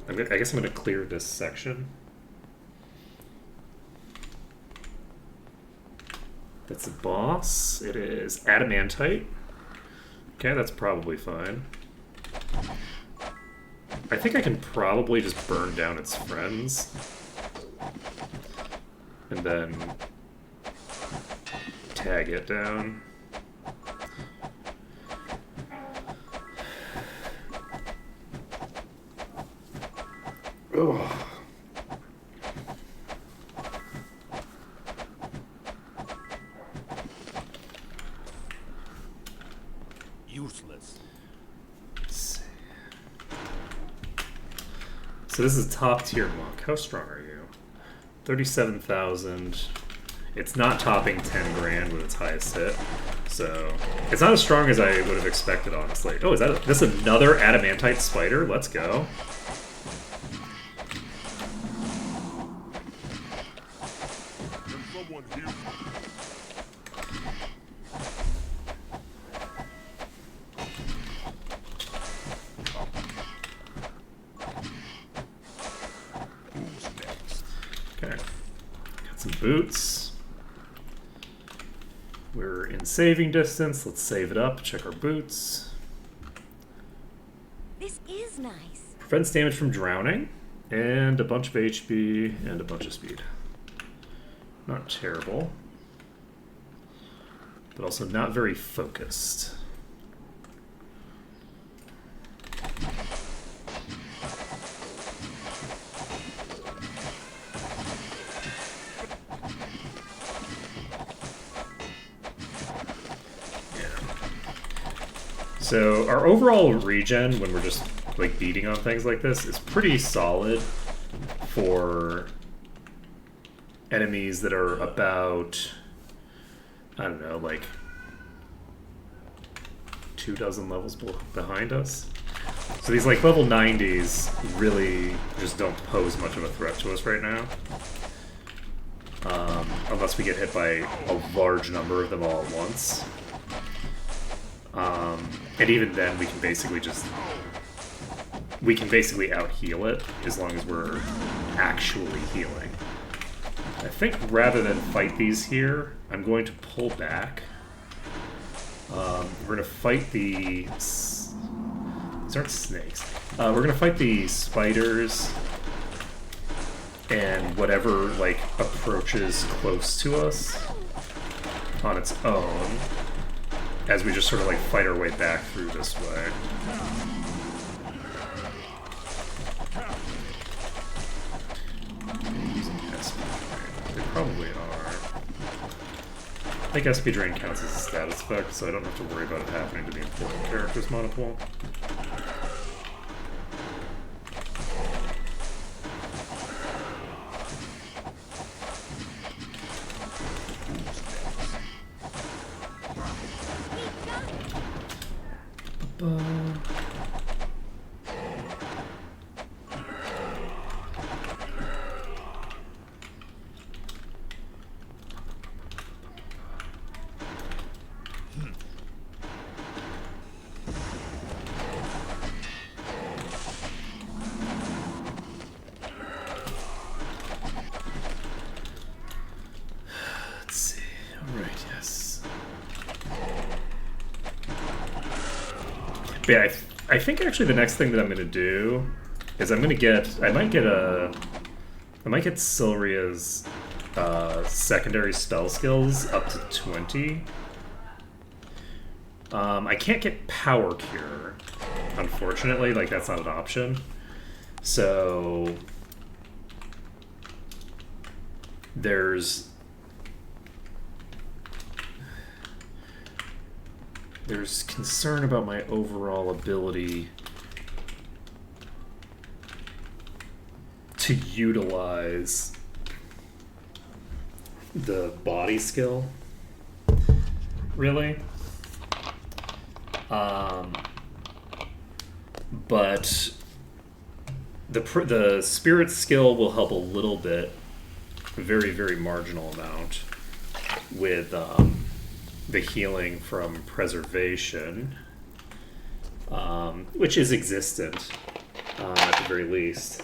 I guess I'm gonna clear this section. That's the boss. It is adamantite. Okay, that's probably fine. I think I can probably just burn down its friends. And then tag it down. Ugh. Useless. So this is top tier monk. How strong are you? 37,000. It's not topping 10 grand with its highest hit. So it's not as strong as I would have expected, honestly. Oh, is that this another adamantite spider? Let's go. Can someone hear me? Who's next? Okay. Got some boots. We're in saving distance. Let's save it up. Check our boots. This is nice. Prevents damage from drowning. And a bunch of HP and a bunch of speed. Not terrible. But also not very focused. So our overall regen, when we're just like beating on things like this, is pretty solid for enemies that are about, I don't know, like 24 levels behind us. So these like level 90s really just don't pose much of a threat to us right now. Unless we get hit by a large number of them all at once. And even then, we can basically out-heal it, as long as we're actually healing. I think rather than fight these here, I'm going to pull back. We're going to fight the... These aren't snakes. We're going to fight the spiders and whatever, like, approaches close to us on its own, as we just sort of like fight our way back through this way. Using SP Drain. They probably are. I think SP Drain counts as a status effect, so I don't have to worry about it happening to the important character's monopool. But yeah, I think actually the next thing that I'm gonna do is I might get Silria's secondary spell skills up to 20. I can't get Power Cure, unfortunately. Like, that's not an option. So there's concern about my overall ability to utilize the body skill, really. But the spirit skill will help a little bit, a very, very marginal amount, with the healing from preservation, which is existent at the very least.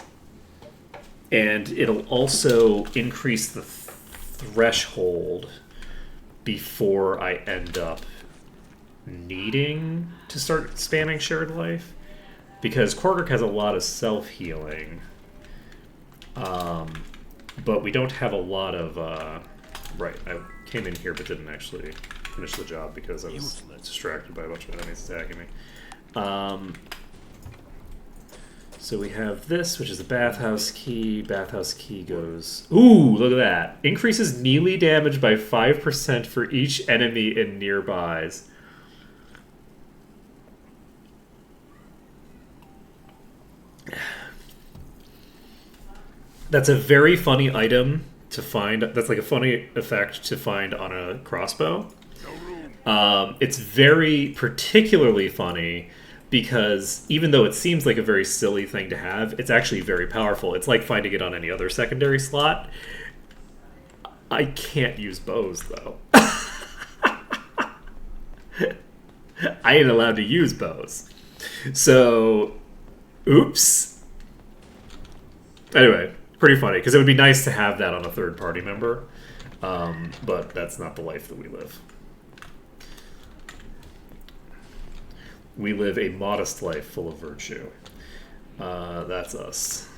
And it'll also increase the threshold before I end up needing to start spamming Shared Life. Because Korgrik has a lot of self-healing, but we don't have a lot of... right, I came in here but didn't actually finish the job because I was distracted by a bunch of enemies attacking me. So we have this, which is the Bathhouse Key. Bathhouse Key goes... Ooh, look at that. Increases melee damage by 5% for each enemy in nearbys. That's a very funny item to find. That's like a funny effect to find on a crossbow. It's very particularly funny because even though it seems like a very silly thing to have, it's actually very powerful. It's like finding it on any other secondary slot. I can't use bows, though. I ain't allowed to use bows. So, oops. Anyway, pretty funny, because it would be nice to have that on a third-party member, but that's not the life that we live. We live a modest life full of virtue. That's us.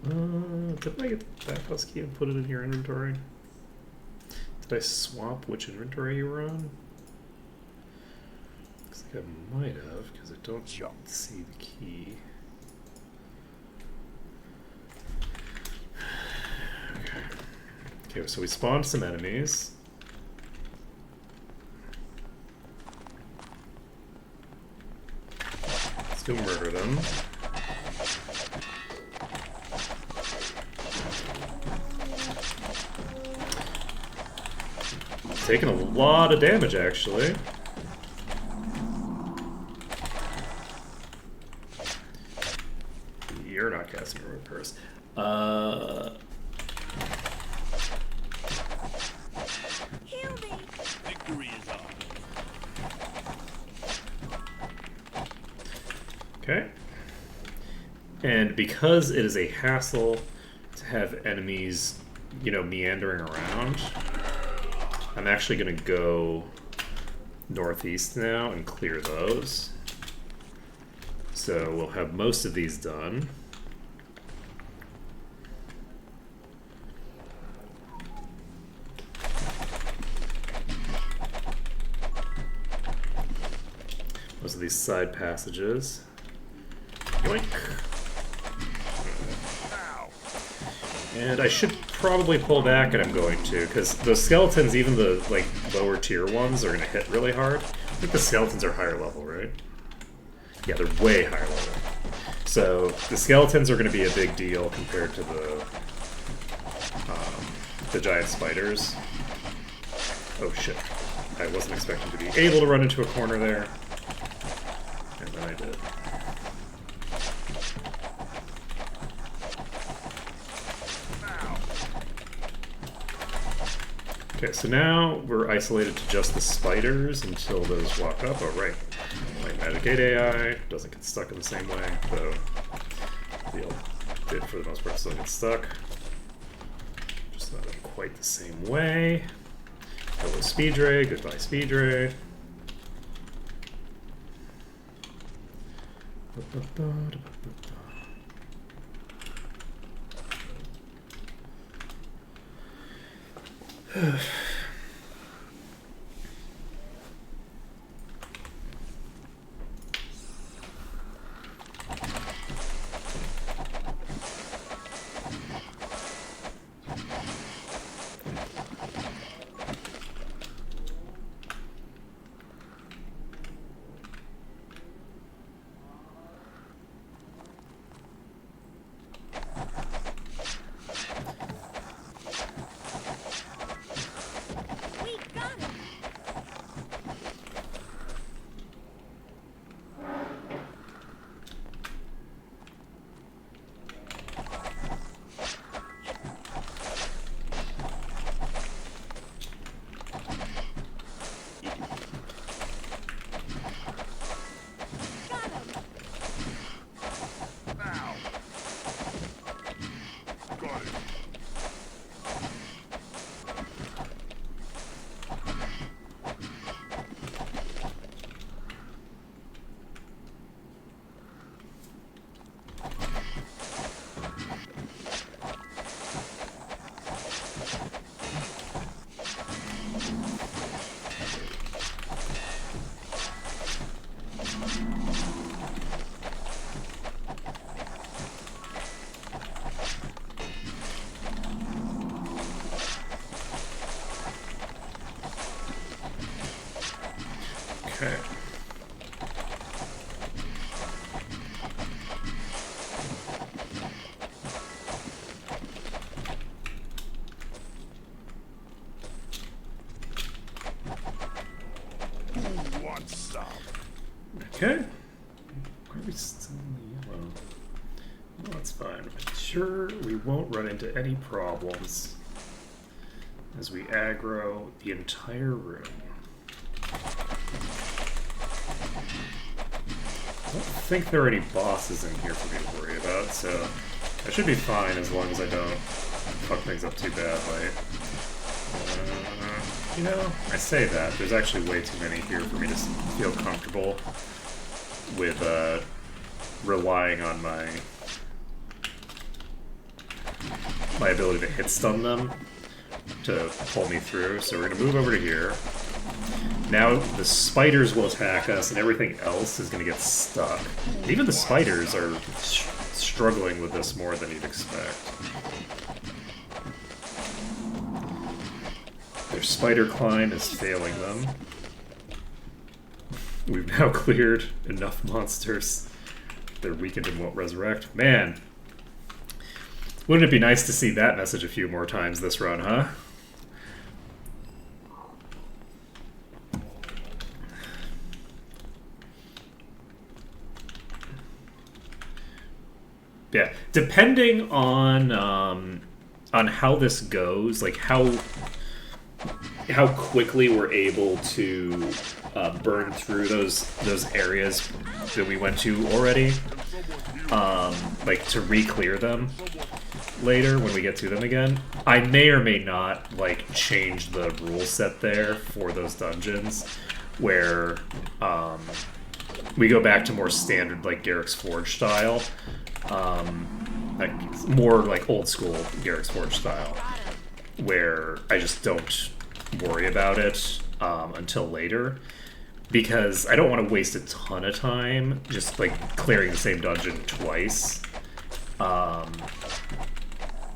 Didn't I get the backhouse key and put it in your inventory? Did I swap which inventory you were on? Looks like I might have, because I don't see the key. Okay, so we spawned some enemies. Let's go murder them. Taking a lot of damage, actually. You're not casting a purse. Heal me. Victory is ours. Okay. And because it is a hassle to have enemies, you know, meandering around, I'm actually going to go northeast now and clear those. So we'll have most of these done. Most of these side passages. Yoink. And I should probably pull back, and I'm going to, because those skeletons, even the like lower tier ones, are going to hit really hard. I think the skeletons are higher level, right? Yeah, they're way higher level. So the skeletons are going to be a big deal compared to the giant spiders. Oh shit. I wasn't expecting to be able to run into a corner there. And then I did. Okay, so now we're isolated to just the spiders until those walk up. Oh, right. My Magic 8 AI doesn't get stuck in the same way, though the did for the most part still get stuck. Just not in quite the same way. Hello, Speedray. Goodbye, Speedray. We got him. Got him. Ow. Got it. Okay. Who wants some? Okay. Why are we still in the yellow? Well, that's fine. Sure, we won't run into any problems as we aggro the entire room. I don't think there are any bosses in here for me to worry about, so I should be fine as long as I don't fuck things up too badly. You know, I say that. There's actually way too many here for me to feel comfortable with relying on my ability to hit stun them to pull me through. So we're going to move over to here. Now the spiders will attack us and everything else is going to get stuck. Even the spiders are struggling with this more than you'd expect. Their spider climb is failing them. We've now cleared enough monsters. They're weakened and won't resurrect. Man, wouldn't it be nice to see that message a few more times this run, huh? Yeah, depending on how this goes, like how quickly we're able to burn through those areas that we went to already, like to re-clear them later when we get to them again. I may or may not like change the rule set there for those dungeons, where we go back to more standard like Garrick's Forge style. Like more like old school Garrick's Forge style, where I just don't worry about it until later, because I don't want to waste a ton of time just like clearing the same dungeon twice,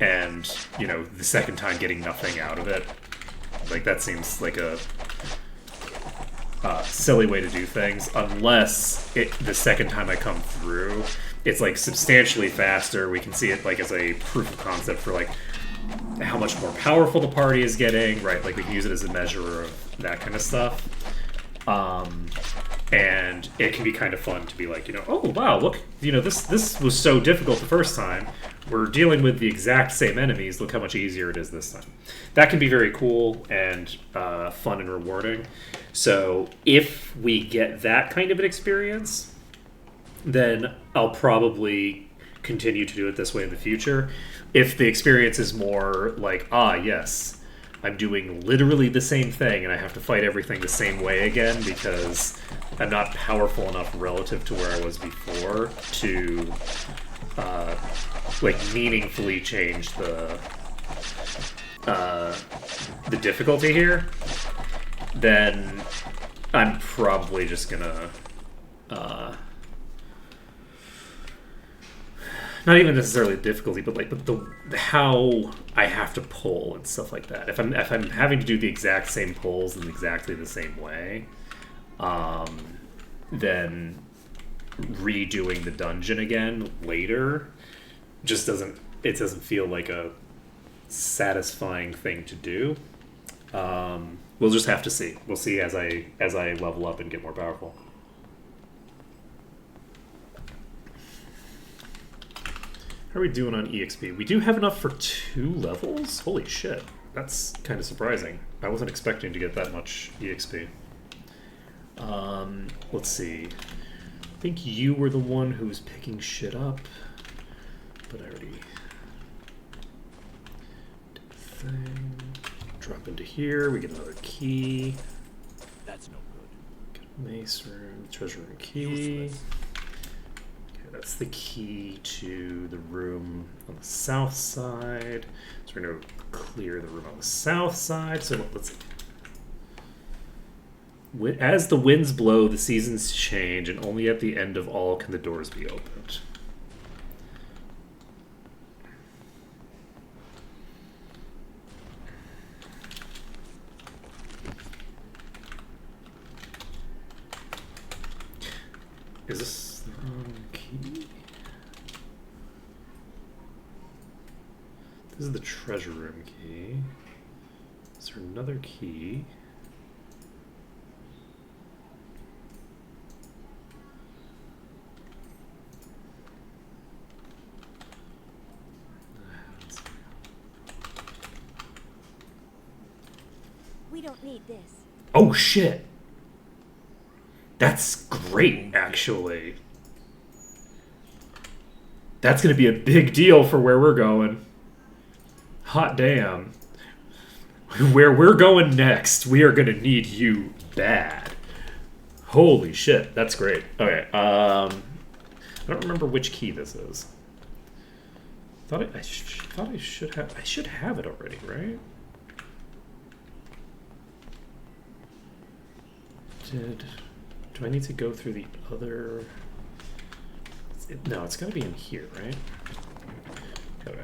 and you know, the second time getting nothing out of it. Like that seems like a silly way to do things, unless the second time I come through it's like substantially faster. We can see it like as a proof of concept for like how much more powerful the party is getting, right? Like we can use it as a measure of that kind of stuff. And it can be kind of fun to be like, you know, oh wow, look, you know, this was so difficult the first time. We're dealing with the exact same enemies. Look how much easier it is this time. That can be very cool and fun and rewarding. So if we get that kind of an experience, then I'll probably continue to do it this way in the future. If the experience is more like, ah, yes, I'm doing literally the same thing, and I have to fight everything the same way again because I'm not powerful enough relative to where I was before to like meaningfully change the difficulty here. Then I'm probably just gonna not even necessarily the difficulty, but like the how I have to pull and stuff like that. If I'm having to do the exact same pulls in exactly the same way, then redoing the dungeon again later just doesn't feel like a satisfying thing to do. We'll just have to see. We'll see as I level up and get more powerful. How are we doing on EXP? We do have enough for 2 levels? Holy shit. That's kind of surprising. I wasn't expecting to get that much EXP. Let's see. I think you were the one who was picking shit up. But I already did the thing. Drop into here. We get another key. That's no good. Got a mace room, treasure room key. Useless. That's the key to the room on the south side. So we're going to clear the room on the south side. So let's see. As the winds blow, the seasons change, and only at the end of all can the doors be opened. Is this the wrong key? This is the treasure room key. Is there another key? We don't need this. Oh shit! That's great, actually. That's gonna be a big deal for where we're going. Hot damn. Where we're going next, we are gonna need you bad. Holy shit, that's great. Okay, I don't remember which key this is. I should have it already, right? Do I need to go through the other? No, it's got to be in here, right? Okay.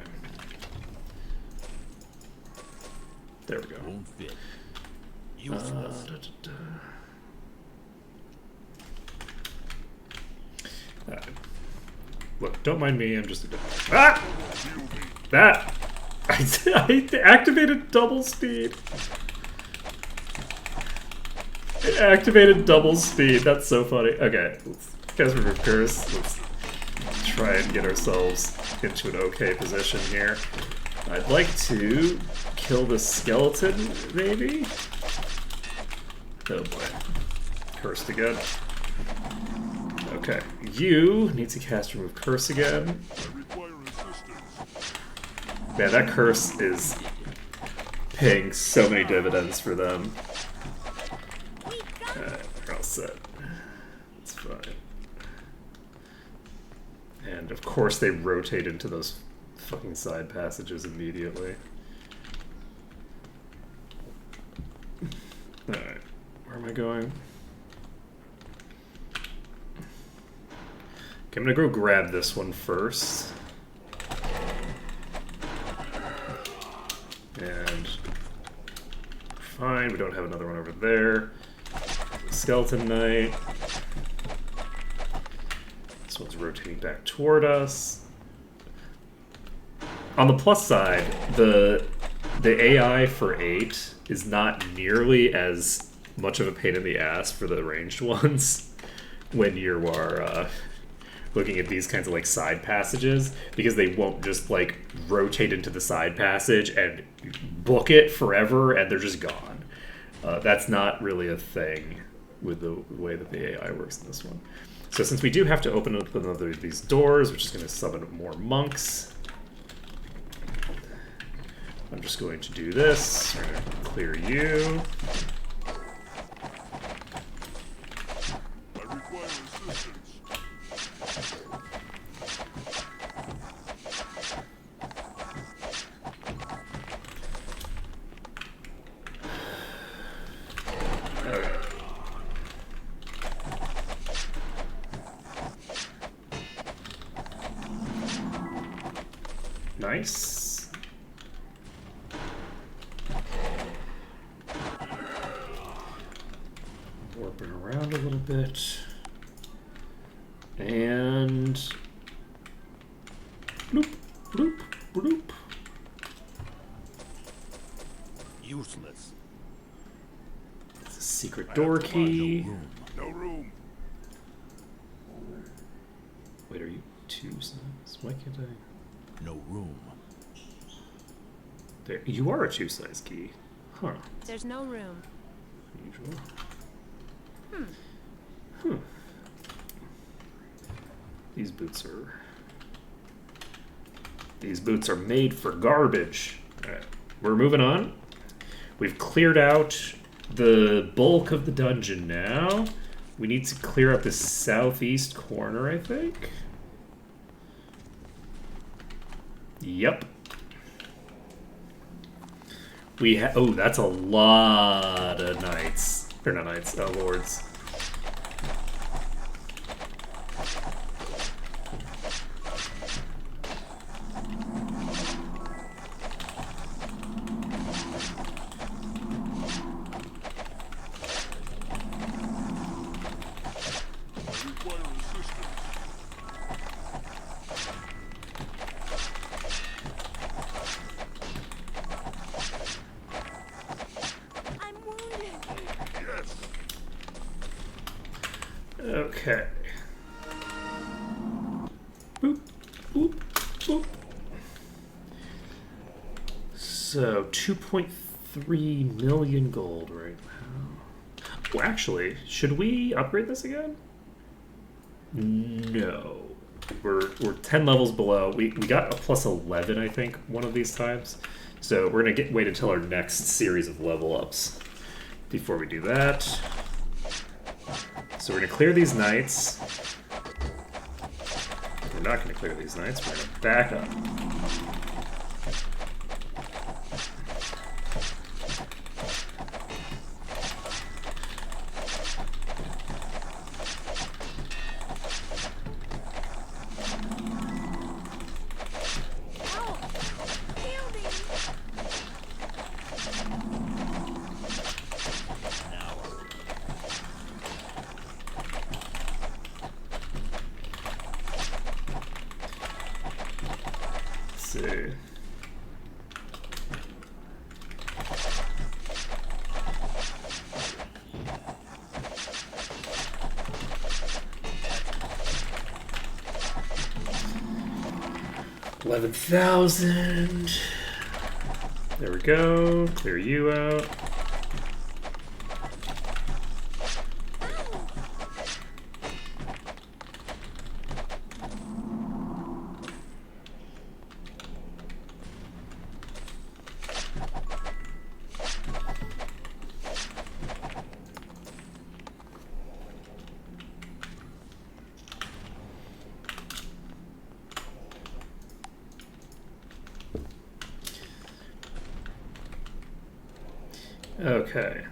There we go. Won't fit. Useless. Look, don't mind me. I'm just a ah! That I activated double speed. It activated double speed. That's so funny. Okay, let's cast Remove Curse. Let's try and get ourselves into an okay position here. I'd like to kill the skeleton, maybe? Oh boy. Cursed again. Okay, you need to cast Remove Curse again. Man, that curse is paying so many dividends for them. Alright, we're all set. That's fine. And of course they rotate into those fucking side passages immediately. Alright, where am I going? Okay, I'm gonna go grab this one first. And fine, we don't have another one over there. Skeleton Knight. This one's rotating back toward us. On the plus side, the AI for 8 is not nearly as much of a pain in the ass for the ranged ones when you are looking at these kinds of like side passages, because they won't just like rotate into the side passage and book it forever and they're just gone. That's not really a thing with the way that the AI works in this one. So since we do have to open up another of these doors, which is going to summon more monks, I'm just going to do this. We're going to clear you. I require assistance. Okay. Nice. Warping around a little bit. And bloop, bloop, bloop. Useless. It's a secret I have door to find key. Room. No room. Wait, are you two size? Why can't I? No room. There, you are a two-size key. Huh. There's no room. Unusual. Hmm. Hmm. These boots are made for garbage. Alright, we're moving on. We've cleared out the bulk of the dungeon now. We need to clear up the southeast corner, I think. Yep. Oh, that's a lot of knights. Or not knights, lords. I require assistance. I'm wounded. Yes. Okay. Boop, boop, boop. So, 2.3 million gold right now. Well, actually, should we upgrade this again? No. We're 10 levels below. We got a plus 11, I think, one of these times. So we're going to wait until our next series of level ups before we do that. So we're going to clear these knights. We're not going to clear these knights. We're going to back up. Help! Heal me! Let's see. $11,000. There we go. Clear you out. Okay.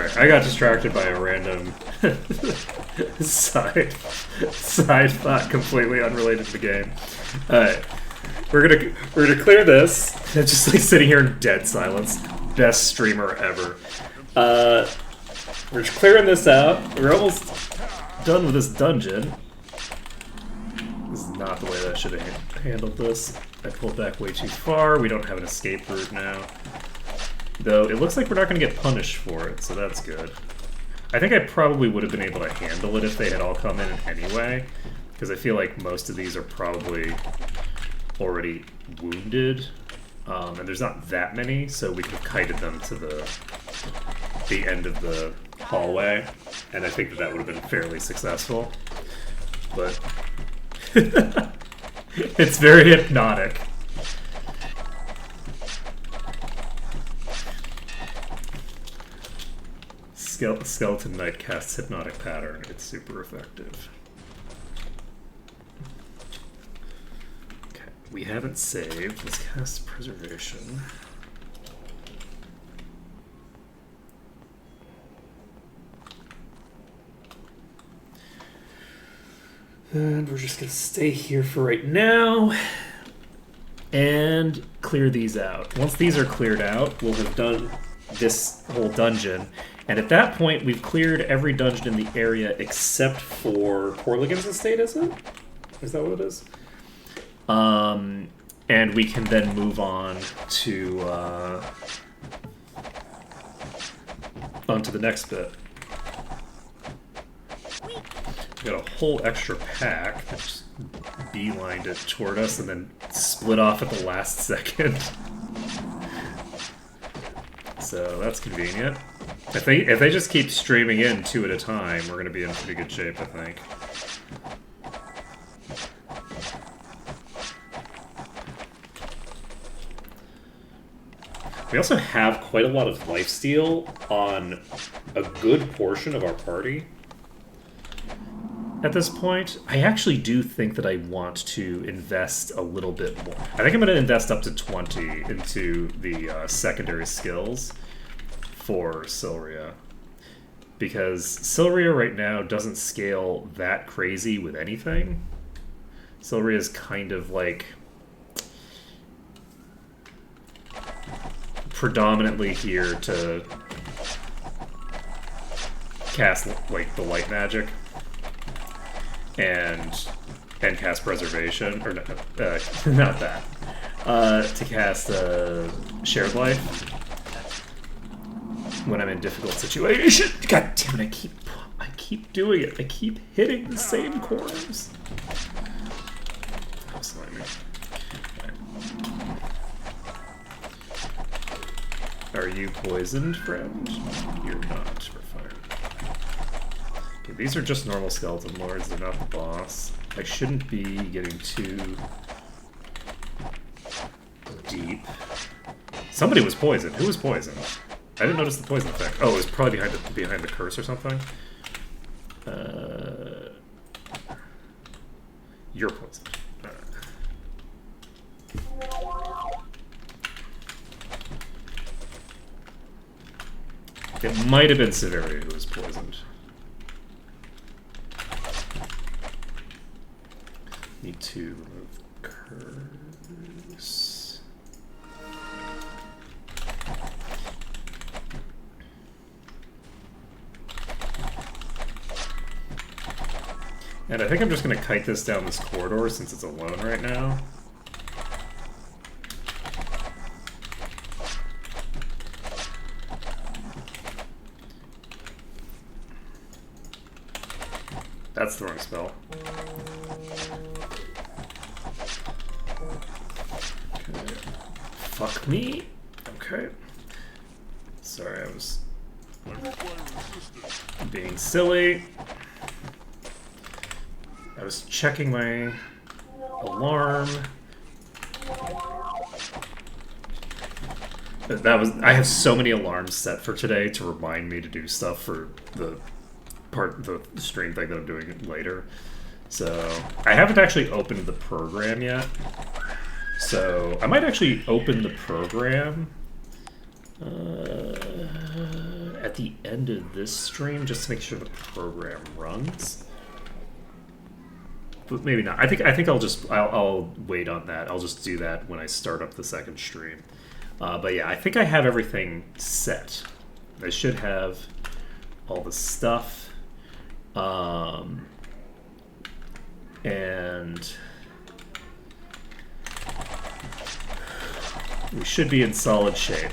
Sorry, I got distracted by a random side thought completely unrelated to the game. Alright. We're gonna clear this. Just like sitting here in dead silence. Best streamer ever. We're just clearing this out. We're almost done with this dungeon. This is not the way that I should have handled this. I pulled back way too far. We don't have an escape route now. Though, it looks like we're not going to get punished for it, so that's good. I think I probably would have been able to handle it if they had all come in anyway, because I feel like most of these are probably already wounded, and there's not that many, so we could have kited them to the end of the hallway, and I think that would have been fairly successful. But it's very hypnotic. Skeleton Knight casts Hypnotic Pattern. It's super effective. Okay, we haven't saved. Let's cast Preservation. And we're just going to stay here for right now and clear these out. Once these are cleared out, we'll have done this whole dungeon. And at that point, we've cleared every dungeon in the area except for Porligan's Estate, is it? Is that what it is? And we can then move on to onto the next bit. We got a whole extra pack that just beelined it toward us and then split off at the last second. So that's convenient. If they just keep streaming in 2 at a time, we're going to be in pretty good shape, I think. We also have quite a lot of lifesteal on a good portion of our party. At this point, I actually do think that I want to invest a little bit more. I think I'm going to invest up to 20 into the secondary skills for Silria. Because Silria right now doesn't scale that crazy with anything. Silria is kind of like predominantly here to cast like the light magic and cast preservation, or not that. To cast shared life when I'm in difficult situations. God damn it! I keep doing it. I keep hitting the same corners. Oh, slimy. Okay. Are you poisoned, friend? You're not. We're fine. Okay, these are just normal skeleton lords. They're not the boss. I shouldn't be getting too deep. Somebody was poisoned. Who was poisoned? I didn't notice the poison effect. Oh, it was probably behind the curse or something. You're poisoned. It might have been Severity who was poisoned. Need to remove curse. And I think I'm just going to kite this down this corridor since it's alone right now. That's the wrong spell. Okay. Fuck me. Okay. Sorry, I was being silly. I was checking my alarm. I have so many alarms set for today to remind me to do stuff for the stream thing that I'm doing later. So I haven't actually opened the program yet. So I might actually open the program at the end of this stream just to make sure the program runs. But maybe not. I think I'll wait on that. I'll just do that when I start up the second stream. But yeah, I think I have everything set. I should have all the stuff. And we should be in solid shape.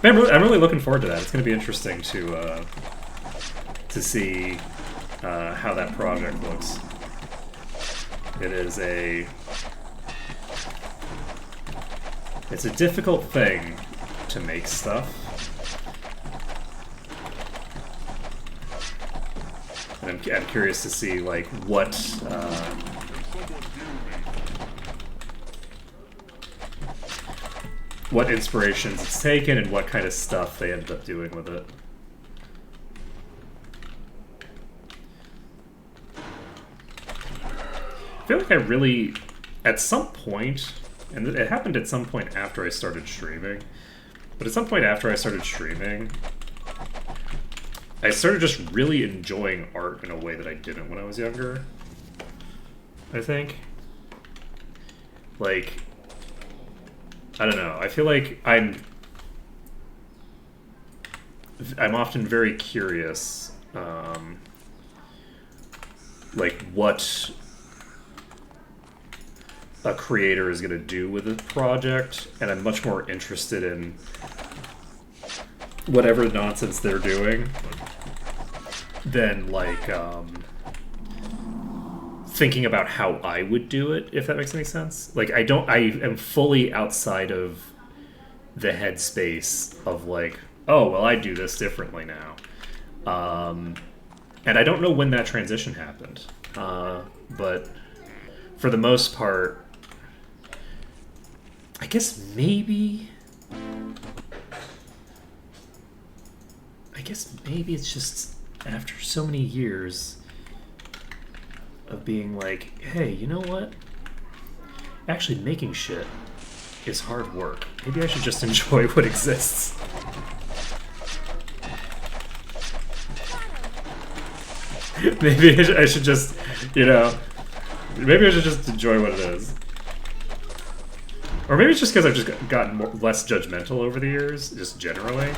I'm really looking forward to that. It's going to be interesting to see how that project looks. It's a difficult thing to make stuff. And I'm curious to see like what inspirations it's taken and what kind of stuff they ended up doing with it. I feel like I really, at some point, and it happened at some point after I started streaming, but at some point after I started streaming, I started just really enjoying art in a way that I didn't when I was younger, I think. Like, I don't know, I feel like I'm often very curious, like what a creator is going to do with a project, and I'm much more interested in whatever nonsense they're doing than like thinking about how I would do it, if that makes any sense. Like I am fully outside of the headspace of like, oh well, I do this differently now, and I don't know when that transition happened, but for the most part, I guess maybe it's just after so many years of being like, hey, you know what? Actually making shit is hard work. Maybe I should just enjoy what exists. Maybe I should just, maybe I should just enjoy what it is. Or maybe it's just because I've just gotten less judgmental over the years, just generally.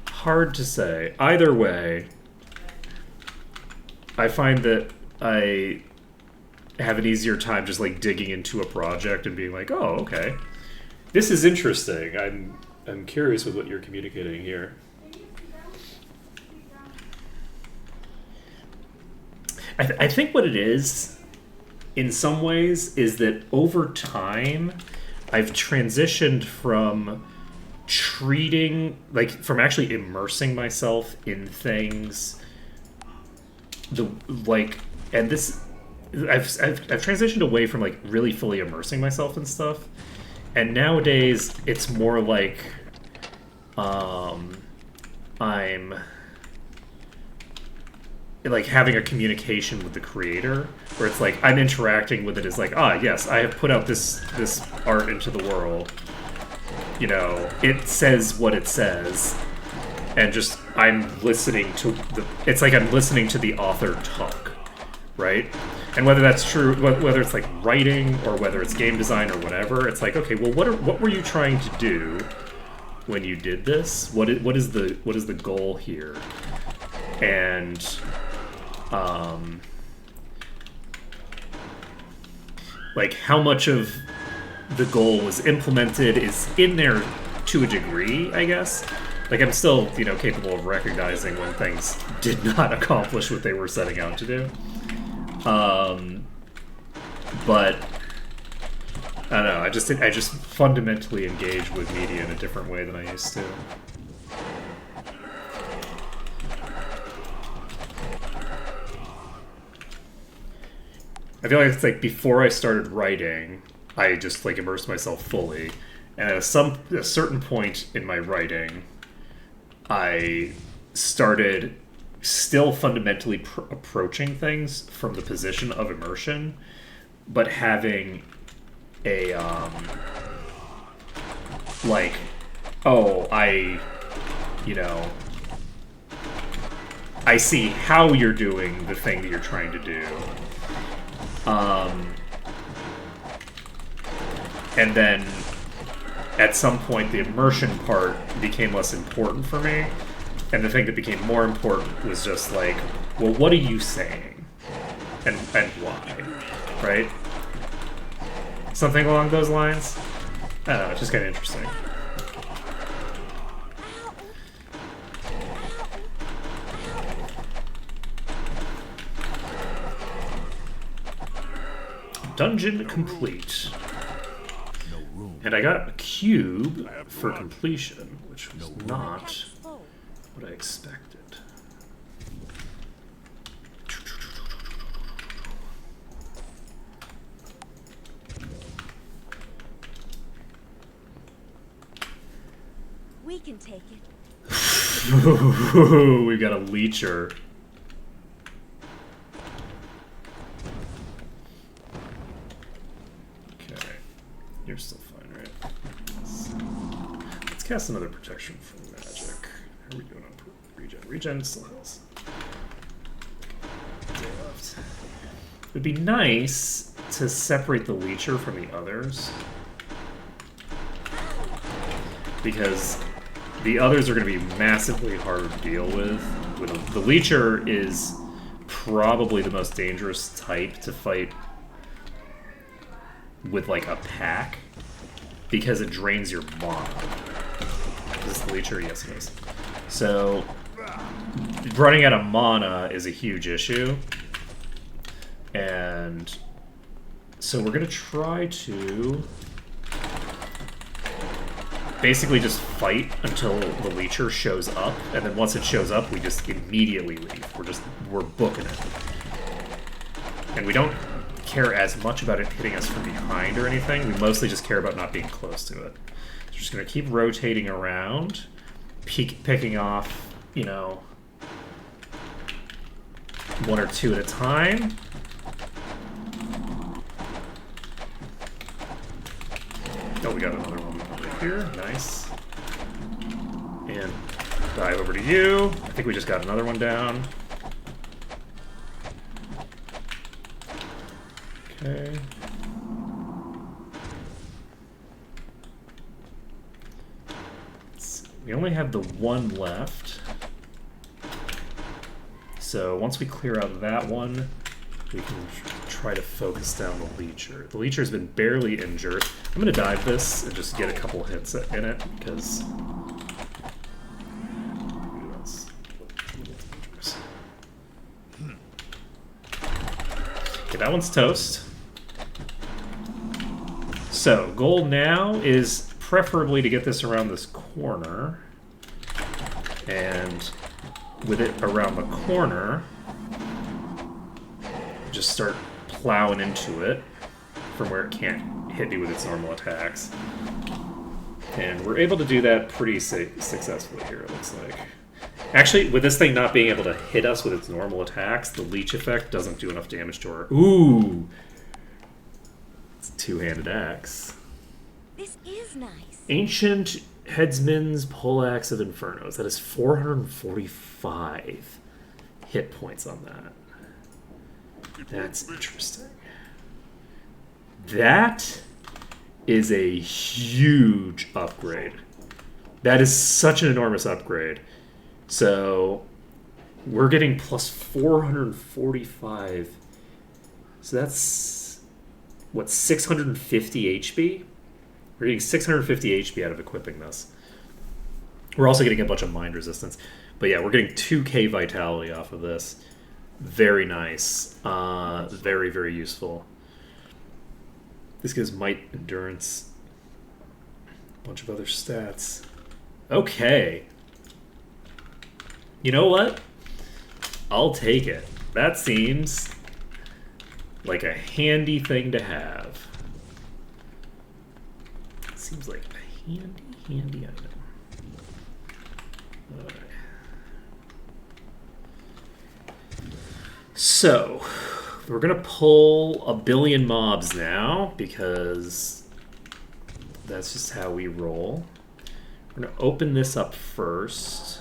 Hard to say. Either way, I find that I have an easier time just like digging into a project and being like, oh, okay, this is interesting. I'm curious with what you're communicating here. I think what it is, in some ways, is that over time, I've transitioned from from actually immersing myself in things, I've transitioned away from like really fully immersing myself in stuff, and nowadays it's more like, I'm like having a communication with the creator, where it's like I'm interacting with it as like, yes, I have put out this art into the world. It says what it says, and just I'm listening to it's like I'm listening to the author talk, right? And whether that's true, whether it's like writing or whether it's game design or whatever, it's like, okay, well, what were you trying to do when you did this? What is the goal here? And like how much of the goal was implemented is in there to a degree, I guess. Like I'm still, capable of recognizing when things did not accomplish what they were setting out to do. But I don't know. I just fundamentally engage with media in a different way than I used to. I feel like it's like before I started writing, I just like immersed myself fully, and at a certain point in my writing, I started still fundamentally approaching things from the position of immersion, but having a like, oh, you know, I see how you're doing the thing that you're trying to do. And then at some point the immersion part became less important for me, and the thing that became more important was just like, well, what are you saying? And why? Right? Something along those lines? I don't know, it's just kind of interesting. Dungeon complete. And I got a cube for completion, which was not what I expected. We can take it. We got a leecher. Okay. You're still fine, right? Let's cast another protection from magic. How are we doing on regen? Regen still has a day left. It would be nice to separate the leecher from the others, because the others are going to be massively hard to deal with. The leecher is probably the most dangerous type to fight with, like, a pack, because it drains your mana. Is this the leecher? Yes, it is. So running out of mana is a huge issue, and so we're going to try to basically just fight until the leecher shows up, and then once it shows up, we just immediately leave. We're booking it. And we don't care as much about it hitting us from behind or anything. We mostly just care about not being close to it. So we're just going to keep rotating around, picking off, you know, one or two at a time. Oh, we got another one over here. Nice. And dive over to you. I think we just got another one down. Okay. We only have the one left. So once we clear out that one, we can try to focus down the leecher. The leecher's been barely injured. I'm going to dive this and just get a couple hits in it, because okay, that one's toast. So, goal now is preferably to get this around this corner. And with it around the corner, just start plowing into it from where it can't hit me with its normal attacks. And we're able to do that pretty successfully here, it looks like. Actually, with this thing not being able to hit us with its normal attacks, the leech effect doesn't do enough damage to our... Ooh! It's a two-handed axe. This is nice. Ancient Headsman's Poleaxe of Infernos. That is 445 hit points on that. That's interesting. That is a huge upgrade. That is such an enormous upgrade. So we're getting plus 445. So that's, what, 650 HP? We're getting 650 HP out of equipping this. We're also getting a bunch of mind resistance. But yeah, we're getting 2k vitality off of this. Very nice. Very, very useful. This gives might, endurance, a bunch of other stats. Okay. You know what? I'll take it. That seems like a handy thing to have. Seems like a handy item. Alright. So, we're gonna pull a billion mobs now because that's just how we roll. We're gonna open this up first.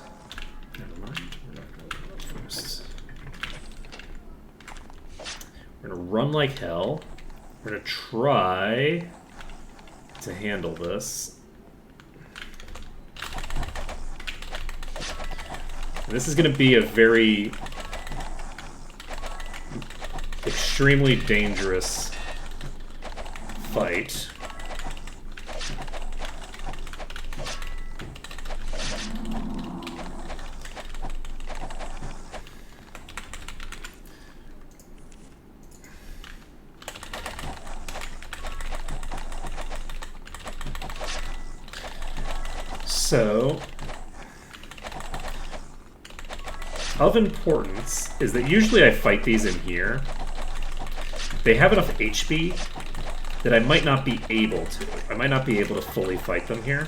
Never mind. We're not gonna open it up first. We're gonna run like hell. We're gonna try to handle this. This is gonna be a very extremely dangerous fight. So, of importance is that usually I fight these in here. They have enough HP that I might not be able to. I might not be able to fully fight them here.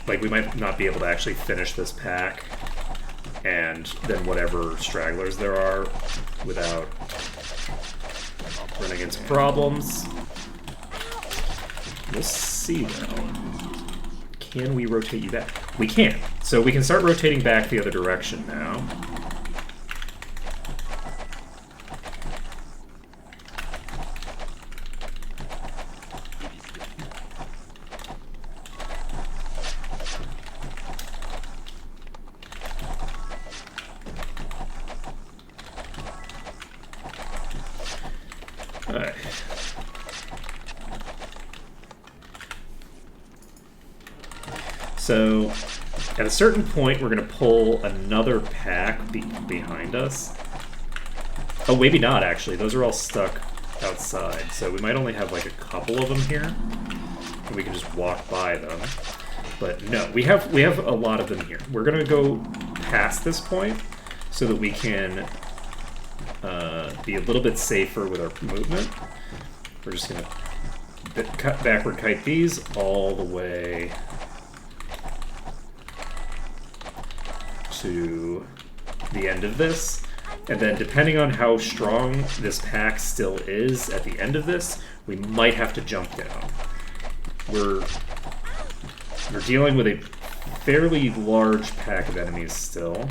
Like, we might not be able to actually finish this pack and then whatever stragglers there are without running into problems. We'll see, though. Can we rotate you back? We can. So we can start rotating back the other direction now. Alright. So, at a certain point, we're going to pull another pack behind us. Oh, maybe not, actually. Those are all stuck outside, so we might only have, like, a couple of them here. And we can just walk by them. But no, we have a lot of them here. We're going to go past this point so that we can be a little bit safer with our movement. We're just going to backward kite these all the way to the end of this, and then depending on how strong this pack still is at the end of this, we might have to jump down. We're dealing with a fairly large pack of enemies still.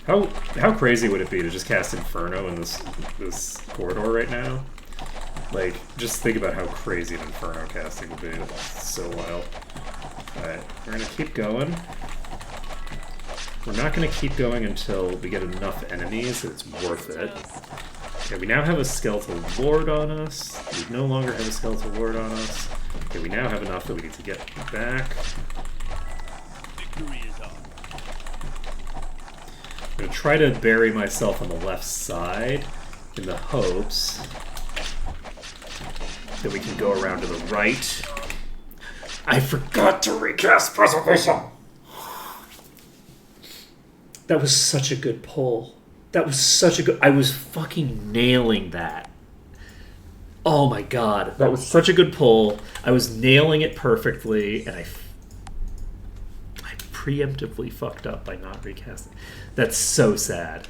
How crazy would it be to just cast Inferno in this corridor right now? Like, just think about how crazy an Inferno casting would be. That's so wild. Alright, we're gonna keep going. We're not going to keep going until we get enough enemies that it's worth it. Okay, we now have a Skeletal Lord on us. We no longer have a Skeletal Lord on us. Okay, we now have enough that we need to get back. Victory is ours. I'm going to try to bury myself on the left side in the hopes that we can go around to the right. I forgot to recast Preservation! That was such a good pull. That was such a good... I was fucking nailing that. Oh my god. That was such a good pull. I was nailing it perfectly, and I preemptively fucked up by not recasting. That's so sad.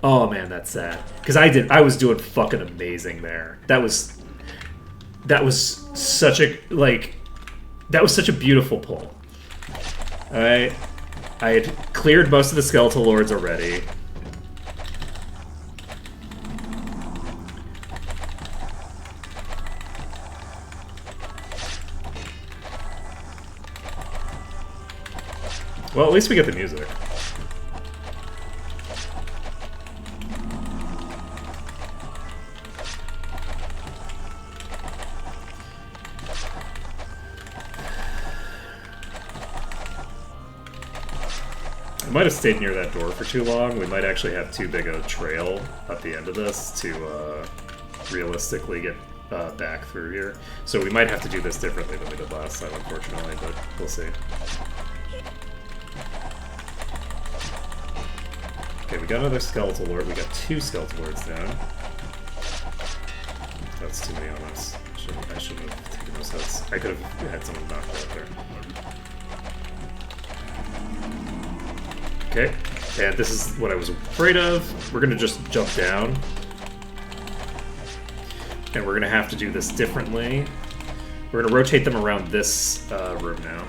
Oh man, that's sad. Because I was doing fucking amazing there. That was such a... Like... That was such a beautiful pull. Alright. I had cleared most of the Skeletal Lords already. Well, at least we get the music. I might have stayed near that door for too long. We might actually have too big a trail at the end of this to realistically get back through here. So we might have to do this differently than we did last time, unfortunately, but we'll see. Okay, we got another Skeletal Lord. We got 2 Skeletal Lords down. That's too many on us. I shouldn't have taken those hits. I could have had someone knocked out there. Okay, And this is what I was afraid of. We're gonna just jump down. And we're gonna have to do this differently. We're gonna rotate them around this room now.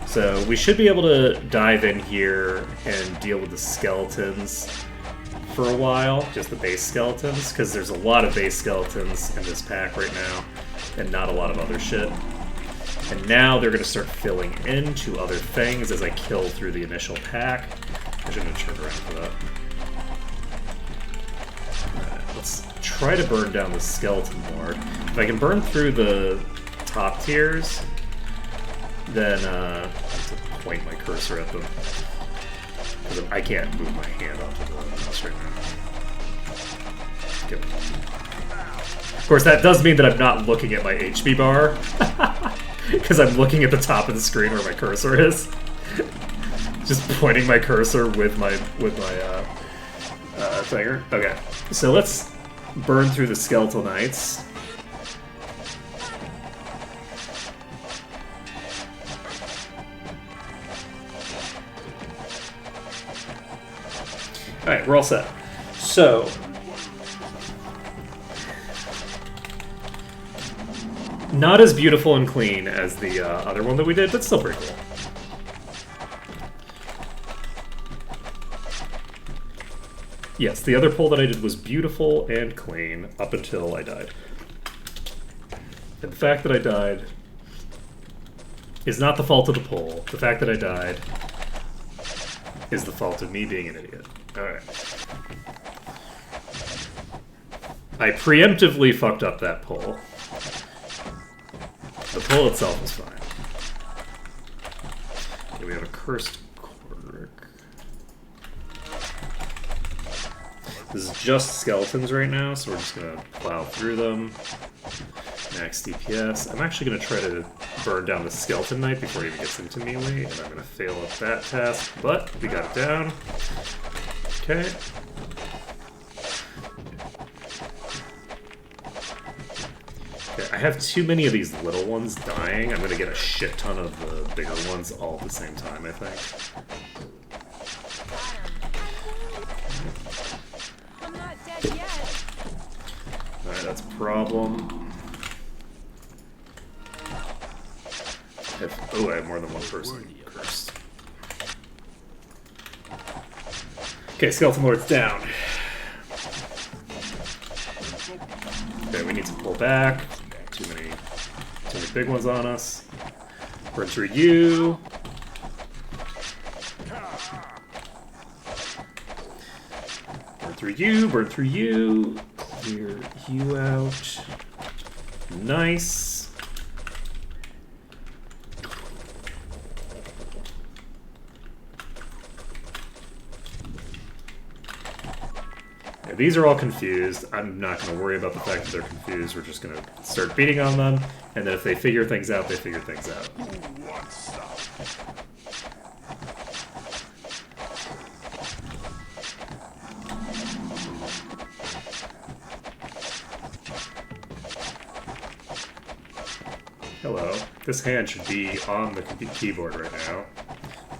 So we should be able to dive in here and deal with the skeletons for a while, just the base skeletons, because there's a lot of base skeletons in this pack right now, and not a lot of other shit. And now they're going to start filling into other things as I kill through the initial pack. I shouldn't have turned around for that. Alright, let's try to burn down the skeleton lord. If I can burn through the top tiers, then I have to point my cursor at them. Because I can't move my hand onto the mouse right now. Okay. Of course, that does mean that I'm not looking at my HP bar. Because I'm looking at the top of the screen where my cursor is. Just pointing my cursor with my finger. Okay, so let's burn through the skeletal knights. Alright, we're all set. So, not as beautiful and clean as the other one that we did, but still pretty cool. Yes, the other pull that I did was beautiful and clean up until I died. And the fact that I died is not the fault of the pull. The fact that I died is the fault of me being an idiot. Alright. I preemptively fucked up that pull. The pull itself is fine. Okay, we have a cursed Quadric. This is just skeletons right now, so we're just gonna plow through them. Max DPS. I'm actually gonna try to burn down the skeleton knight before he even gets into melee, and I'm gonna fail at that task, but we got it down. Okay. Okay, I have too many of these little ones dying. I'm gonna get a shit ton of the bigger ones all at the same time, I think. I'm not dead yet. Alright, that's a problem. Oh, I have more than one person cursed. Okay, Skeleton Lord's down. Okay, we need to pull back. Too many big ones on us. Burn through you. Burn through you, burn through you. Clear you out. Nice. These are all confused. I'm not going to worry about the fact that they're confused. We're just going to start beating on them, and then if they figure things out, they figure things out. Who wants some? Hello. This hand should be on the keyboard right now.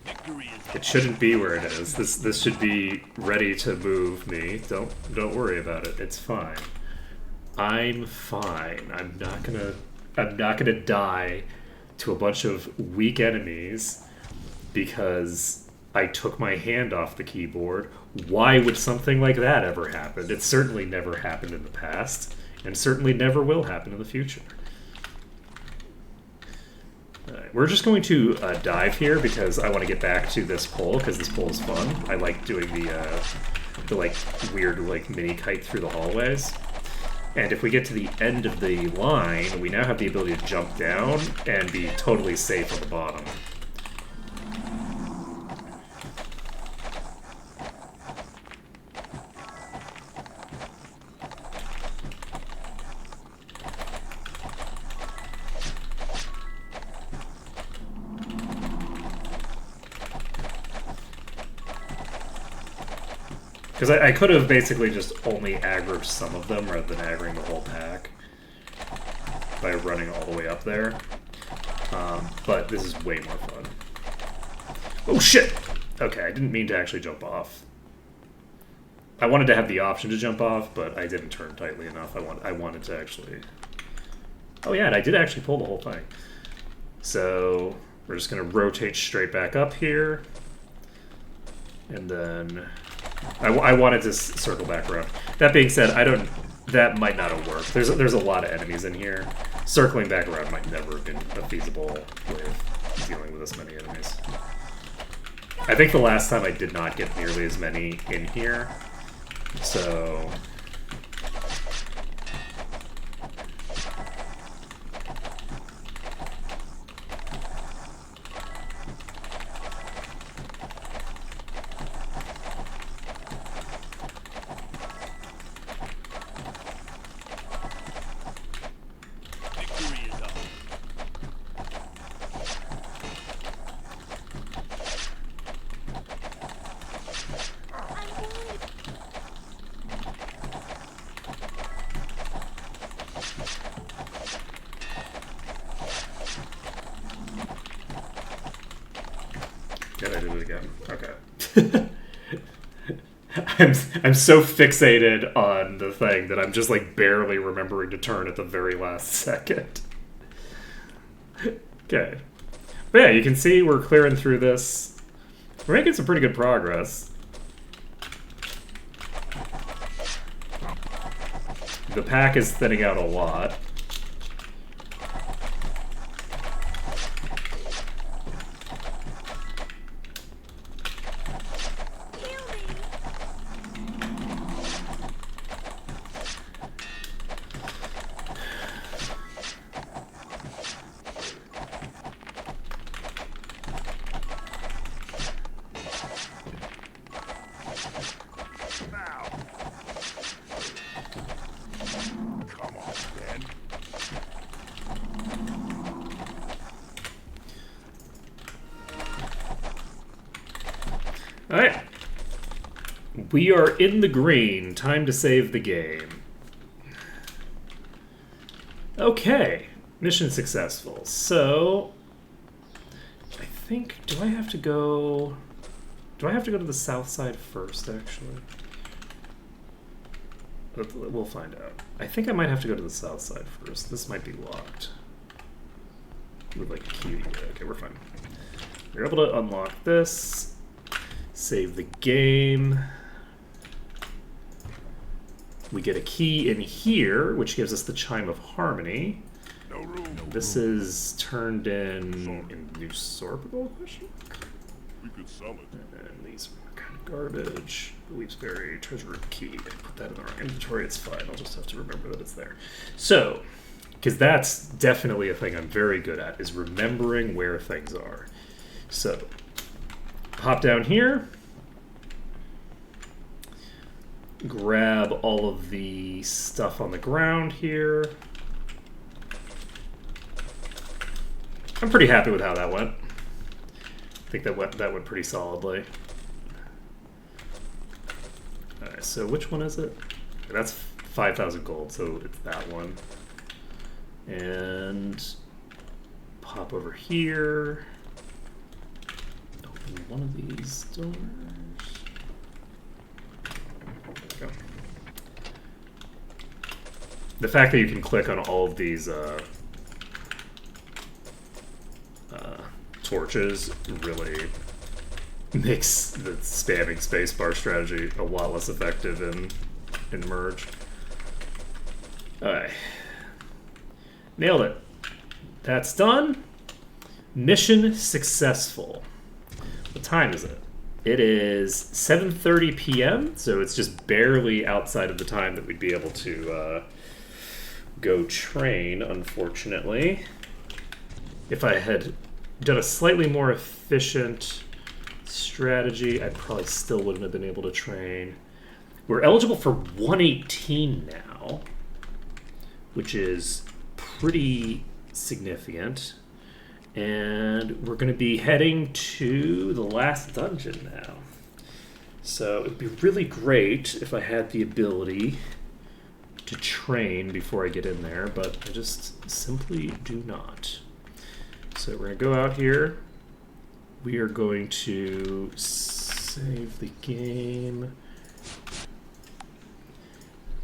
Victory is It shouldn't be where it is. This should be ready to move me. Don't worry about it. It's fine. I'm fine. I'm not gonna die to a bunch of weak enemies because I took my hand off the keyboard. Why would something like that ever happen? It certainly never happened in the past, and certainly never will happen in the future. Alright, we're just going to dive here because I want to get back to this pole because this pole is fun. I like doing the like weird like mini kite through the hallways. And if we get to the end of the line, we now have the ability to jump down and be totally safe on the bottom. Because I could have basically just only aggroed some of them rather than aggroing the whole pack by running all the way up there. But this is way more fun. Oh shit! Okay, I didn't mean to actually jump off. I wanted to have the option to jump off, but I didn't turn tightly enough. I wanted to actually... Oh yeah, and I did actually pull the whole thing. So we're just going to rotate straight back up here. And then I wanted to circle back around. That being said, that might not have worked. There's a lot of enemies in here. Circling back around might never have been a feasible way of dealing with this many enemies. I think the last time I did not get nearly as many in here. So... Victory is ours. Did I do it again? Okay. I'm so fixated on the thing that I'm just like barely remembering to turn at the very last second. Okay. But yeah, you can see we're clearing through this. We're making some pretty good progress. The pack is thinning out a lot. Now. Come on, Ben. Alright. We are in the green. Time to save the game. Okay. Mission successful. So... I think... Do I have to go to the south side first, actually? We'll find out. I think I might have to go to the south side first. This might be locked. With like a key. Okay, we're fine. We're able to unlock this. Save the game. We get a key in here, which gives us the Chime of Harmony. No room. This is turned in New Sorpical question? We could sell it. And these are kind of garbage. Weepsbury, treasure key. I put that in the wrong inventory. It's fine. I'll just have to remember that it's there. So, because that's definitely a thing I'm very good at, is remembering where things are. So, hop down here. Grab all of the stuff on the ground here. I'm pretty happy with how that went. I think that went pretty solidly. Alright, so which one is it? That's 5,000 gold, so it's that one. And pop over here. Open one of these doors. There we go. The fact that you can click on all of these torches really makes the spamming spacebar strategy a lot less effective in Merge. Alright. Nailed it. That's done. Mission successful. What time is it? It is 7:30 p.m., so it's just barely outside of the time that we'd be able to go train, unfortunately. If I had done a slightly more efficient strategy, I probably still wouldn't have been able to train. We're eligible for 118 now, which is pretty significant. And we're going to be heading to the last dungeon now. So it would be really great if I had the ability to train before I get in there, but I just simply do not. So we're going to go out here, we are going to save the game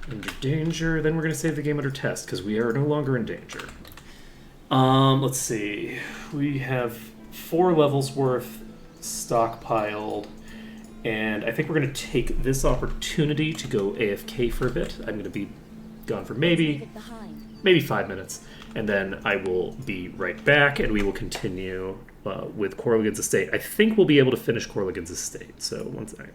under danger. Then we're going to save the game under test because we are no longer in danger. Let's see. We have 4 levels worth stockpiled, and I think we're going to take this opportunity to go AFK for a bit. I'm going to be gone for Leave maybe it behind. 5 minutes, and then I will be right back, and we will continue with Corligan's Estate. I think we'll be able to finish Corligan's Estate, so one second.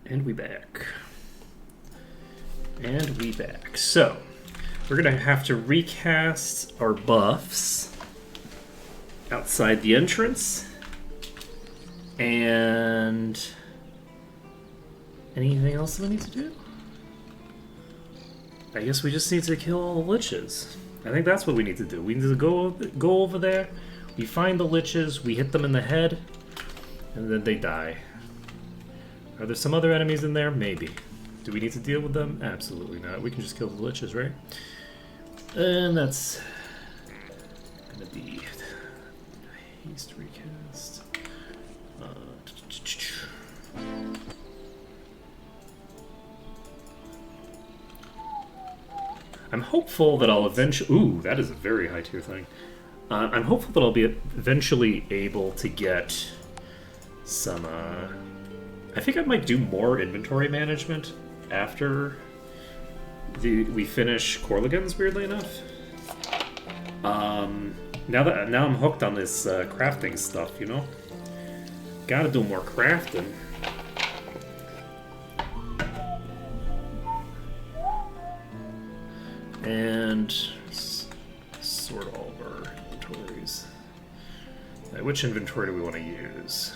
And we back. And we back. So, we're going to have to recast our buffs outside the entrance. And anything else that we need to do? I guess we just need to kill all the Liches. I think that's what we need to do. We need to go over there, we find the Liches, we hit them in the head, and then they die. Are there some other enemies in there? Maybe. Do we need to deal with them? Absolutely not. We can just kill the Liches, right? And that's gonna be haste recast. I'm hopeful that I'll eventually... Ooh, that is a very high tier thing. I'm hopeful that I'll be eventually able to get some... I think I might do more inventory management after we finish Corligans, weirdly enough. Now I'm hooked on this crafting stuff, you know? Gotta do more crafting. And sort all of our inventories. Which inventory do we want to use?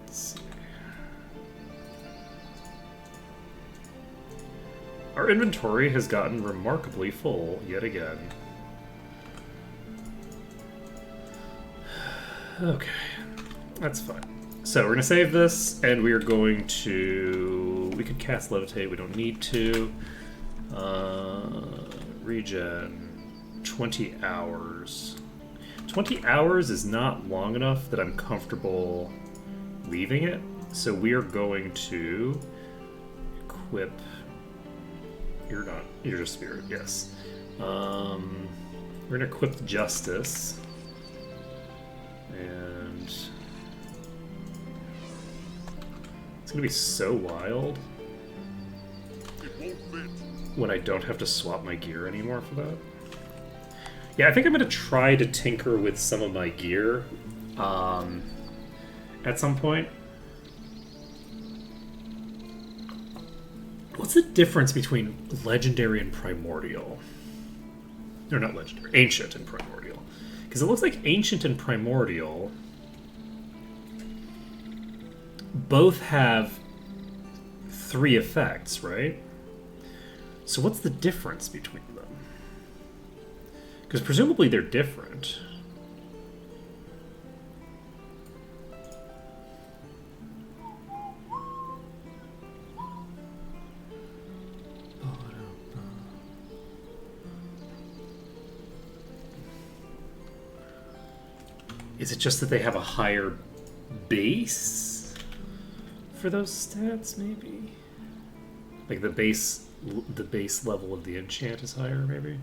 Let's see. Our inventory has gotten remarkably full yet again. Okay, that's fine. So we're going to save this, and we are going to... We could cast Levitate, we don't need to. Regen, 20 hours. 20 hours is not long enough that I'm comfortable leaving it, so we are going to equip... You're not... You're just Spirit, yes. We're going to equip Justice. And... It's gonna be so wild when I don't have to swap my gear anymore for that. Yeah, I think I'm gonna try to tinker with some of my gear at some point. What's the difference between Legendary and Primordial? Or not Legendary, Ancient and Primordial. Because it looks like Ancient and Primordial both have 3 effects, right? So what's the difference between them? Because presumably they're different. Is it just that they have a higher base for those stats, maybe? Like the base level of the enchant is higher, maybe?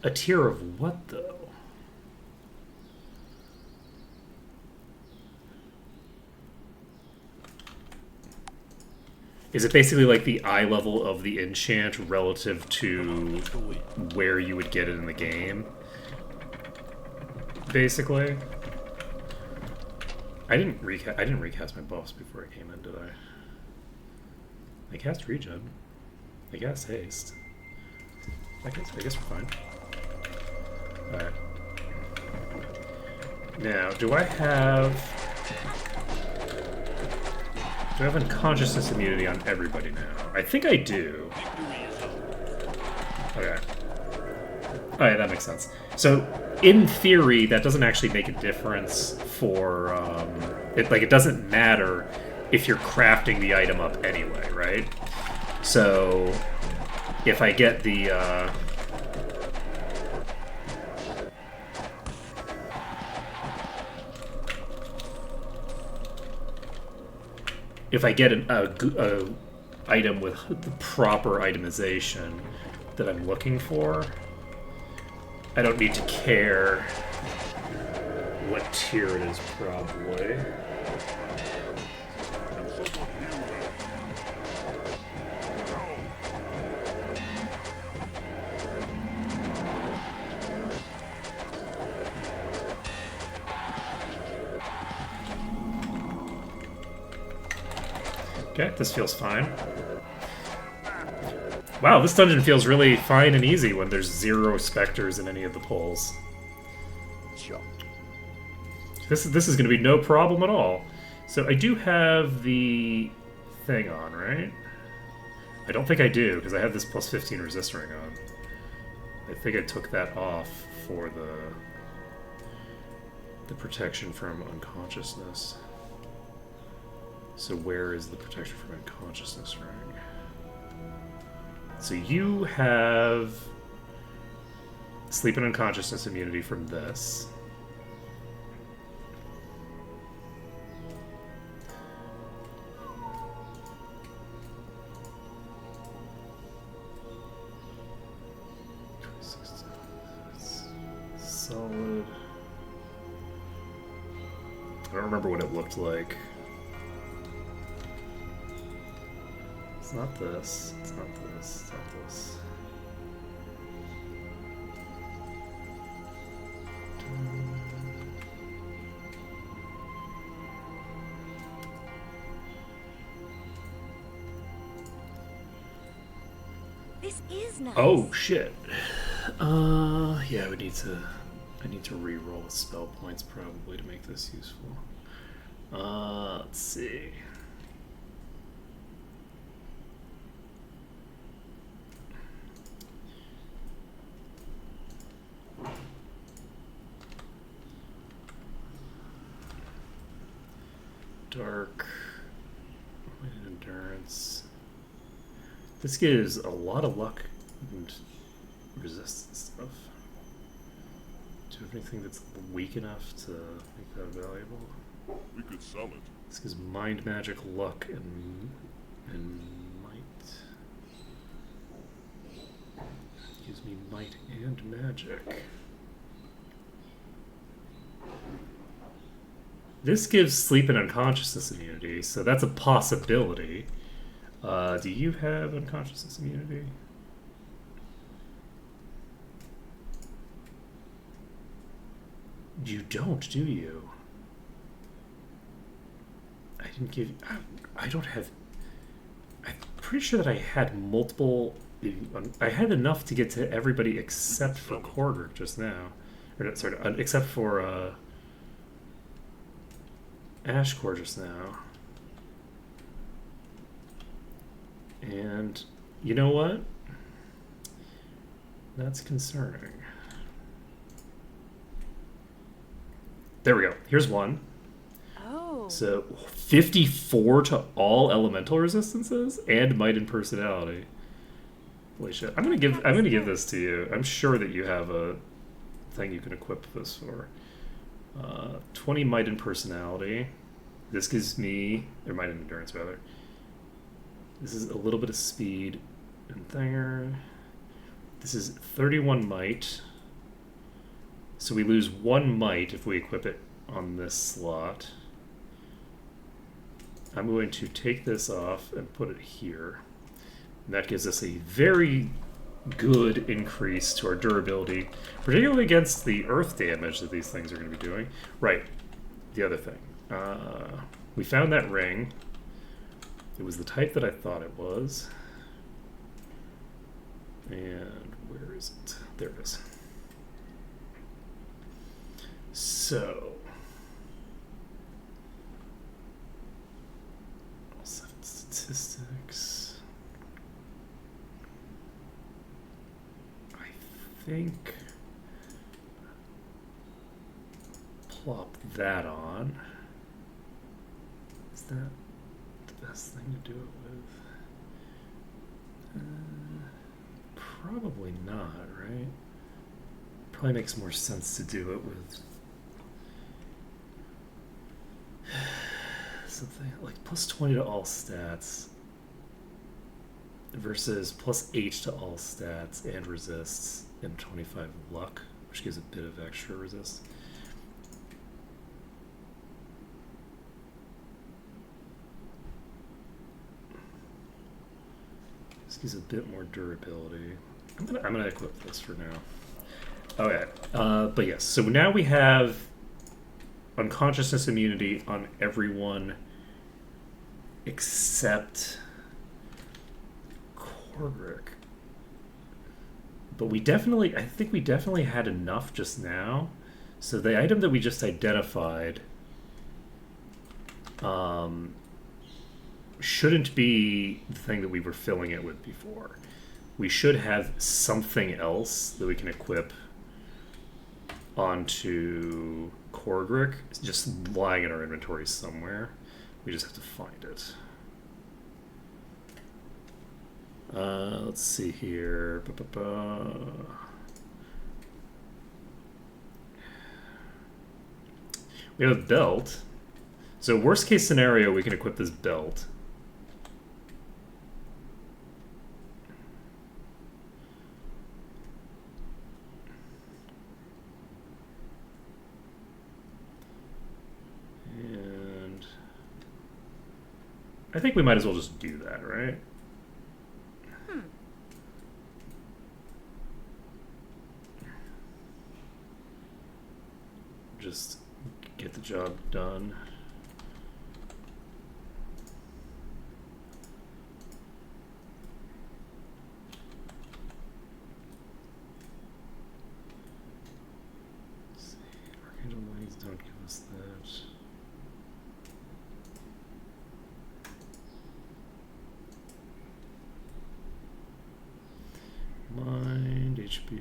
A tier of what, though? Is it basically like the eye level of the enchant relative to where you would get it in the game? Basically? I didn't recast my buffs before I came in, did I? I cast Regen. I guess Haste. I guess we're fine. Alright. Now, do I have unconsciousness immunity on everybody now? I think I do. Okay. Oh yeah, that makes sense. So, in theory, that doesn't actually make a difference for, it doesn't matter if you're crafting the item up anyway, right? So, if I get the, if I get a item with the proper itemization that I'm looking for, I don't need to care what tier it is, probably. Okay, this feels fine. Wow, this dungeon feels really fine and easy when there's 0 specters in any of the poles. This is going to be no problem at all. So I do have the thing on, right? I don't think I do, because I have this plus 15 resist ring on. I think I took that off for the protection from unconsciousness. So where is the protection from unconsciousness ring? So you have sleep and unconsciousness immunity from this. Solid. I don't remember what it looked like. It's not this. It's not this. It's not this. This is nice. Oh shit. Yeah, I need to re-roll the spell points probably to make this useful. Let's see. Dark. Endurance. This gives a lot of luck and resistance stuff. Do you have anything that's weak enough to make that valuable? We could sell it. This gives mind magic, luck, and might. Gives me might and magic. This gives sleep and unconsciousness immunity, so that's a possibility. Do you have unconsciousness immunity? You don't, do you? I didn't give. I don't have. I'm pretty sure that I had multiple. I had enough to get to everybody except for Korgr just now, or sorry, except for Ashcore just now. And you know what? That's concerning. There we go. Here's one. Oh. So 54 to all elemental resistances and might and personality. Holy shit. I'm gonna give this to you. I'm sure that you have a thing you can equip this for. 20 might and personality. This gives me, or might and endurance rather. This is a little bit of speed and thinger. This is 31 might. So we lose 1 might if we equip it on this slot. I'm going to take this off and put it here. And that gives us a very good increase to our durability, particularly against the earth damage that these things are going to be doing. Right, the other thing. We found that ring. It was the type that I thought it was. And where is it? There it is. So, statistics. I think plop that on. Is that the best thing to do it with? Probably not, right? Probably makes more sense to do it with something like plus 20 to all stats versus plus H to all stats and resists and 25 luck, which gives a bit of extra resist. This gives a bit more durability. I'm gonna equip this for now. Okay, but yes, so now we have unconsciousness immunity on everyone except Korgrick. But we definitely, I think we definitely had enough just now. So the item that we just identified shouldn't be the thing that we were filling it with before. We should have something else that we can equip onto Korgrick. It's just lying in our inventory somewhere. We just have to find it. Let's see here. We have a belt. So worst case scenario, we can equip this belt. And I think we might as well just do that, right? Just get the job done. Let's see, Archangel Lights don't give us that. Mind, HP,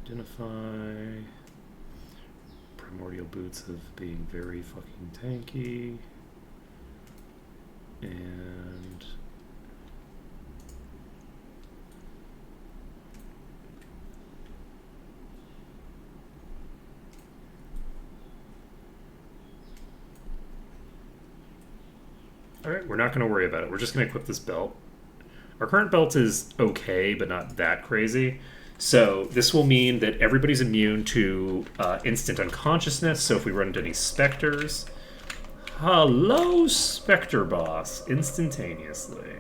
identify. Primordial boots of being very fucking tanky. And alright, we're not going to worry about it. We're just going to equip this belt. Our current belt is okay, but not that crazy. So this will mean that everybody's immune to instant unconsciousness. So if we run into any specters, hello, Spectre Boss, instantaneously.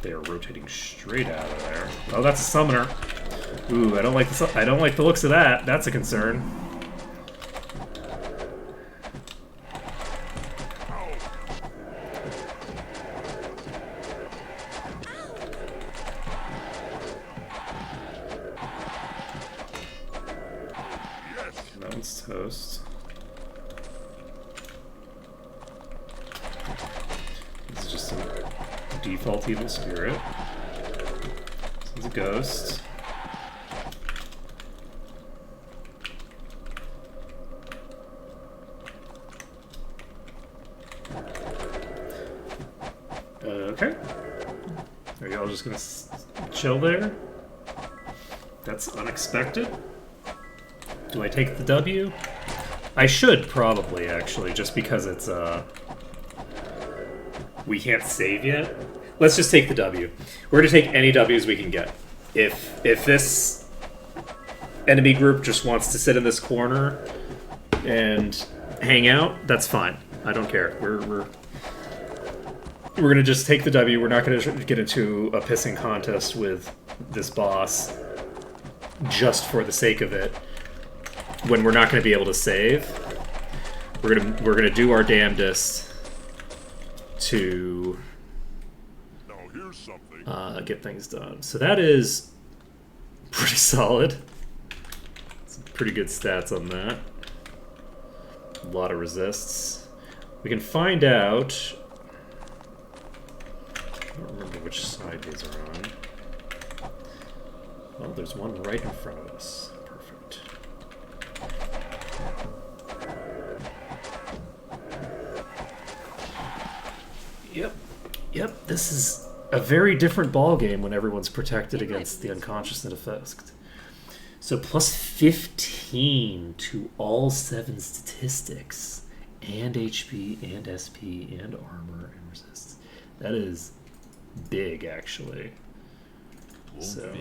They are rotating straight out of there. Oh, that's a summoner. Ooh, I don't like this. I don't like the looks of that. That's a concern. Toast. This is just a default evil spirit. This one's a ghost. Okay. Are y'all just gonna chill there? That's unexpected. Do I take the W? I should probably, actually, just because it's, we can't save yet. Let's just take the W. We're gonna take any W's we can get. If this enemy group just wants to sit in this corner and hang out, that's fine. I don't care. We're gonna just take the W. We're not gonna get into a pissing contest with this boss just for the sake of it. When we're not going to be able to save, we're gonna do our damnedest to Now here's something. get things done. So that is pretty solid. Some pretty good stats on that. A lot of resists. We can find out. I don't remember which side these are on. Well, there's one right in front of us. Perfect. Yep, this is a very different ball game when everyone's protected against the unconsciousness effect. So plus 15 to all 7 statistics, and HP, and SP, and armor, and resist. That is big, actually. So,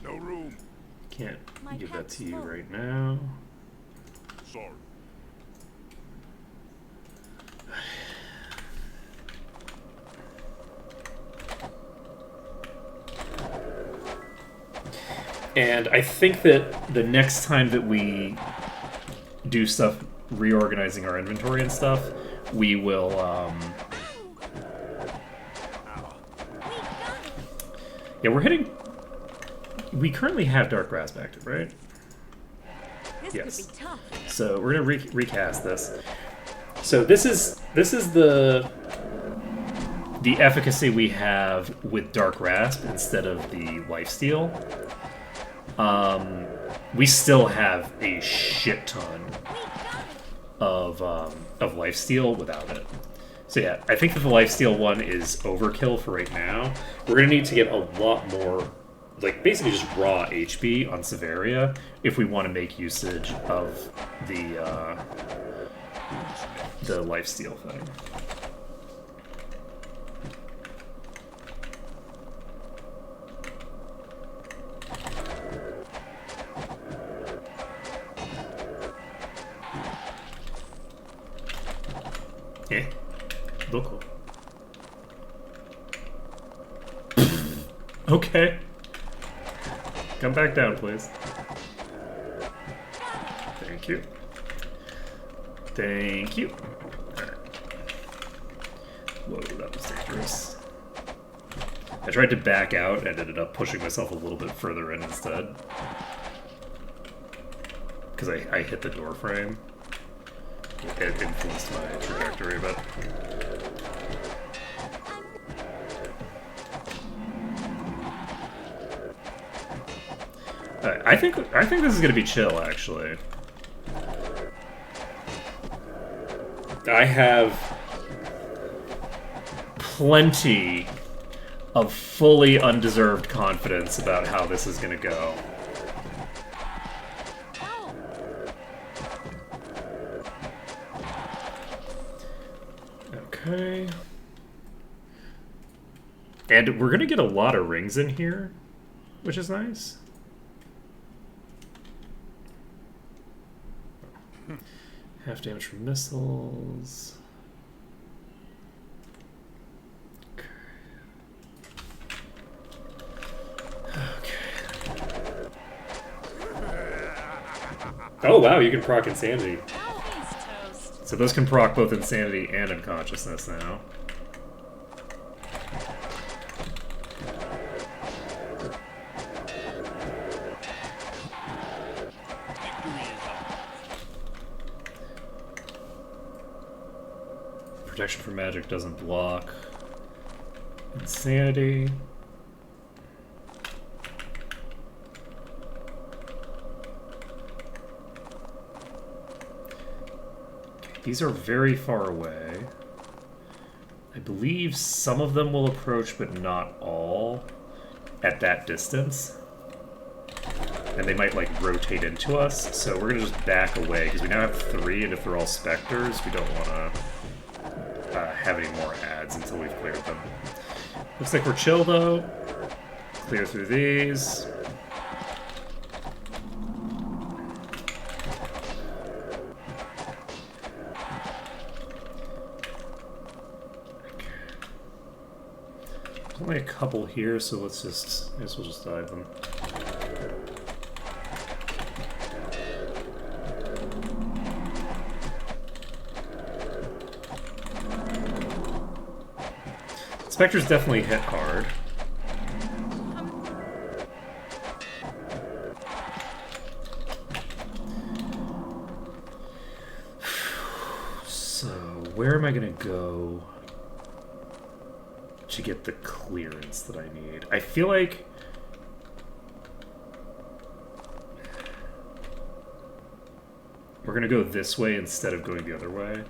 No room. can't My give that pet's to you full. right now. Sorry. And I think that the next time that we do stuff reorganizing our inventory and stuff, we will, yeah, we're hitting... We currently have Dark Grasp active, right? This Yes. could be tough. So we're gonna recast this. So this is the efficacy we have with Dark Grasp instead of the Lifesteal. We still have a shit ton of Lifesteal without it. So yeah, I think that the Lifesteal one is overkill for right now. We're gonna need to get a lot more, like basically just raw HP on Severia if we want to make usage of the Lifesteal thing. Yeah, local. Okay. Come back down, please. Thank you. Thank you. Alright. Whoa, that was dangerous. I tried to back out and ended up pushing myself a little bit further in instead. Because I hit the door frame. It influenced my trajectory a bit. I think this is gonna be chill, actually. I have plenty of fully undeserved confidence about how this is gonna go. Okay. And we're gonna get a lot of rings in here, which is nice. Half damage from missiles. Okay. Oh wow, you can proc Insanity. So those can proc both Insanity and Unconsciousness now. Protection from magic doesn't block. Insanity. These are very far away. I believe some of them will approach, but not all at that distance. And they might, like, rotate into us, so we're gonna just back away, because we now have 3, and if they're all specters, we don't want to have any more ads until we've cleared them. Looks like we're chill, though. Clear through these. There's only a couple here, so let's just... I guess we'll just dive them. Spectres definitely hit hard. So, where am I gonna go to get the clearance that I need? I feel like we're gonna go this way instead of going the other way.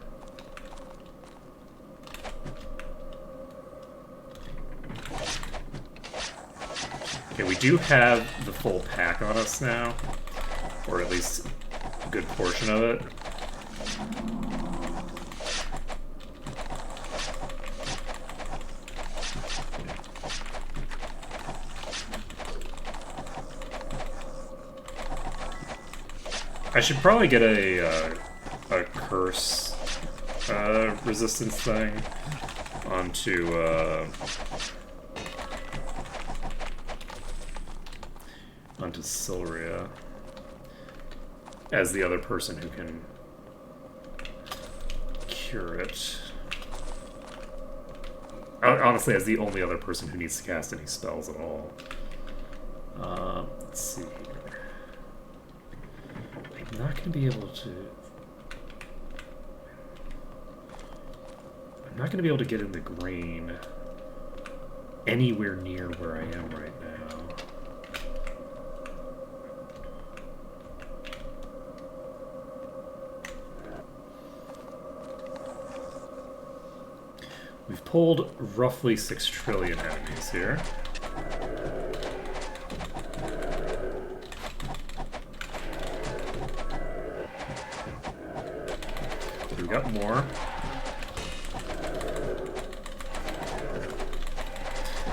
Okay, we do have the full pack on us now, or at least a good portion of it. I should probably get a curse resistance thing onto Silria as the other person who can cure it. Honestly, as the only other person who needs to cast any spells at all. Let's see here. I'm not going to be able to... I'm not going to be able to get in the grain anywhere near where I am right now. We've pulled roughly 6 trillion enemies here. We've got more.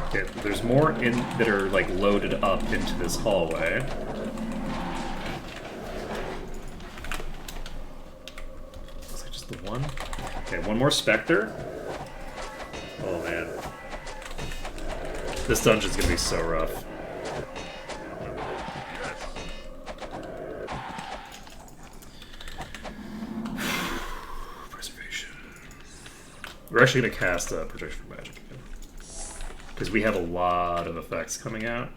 Okay, there's more in that are like loaded up into this hallway. Looks like just the one. Okay, one more Spectre. Oh man. This dungeon's gonna be so rough. Preservation. We're actually gonna cast Protection from Magic again. Because we have a lot of effects coming out.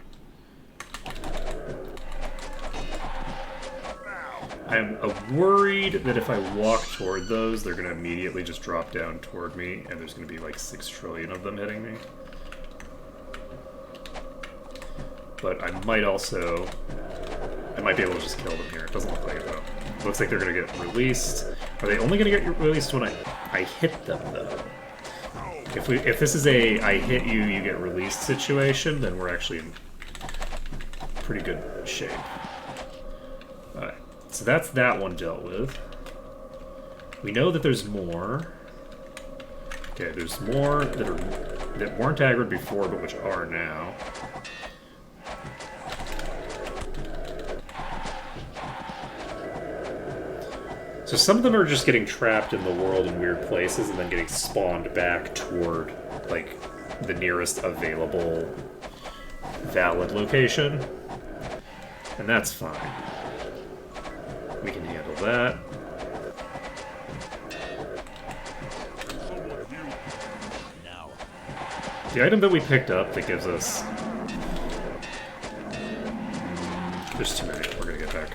I'm worried that if I walk toward those, they're going to immediately just drop down toward me, and there's going to be like 6 trillion of them hitting me. But I might also... I might be able to just kill them here. It doesn't look like it, though. It looks like they're going to get released. Are they only going to get released when I hit them, though? If this is a I hit you, you get released situation, then we're actually in pretty good shape. Alright. So that's that one dealt with. We know that there's more. Okay, there's more that weren't aggroed before, but which are now. So some of them are just getting trapped in the world in weird places and then getting spawned back toward, like, the nearest available valid location. And that's fine. We can handle that. The item that we picked up that gives us... There's too many. We're gonna get back.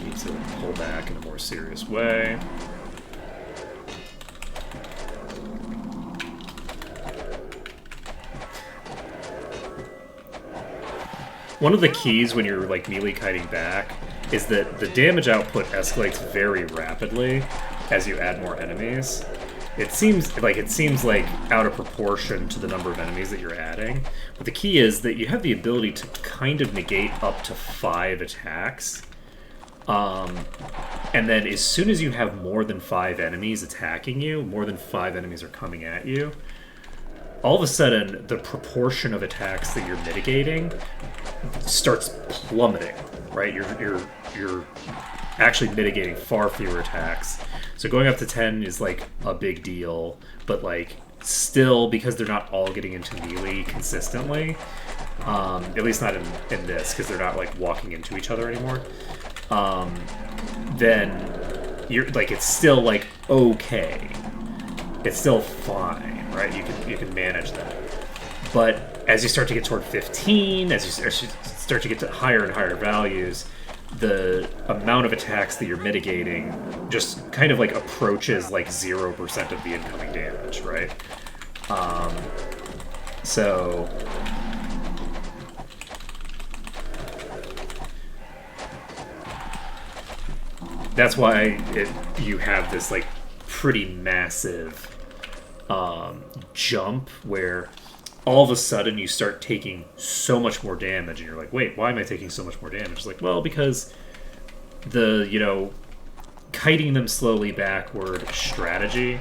Need to pull back in a more serious way. One of the keys when you're like melee kiting back is that the damage output escalates very rapidly as you add more enemies. It seems like out of proportion to the number of enemies that you're adding. But the key is that you have the ability to kind of negate up to 5 attacks. And then as soon as you have more than 5 enemies attacking you, more than 5 enemies are coming at you, all of a sudden the proportion of attacks that you're mitigating starts plummeting, right? You're actually mitigating far fewer attacks. So going up to 10 is like a big deal, but like still, because they're not all getting into melee consistently, at least not in this, because they're not like walking into each other anymore, then you're like, it's still like okay. It's still fine, right? You can manage that. But as you start to get toward 15, as you start to get to higher and higher values, the amount of attacks that you're mitigating just kind of like approaches like 0% of the incoming damage, right? So that's why you have this like pretty massive jump where all of a sudden you start taking so much more damage and you're like, wait, why am I taking so much more damage? It's like, well, because the, kiting them slowly backward strategy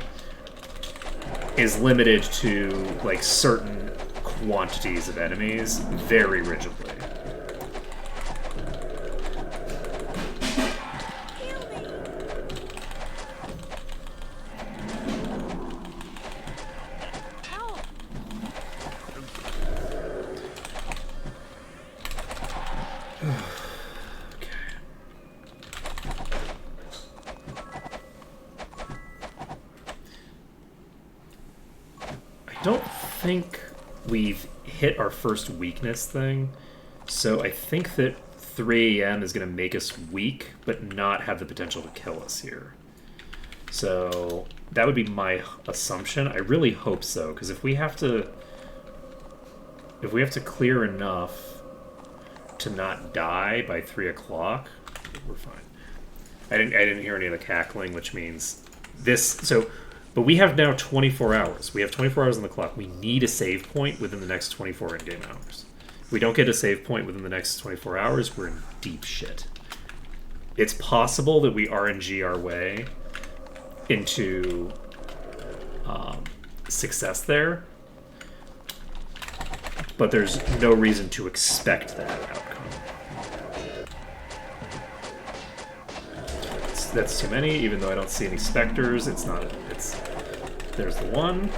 is limited to like certain quantities of enemies very rigidly. don't think we've hit our first weakness thing, so I think that 3 a.m. is going to make us weak, but not have the potential to kill us here. So that would be my assumption. I really hope so, because if we have to clear enough to not die by 3 o'clock, we're fine. I didn't hear any of the cackling, which means this. So, but we have now 24 hours. We have 24 hours on the clock. We need a save point within the next 24 in-game hours. If we don't get a save point within the next 24 hours, we're in deep shit. It's possible that we RNG our way into success there, but there's no reason to expect that outcome. That's too many, even though I don't see any specters. It's not. There's the one.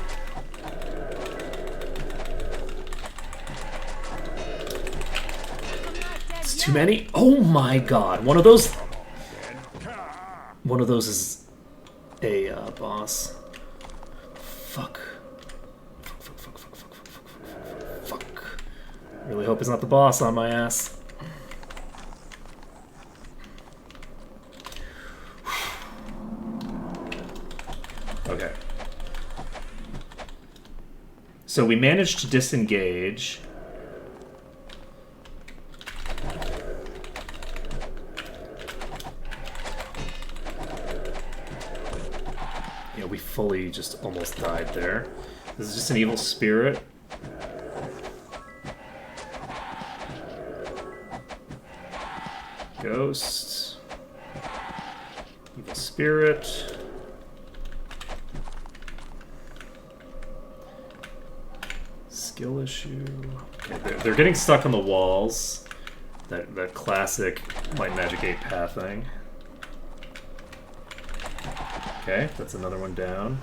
It's too many. Oh my god! One of those is a boss. Fuck. Fuck. Really hope it's not the boss on my ass. Okay. So we managed to disengage. Yeah, we fully just almost died there. This is just an evil spirit. Ghost. Evil spirit. Skill issue. Okay, they're getting stuck on the walls. That classic Light Magic 8 pathing. Okay, that's another one down.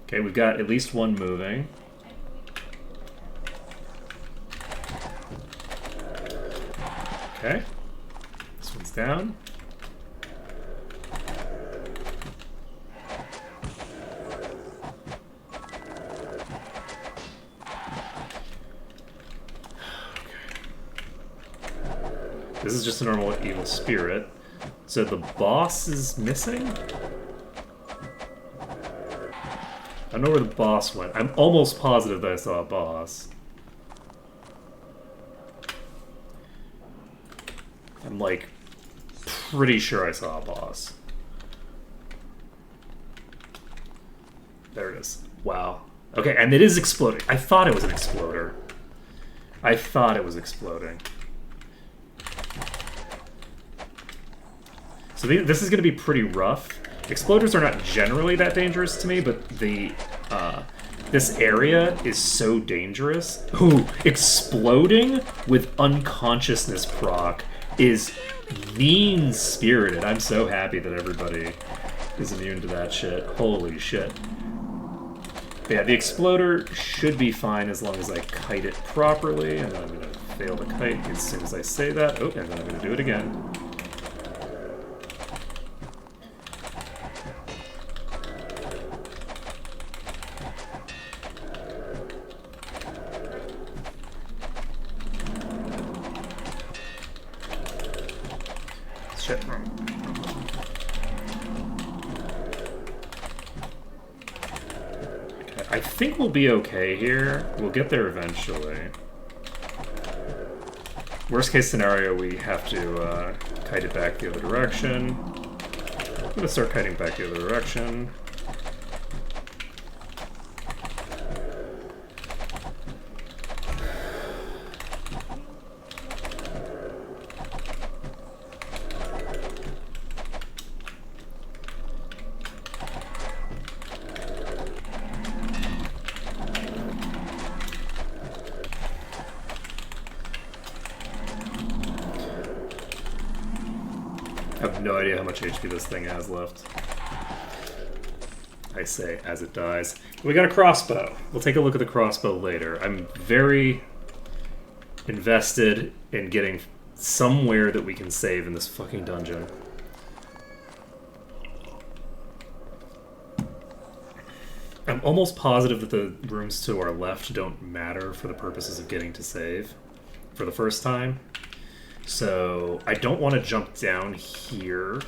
Okay, we've got at least one moving. Okay, this one's down. This is just a normal evil spirit. So the boss is missing? I don't know where the boss went. I'm almost positive that I saw a boss. I'm like pretty sure I saw a boss. There it is. Wow. Okay, and it is exploding. I thought it was an exploder. I thought it was exploding. So this is going to be pretty rough. Exploders are not generally that dangerous to me, but this area is so dangerous. Ooh, exploding with unconsciousness proc is mean-spirited. I'm so happy that everybody is immune to that shit. Holy shit. But yeah, the exploder should be fine as long as I kite it properly, and then I'm going to fail the kite as soon as I say that. Oh, and then I'm going to do it again. Shit. Okay, I think we'll be okay here. We'll get there eventually. Worst case scenario, we have to kite it back the other direction. I'm gonna start kiting back the other direction. I have no idea how much HP this thing has left. I say as it dies. We got a crossbow. We'll take a look at the crossbow later. I'm very invested in getting somewhere that we can save in this fucking dungeon. I'm almost positive that the rooms to our left don't matter for the purposes of getting to save for the first time. So I don't want to jump down here.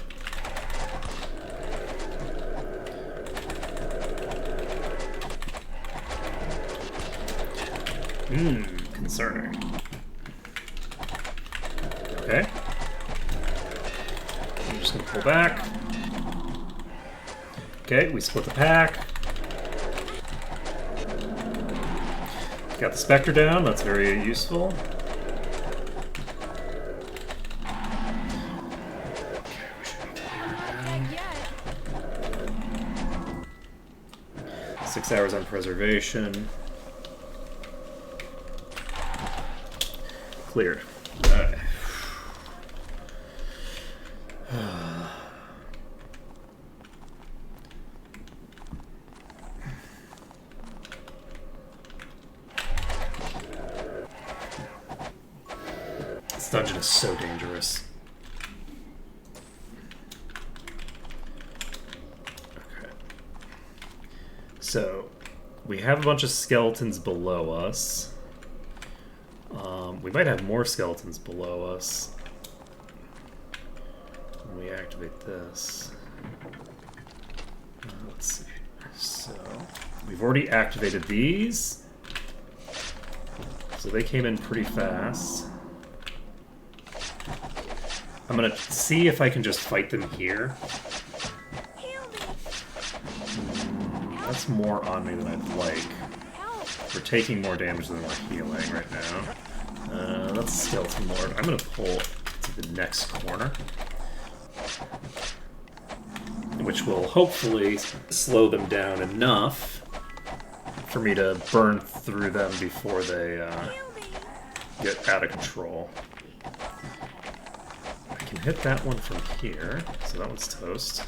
Concerning. Okay. I'm just gonna pull back. Okay, we split the pack. Got the Spectre down, that's very useful. Dead yet. 6 hours on preservation. Cleared. Alright. This dungeon is so dangerous. Okay. So, we have a bunch of skeletons below us. We might have more skeletons below us when we activate this. Let's see. So, we've already activated these. So they came in pretty fast. I'm gonna see if I can just fight them here. Heal me. That's more on me than I'd like. Help. We're taking more damage than we're healing right now. That's Skeleton Lord. I'm gonna pull to the next corner, which will hopefully slow them down enough for me to burn through them before they Heal me. get out of control. I can hit that one from here, so that one's toast.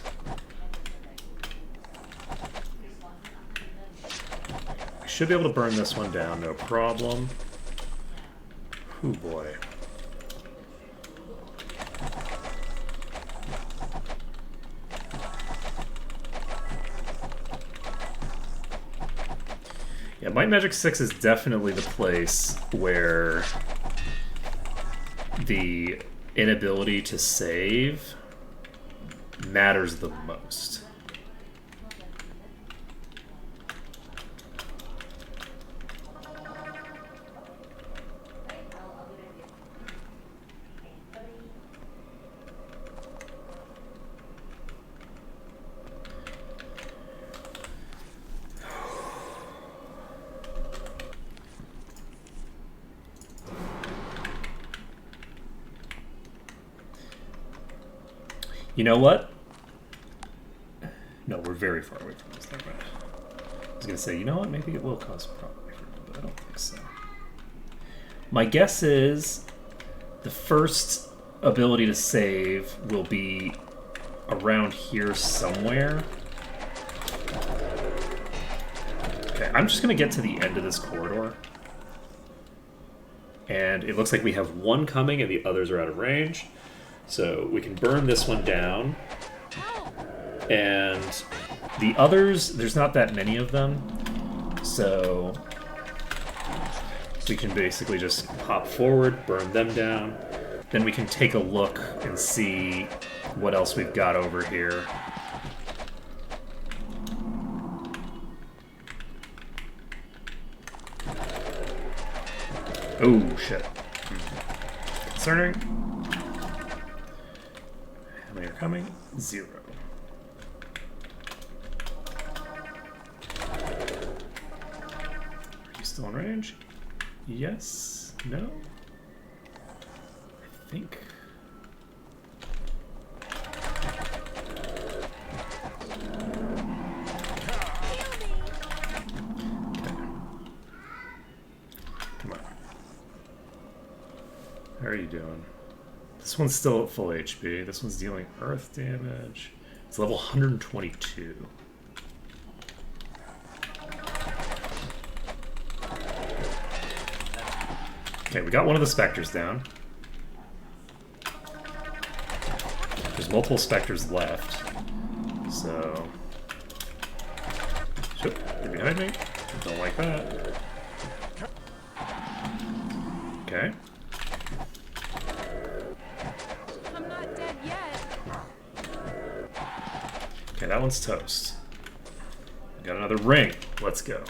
I should be able to burn this one down, no problem. Oh boy. Yeah, Might Magic 6 is definitely the place where the inability to save matters the most. You know what? No, we're very far away from this thing, right? I was gonna say, you know what? Maybe it will cause a problem for me, but I don't think so. My guess is the first ability to save will be around here somewhere. Okay, I'm just gonna get to the end of this corridor. And it looks like we have one coming and the others are out of range. So we can burn this one down. And the others, there's not that many of them. So we can basically just hop forward, burn them down. Then we can take a look and see what else we've got over here. Oh, shit. Concerning. How many are coming? 0. Are you still in range? Yes? No? I think. How are you doing? This one's still at full HP. This one's dealing earth damage. It's level 122. Okay, we got one of the specters down. There's multiple specters left. So Oop, you're behind me. Don't like that. Okay. I'm not dead yet. Okay, that one's toast. Got another ring. Let's go.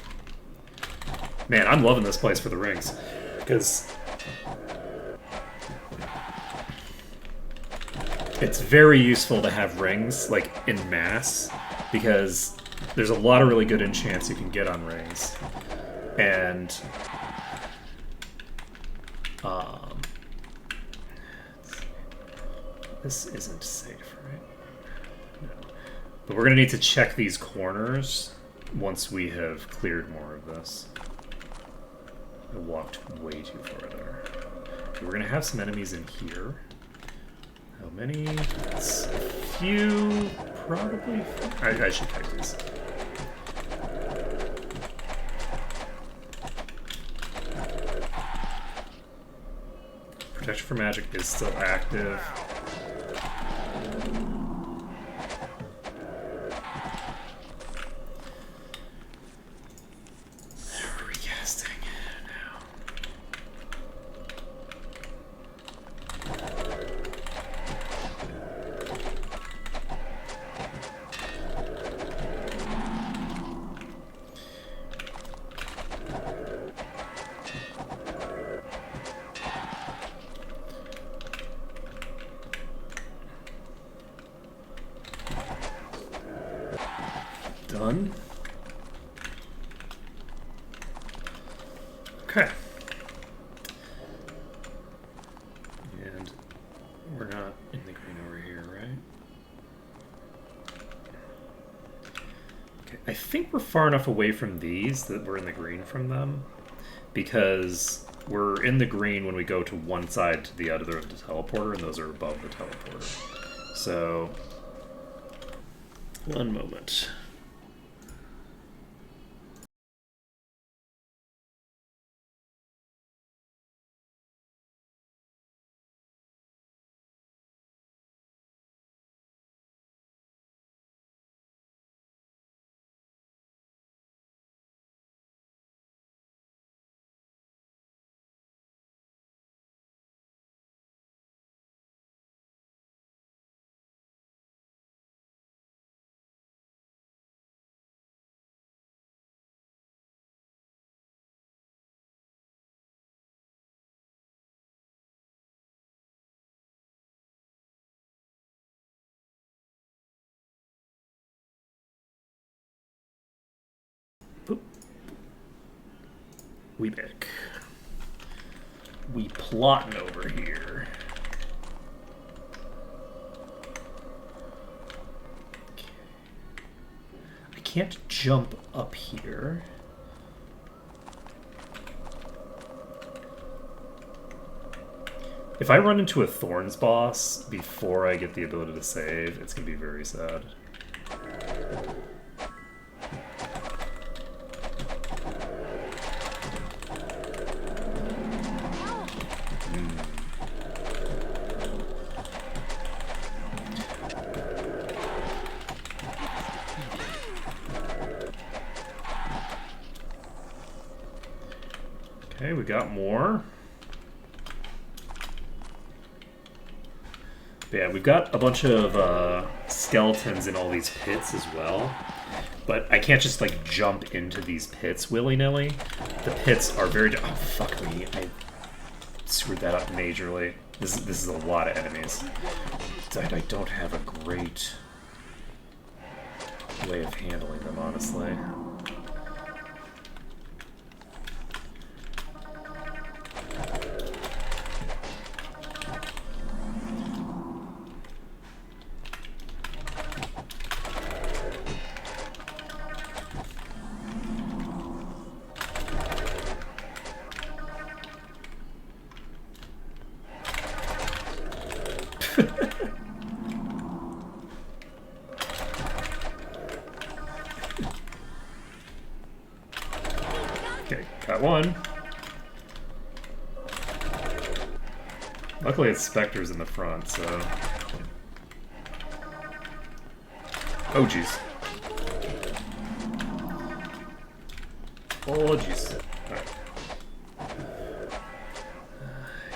Man, I'm loving this place for the rings. Because it's very useful to have rings, like, in mass. Because there's a lot of really good enchants you can get on rings. And this isn't safe, right? No. But we're gonna need to check these corners once we have cleared more of this. I walked way too far there. Okay, we're gonna have some enemies in here. How many? It's a few, probably. I should check these. Protection for magic is still active. Recasting now. Done. Okay. And we're not in the green over here, right? Okay, I think we're far enough away from these that we're in the green from them, because we're in the green when we go to one side to the other of the teleporter, and those are above the teleporter. So, one moment. We back. We plotting over here. Okay. I can't jump up here. If I run into a Thorns boss before I get the ability to save, it's gonna be very sad. Okay, we got more. But yeah, we've got a bunch of skeletons in all these pits as well. But I can't just, like, jump into these pits willy-nilly. The pits are very... Oh, fuck me. I screwed that up majorly. This is a lot of enemies. I don't have a great way of handling them, honestly. Okay, got one. Luckily it's Spectres in the front, so... Oh, jeez. Oh, jeez. Alright.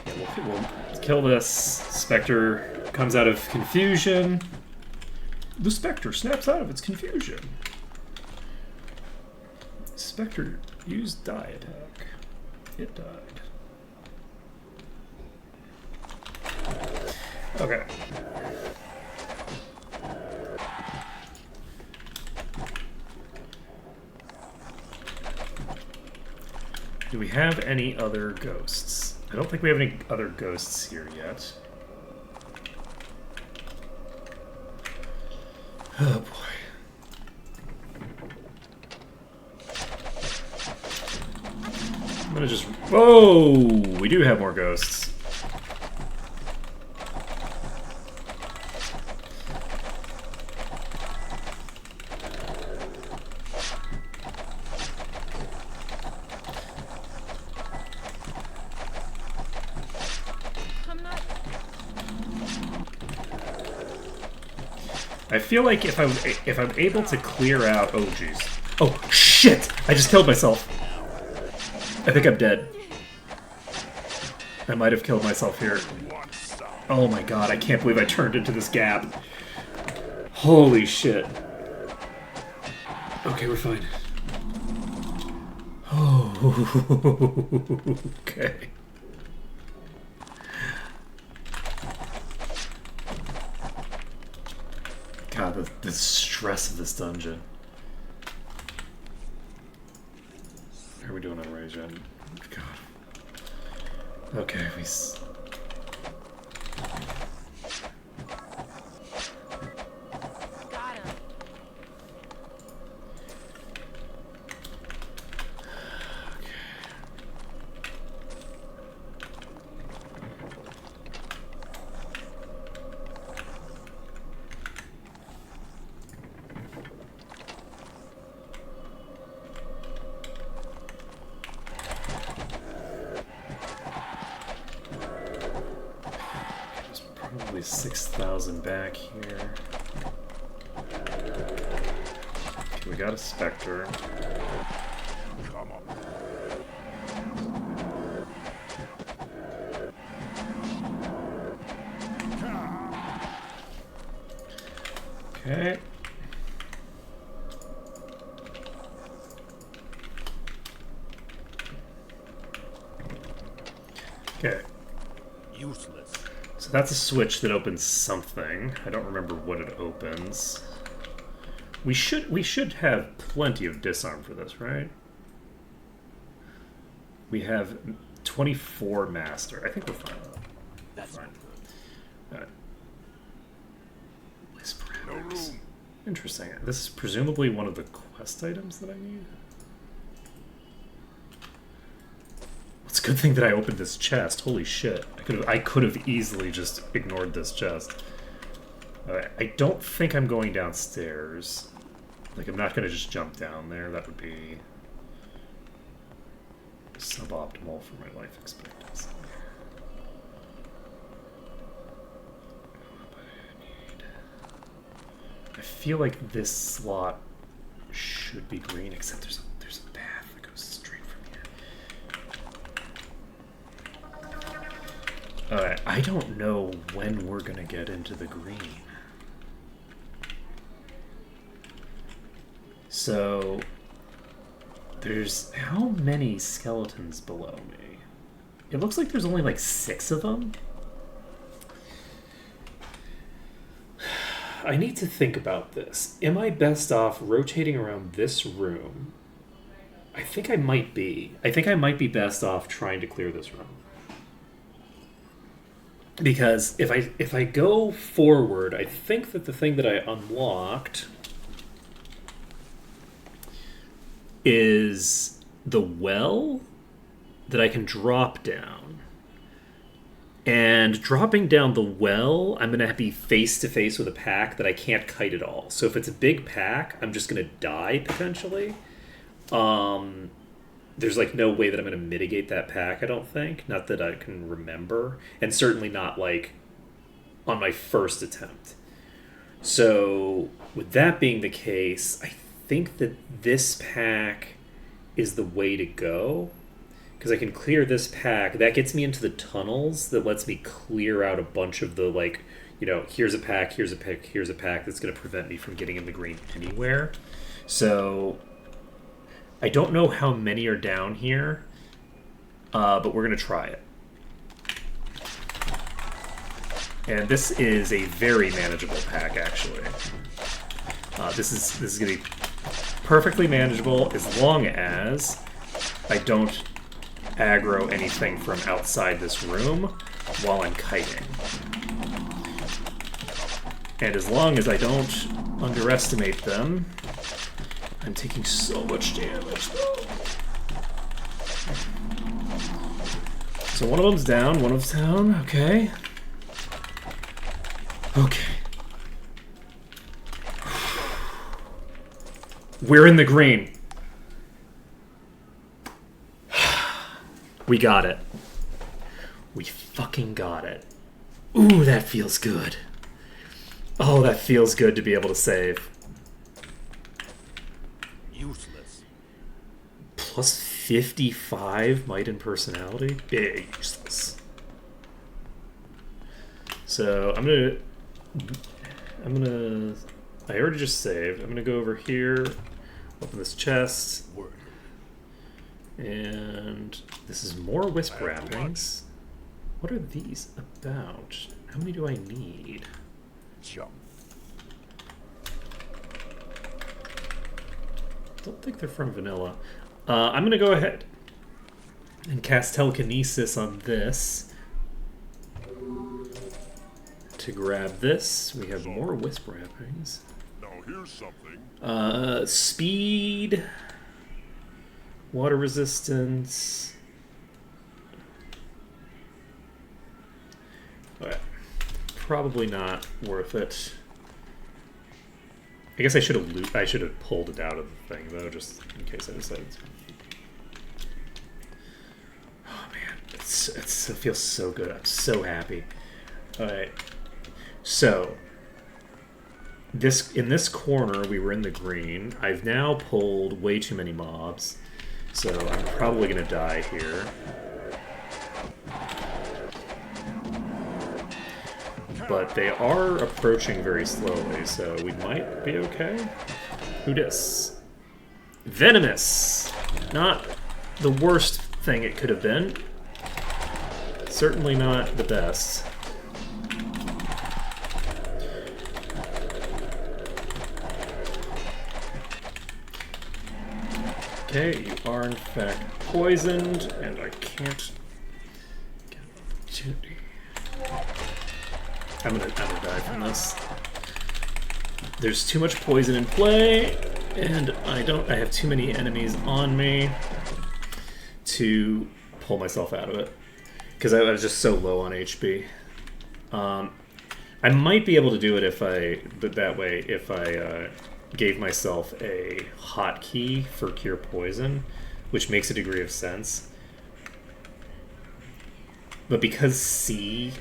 Yeah, we'll kill this. Spectre comes out of confusion. The Spectre snaps out of its confusion. Spectre used die attack. It died. Okay. Do we have any other ghosts? I don't think we have any other ghosts here yet. Oh boy. I'm gonna just... Whoa! We do have more ghosts. I feel like if I'm able to clear out... Oh, jeez. Oh, shit! I just killed myself. I think I'm dead. I might have killed myself here. Oh my god, I can't believe I turned into this gap. Holy shit. Okay, we're fine. Oh, okay. God, the stress of this dungeon. How are we doing on regen? God. Okay, Got him. Probably 6,000 back here. Okay, we got a Spectre. Come on. Okay. Okay. Useless. So that's a switch that opens something. I don't remember what it opens. We should have plenty of disarm for this, right? We have 24 master. I think we're fine. That's Fine. not No room. Interesting. This is presumably one of the quest items that I need. It's a good thing that I opened this chest. Holy shit! I could have easily just ignored this chest. I don't think I'm going downstairs. Like, I'm not gonna just jump down there. That would be suboptimal for my life expectancy. I feel like this slot should be green, except there's a path that goes straight from here. I don't know when we're gonna get into the green. So there's how many skeletons below me? It looks like there's only like 6 of them. I need to think about this. Am I best off rotating around this room? I think I might be. I think I might be best off trying to clear this room. Because if I go forward, I think that the thing that I unlocked is the well that I can drop down. And dropping down the well, I'm going to be face-to-face with a pack that I can't kite at all. So if it's a big pack, I'm just going to die, potentially. There's, like, no way that I'm going to mitigate that pack, I don't think. Not that I can remember. And certainly not, like, on my first attempt. So, with that being the case, I think that this pack is the way to go. Because I can clear this pack. That gets me into the tunnels. That lets me clear out a bunch of the, like, you know, here's a pack, here's a pack, here's a pack. That's going to prevent me from getting in the green anywhere. So I don't know how many are down here. But we're going to try it. And this is a very manageable pack, actually. This is going to be perfectly manageable as long as I don't aggro anything from outside this room while I'm kiting. And as long as I don't underestimate them, I'm taking so much damage, though. So one of them's down, one of them's down, okay. Okay. We're in the green. We got it. We fucking got it. Ooh, that feels good. Oh, that feels good to be able to save. Useless. Plus 55 might and personality? Big useless. So I'm gonna I already just saved. I'm gonna go over here, open this chest, Word. and this is more wisp wrappings. What are these about? How many do I need? Jump. Don't think they're from vanilla. I'm gonna go ahead and cast telekinesis on this to grab this. We have more wisp wrappings. Now here's something. Speed, water resistance. Alright. Probably not worth it. I guess I should have pulled it out of the thing though, just in case I decided to. Oh man, it feels so good. I'm so happy. Alright. So in this corner we were in the green. I've now pulled way too many mobs. So I'm probably gonna die here. But they are approaching very slowly, so we might be okay. Who dis? Venomous! Not the worst thing it could have been. Certainly not the best. Okay, you are in fact poisoned, and I can't get an opportunity. I'm gonna die from this. There's too much poison in play, and I have too many enemies on me to pull myself out of it. Because I was just so low on HP. I might be able to do it if I gave myself a hotkey for cure poison, which makes a degree of sense. But because C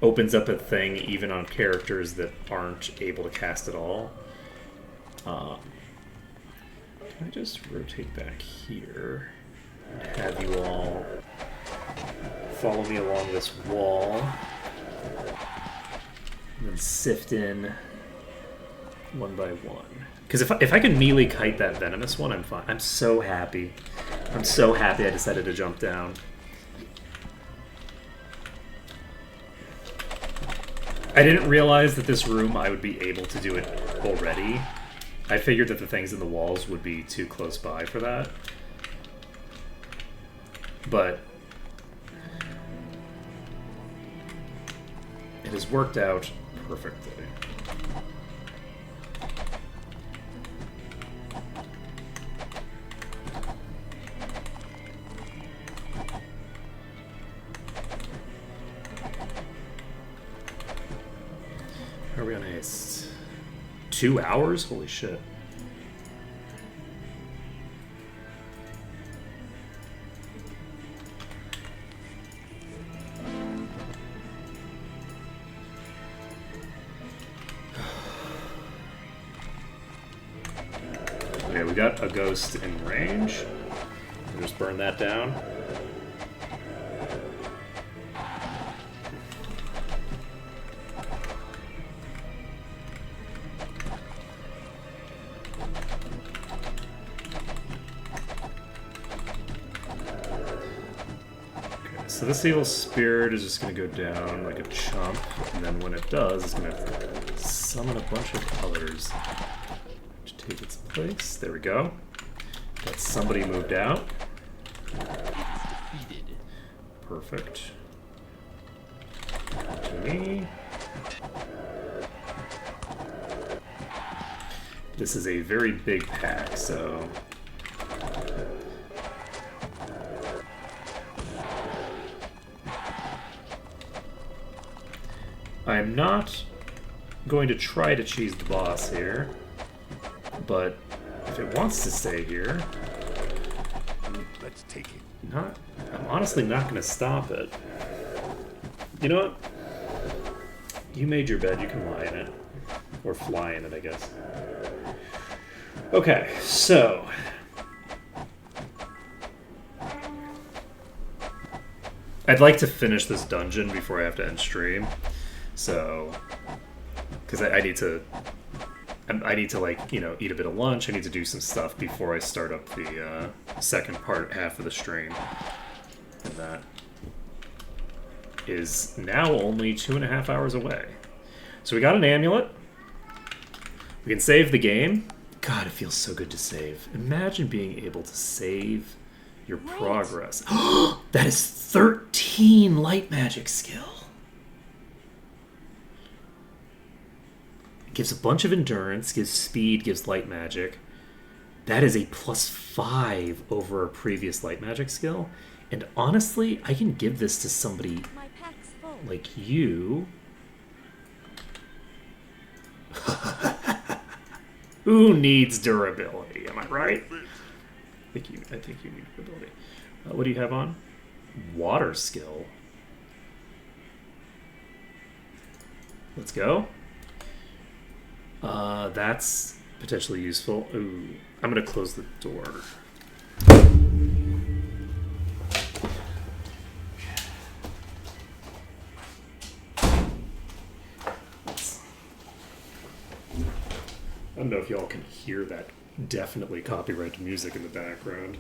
opens up a thing even on characters that aren't able to cast at all. Can I just rotate back here and have you all follow me along this wall and then sift in one by one? Because if I can melee kite that venomous one, I'm fine. I'm so happy. I'm so happy I decided to jump down. I didn't realize that this room I would be able to do it already. I figured that the things in the walls would be too close by for that. But it has worked out perfectly. Are we on haste? 2 hours? Holy shit. Okay, we got a ghost in range. just burn that down. So this evil spirit is just going to go down like a chump, and then when it does, it's going to summon a bunch of others to take its place. There we go. Got somebody moved out. Perfect. To me. This is a very big pack, so... I'm not going to try to cheese the boss here, but if it wants to stay here, Let's take it. I'm honestly not going to stop it. You know what? You made your bed, you can lie in it. Or fly in it, I guess. Okay, so... I'd like to finish this dungeon before I have to end stream. So, because I need to, like, you know, eat a bit of lunch. I need to do some stuff before I start up the second half of the stream. And that is now only 2.5 hours away. So we got an amulet. We can save the game. God, it feels so good to save. Imagine being able to save your progress. That is 13 light magic skill. Gives a bunch of endurance, gives speed, gives light magic. That is a +5 over a previous light magic skill. And honestly, I can give this to somebody like you. Who needs durability? Am I right? I think you need durability. What do you have on? Water skill. Let's go. That's potentially useful. Ooh, I'm gonna close the door. I don't know if y'all can hear that definitely copyrighted music in the background.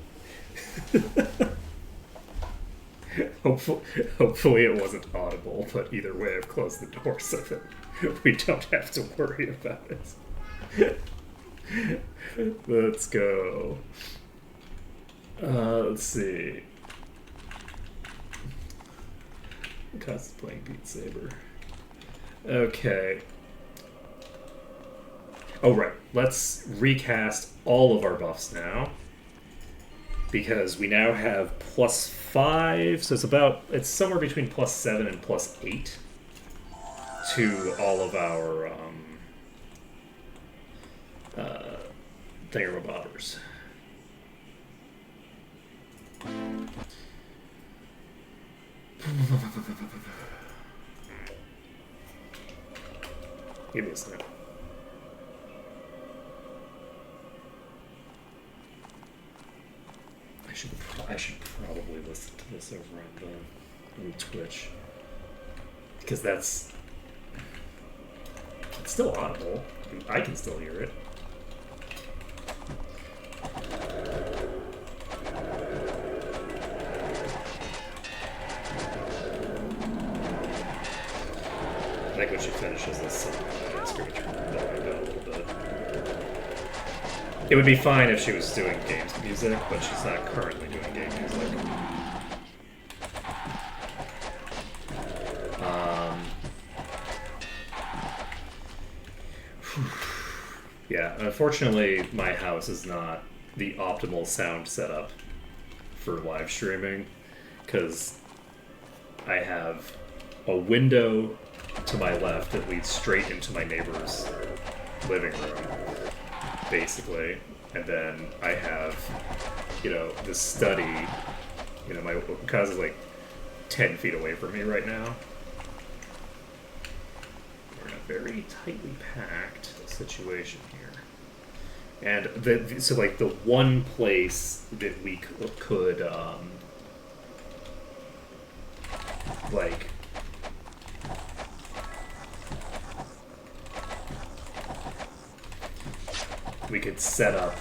Hopefully it wasn't audible, but either way I've closed the door so that we don't have to worry about it. Let's go. Let's see. Cuz playing Beat Saber. Okay. Oh, right. Let's recast all of our buffs now. Because we now have +5, so it's somewhere between +7 and +8 to all of our thingamabobbers. Give me a second. I should probably listen to this over on Twitch, because it's still audible. I can still hear it. I think when she finishes this, I'm just going to turn the volume down a little bit. It would be fine if she was doing games music, but she's not currently doing game music. Yeah, unfortunately, my house is not the optimal sound setup for live streaming, because I have a window to my left that leads straight into my neighbor's living room, basically, and then I have, the study. My cause is like 10 feet away from me right now. We're in a very tightly packed situation here. And so like the one place that we could like we could set up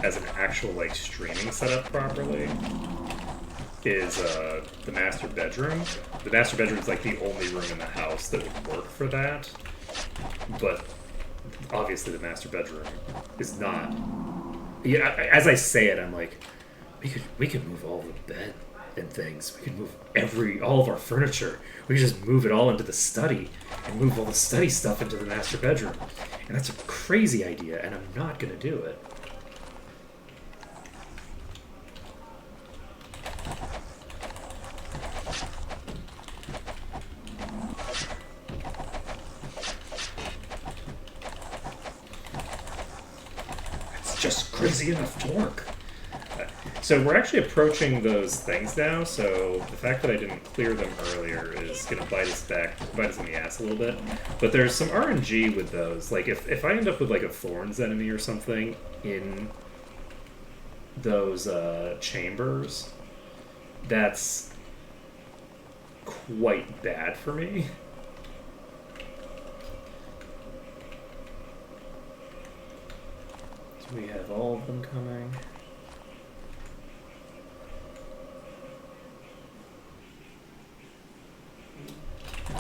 as an actual like streaming setup properly is the master bedroom. The master bedroom is like the only room in the house that would work for that, but obviously the master bedroom is not. Yeah, as I say it, I'm like, we could move all the bed and things. We could move all of our furniture. We could just move it all into the study and move all the study stuff into the master bedroom. And that's a crazy idea, and I'm not gonna do it. It's just crazy enough to work. So we're actually approaching those things now, so the fact that I didn't clear them earlier is going to bite us in the ass a little bit. But there's some RNG with those. Like, if I end up with, like, a Thorns enemy or something in those chambers, that's quite bad for me. So we have all of them coming.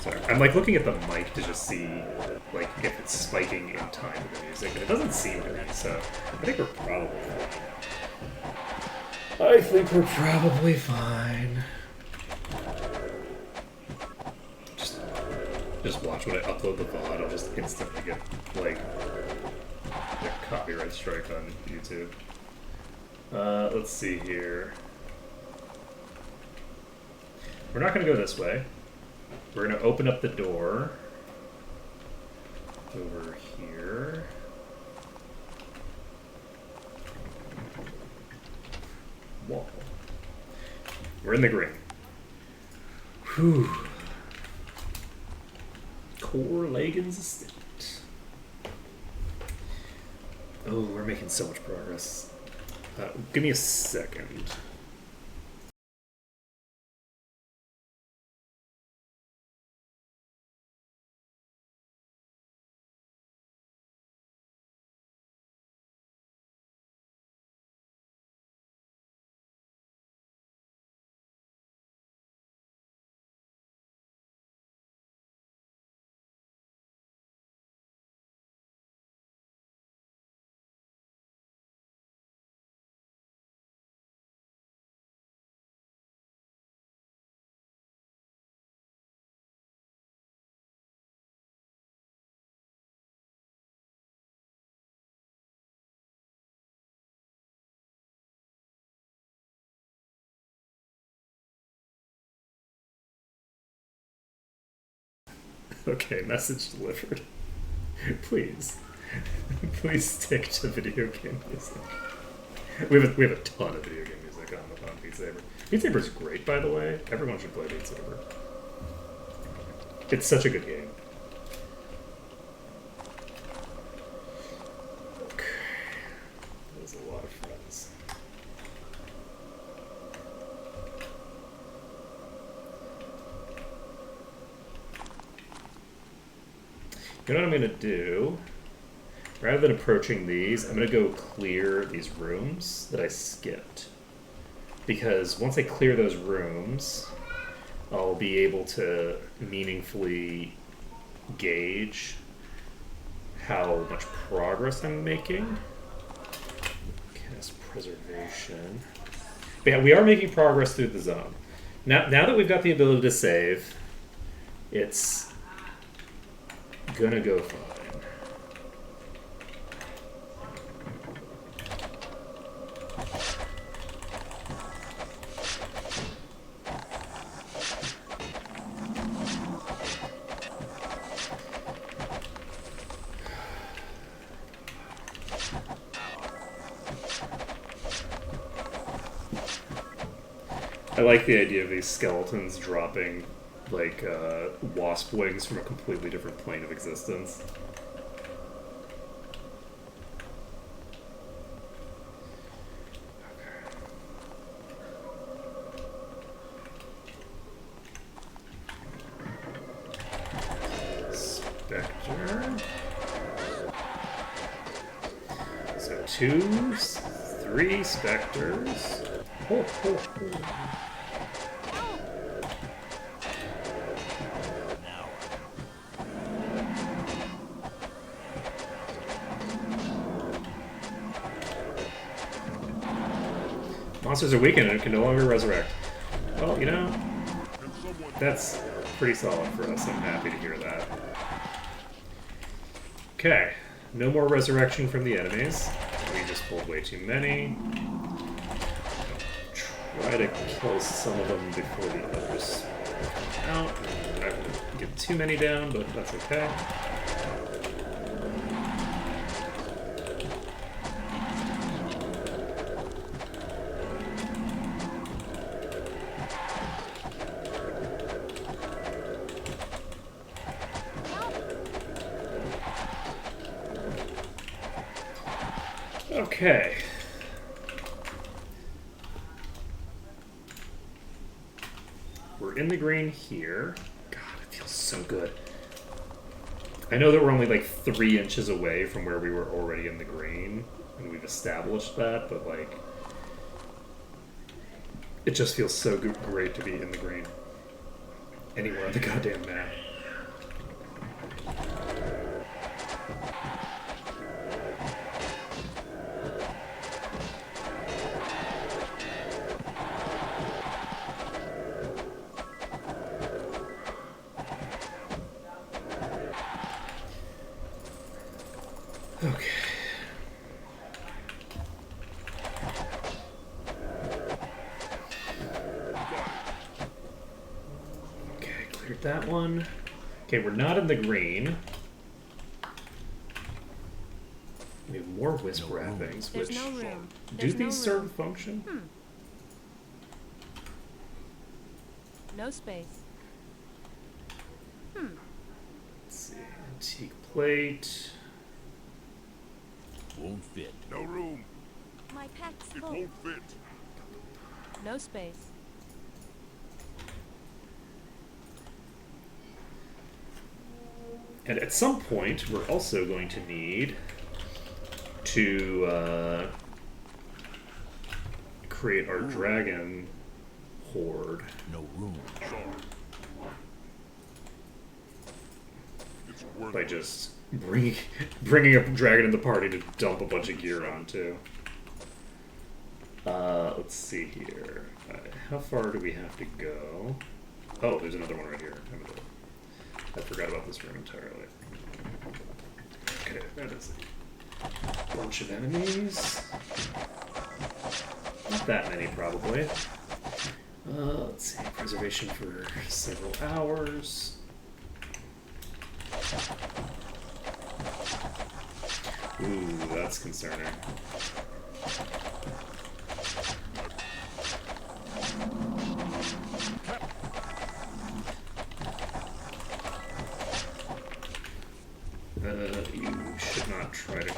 Sorry, I'm like looking at the mic to just see like if it's spiking in time with the music, and it doesn't seem to be, so I think we're probably fine. Just watch when I upload the VOD, I'll just instantly get like a copyright strike on YouTube. Let's see here. We're not gonna go this way. We're going to open up the door over here. Wall. We're in the green. Whew. Core Lagan's estate. Oh, we're making so much progress. Give me a second. Okay, message delivered. Please. Please stick to video game music. We have a ton of video game music on Beat Saber. Beat Saber is great, by the way. Everyone should play Beat Saber. It's such a good game. Okay. There's a lot of friends. You know what I'm going to do? Rather than approaching these, I'm going to go clear these rooms that I skipped. Because once I clear those rooms, I'll be able to meaningfully gauge how much progress I'm making. Cast preservation. But yeah, we are making progress through the zone. Now that we've got the ability to save, it's gonna go fine. I like the idea of these skeletons dropping like wasp wings from a completely different plane of existence. Spectre. So 2, 3 Spectres. Ho, ho, ho. Monsters are weakened and can no longer resurrect. Well, you know, that's pretty solid for us. I'm happy to hear that. Okay, no more resurrection from the enemies. We just pulled way too many. Try to kill some of them before the others come out. I'm not going to get too many down, but that's okay. Okay. We're in the green here. God, it feels so good. I know that we're only like 3 inches away from where we were already in the green, and we've established that, but like, it just feels so great to be in the green. Anywhere on the goddamn map. Okay. Okay, cleared that one. Okay, we're not in the green. We have more wisp wrappings, There's which no room. do There's no these serve a room. function? No space. Let's see. Antique plate. Won't fit. No room. My pack's It full. won't fit. No space. And at some point, we're also going to need to create our dragon horde No room. Sorry. It's worth by it. just bringing a dragon in the party to dump a bunch of gear onto. Let's see here. How far do we have to go? Oh, there's another one right here. I forgot about this room entirely. Okay, that is a bunch of enemies. Not that many, probably. Let's see. Preservation for several hours. Ooh, that's concerning. You should not try to...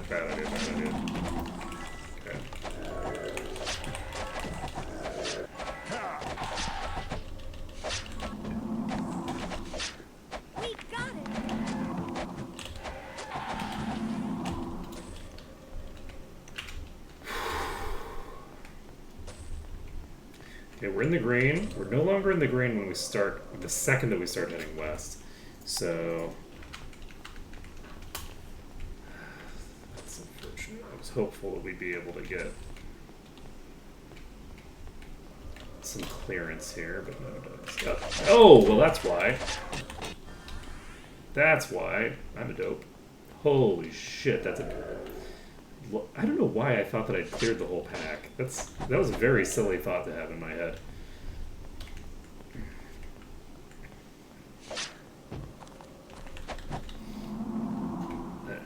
Bad idea. Okay. We got it. Okay, we're in the green. We're no longer in the green when we start, the second that we start heading west. So... that's unfortunate. I was hopeful that we'd be able to get some clearance here, but no, it doesn't. Oh, well that's why. That's why. I'm a dope. Holy shit, that's a... I don't know why I thought that I'd cleared the whole pack. That was a very silly thought to have in my head.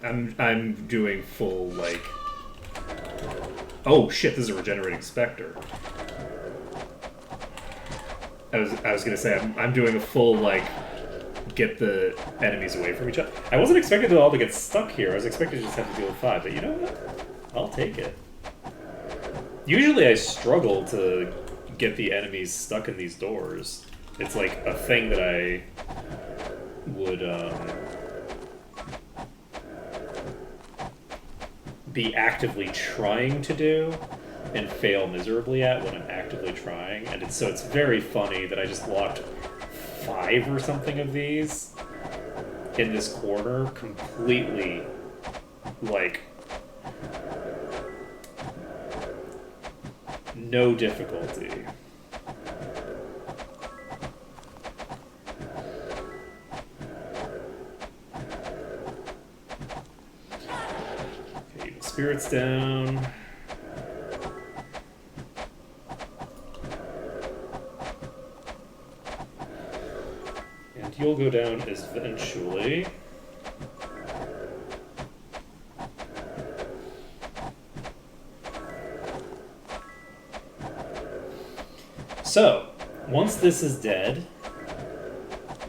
I'm doing full like... Oh shit, this is a regenerating specter. I was gonna say I'm doing a full like get the enemies away from each other. I wasn't expecting them all to get stuck here. I was expecting to just have to deal with 5, but you know what? I'll take it. Usually I struggle to get the enemies stuck in these doors. It's like a thing that I would be actively trying to do and fail miserably at when I'm actively trying. And so it's very funny that I just locked 5 or something of these in this corner completely, like, no difficulty. Okay, spirits down. And you'll go down eventually. So, once this is dead,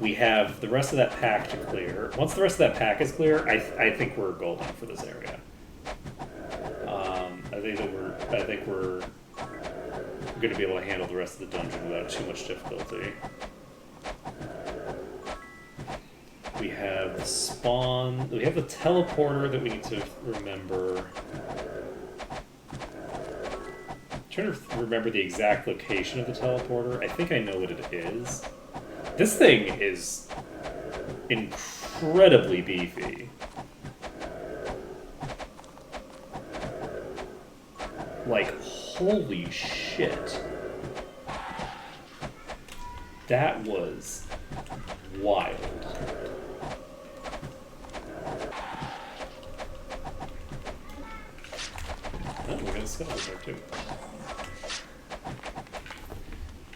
we have the rest of that pack to clear. Once the rest of that pack is clear, I think we're golden for this area. I think we're going to be able to handle the rest of the dungeon without too much difficulty. We have the spawn. We have the teleporter that we need to remember. I'm trying to remember the exact location of the teleporter. I think I know what it is. This thing is incredibly beefy. Like, holy shit. That was wild. Oh, we got a skeleton there too.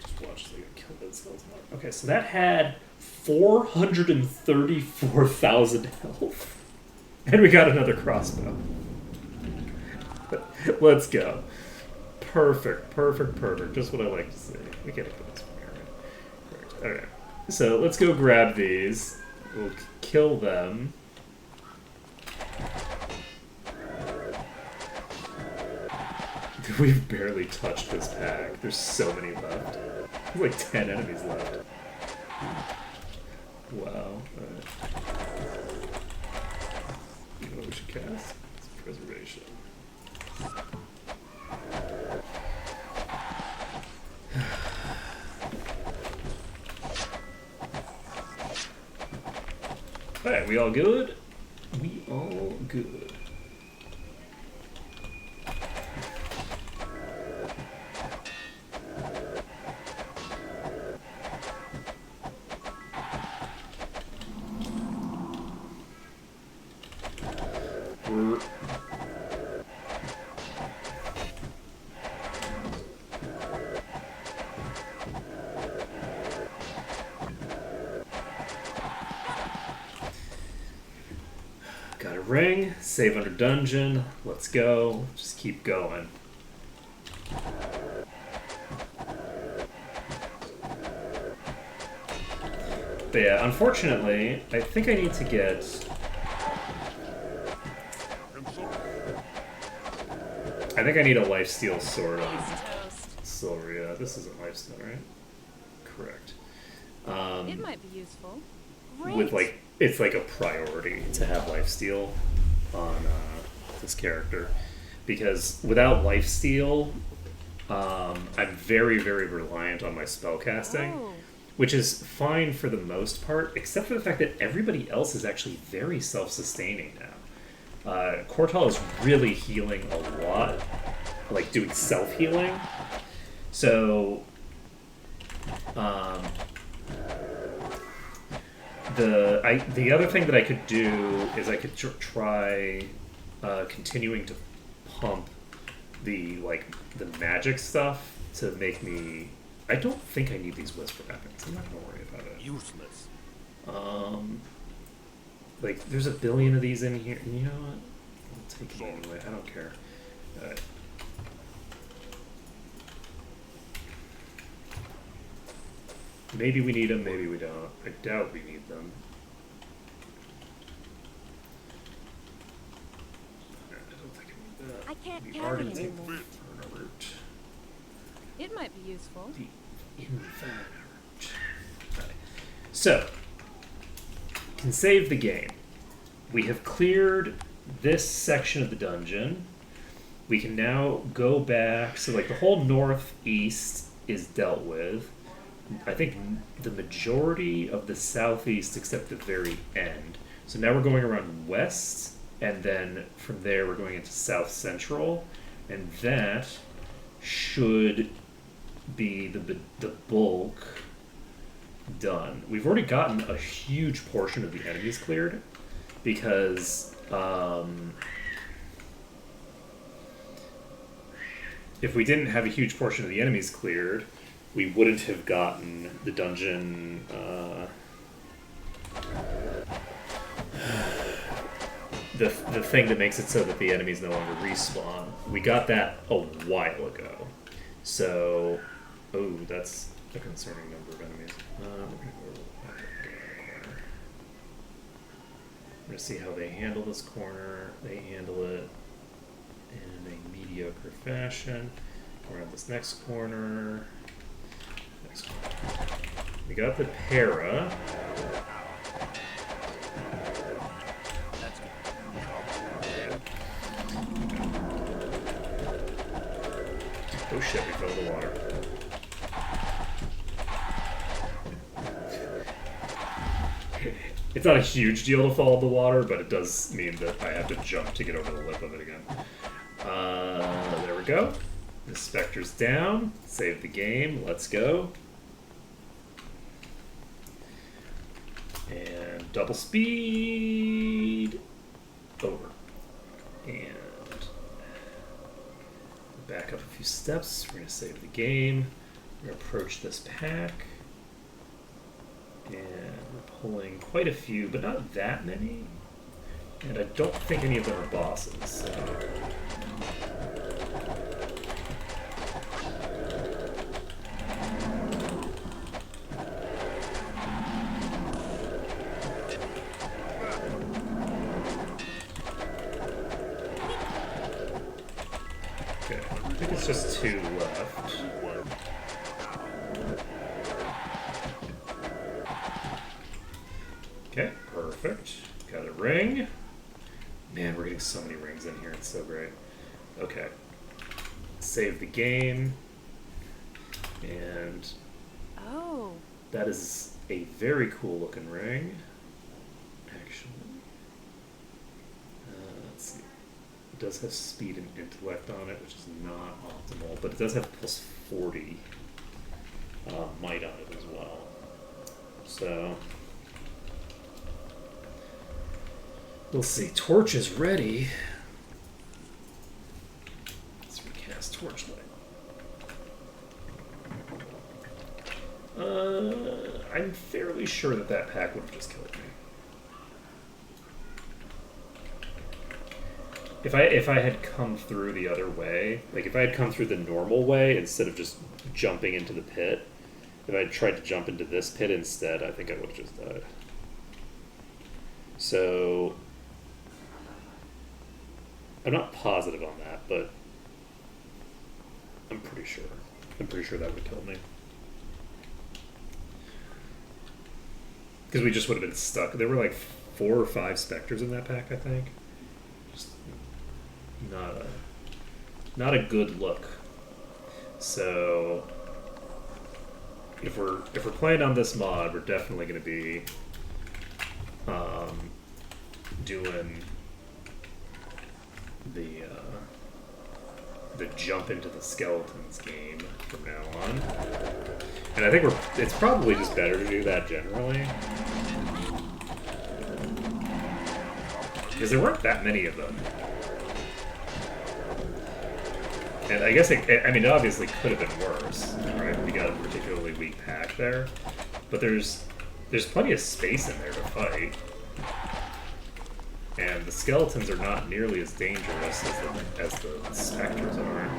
Just watch so you kill that skeleton. Okay, so that had 434,000 health. And we got another crossbow. Let's go. Perfect, perfect, perfect. Just what I like to see. We can't put this one here, right? Okay. So let's go grab these. We'll kill them. We've barely touched this pack. There's so many left. There's like 10 enemies left. Wow. Alright. You know what we should cast? It's preservation. Alright, we all good? We all good. We're... Got a ring, save under dungeon, let's go, just keep going. But yeah, unfortunately, I think I need to get... I think I need a lifesteal sword on Silveria. This isn't lifesteal, right? Correct. It might be useful. With like, it's like a priority to have lifesteal on this character, because without lifesteal, I'm very, very reliant on my spellcasting, which is fine for the most part, except for the fact that everybody else is actually very self-sustaining now. Cortal is really healing a lot, like doing self-healing. So, the other thing that I could do is I could try continuing to pump the magic stuff to make me. I don't think I need these whisper weapons. I'm not gonna worry about it. Useless. Like, there's a billion of these in here. You know what? I'll take it anyway. I don't care. Alright. Maybe we need them, maybe we don't. I doubt we need them. I don't think I need that. I can't The carry ardent anymore. inferno root. It might be useful. The inferno root. Right. So, can save the game. We have cleared this section of the dungeon. We can now go back. So, like, the whole northeast is dealt with. I think the majority of the southeast, except the very end. So now we're going around west, and then from there we're going into south central, and that should be the bulk done. We've already gotten a huge portion of the enemies cleared, because if we didn't have a huge portion of the enemies cleared, we wouldn't have gotten the dungeon, the thing that makes it so that the enemies no longer respawn. We got that a while ago. So, oh, that's a concerning number of enemies. We're gonna go back to the corner. We're gonna see how they handle this corner. They handle it in a mediocre fashion. Around this next corner. We got the para. That's good. Oh shit, we fell in the water. It's not a huge deal to fall in the water, but it does mean that I have to jump to get over the lip of it again. There we go. The Spectre's down. Save the game. Let's go. And double speed. Over. And back up a few steps. We're going to save the game. We're going to approach this pack. And we're pulling quite a few, but not that many. And I don't think any of them are bosses. So. Okay, I think it's just 2 left. Okay, perfect. Got a ring. Man, we're getting so many rings in here. It's so great. Okay. Save the game. And Oh, that is a very cool looking ring. Actually. Let's see. It does have speed and intellect on it, which is not optimal, but it does have plus 40 might on it as well. So we'll see. Torch is ready. Let's recast Torchlight. I'm fairly sure that that pack would have just killed me. If I had come through the other way, like if I had come through the normal way instead of just jumping into the pit, if I had tried to jump into this pit instead, I think I would have just died. So I'm not positive on that, but I'm pretty sure. I'm pretty sure that would have killed me. Because we just would have been stuck. There were like 4 or 5 specters in that pack, I think. Just not a good look. So if we're playing on this mod, we're definitely going to be doing the jump into the skeletons game from now on. And I think it's probably just better to do that generally. Because there weren't that many of them. And I guess it obviously could have been worse, right? We got a particularly weak pack there. But there's plenty of space in there to fight. And the skeletons are not nearly as dangerous as the specters are.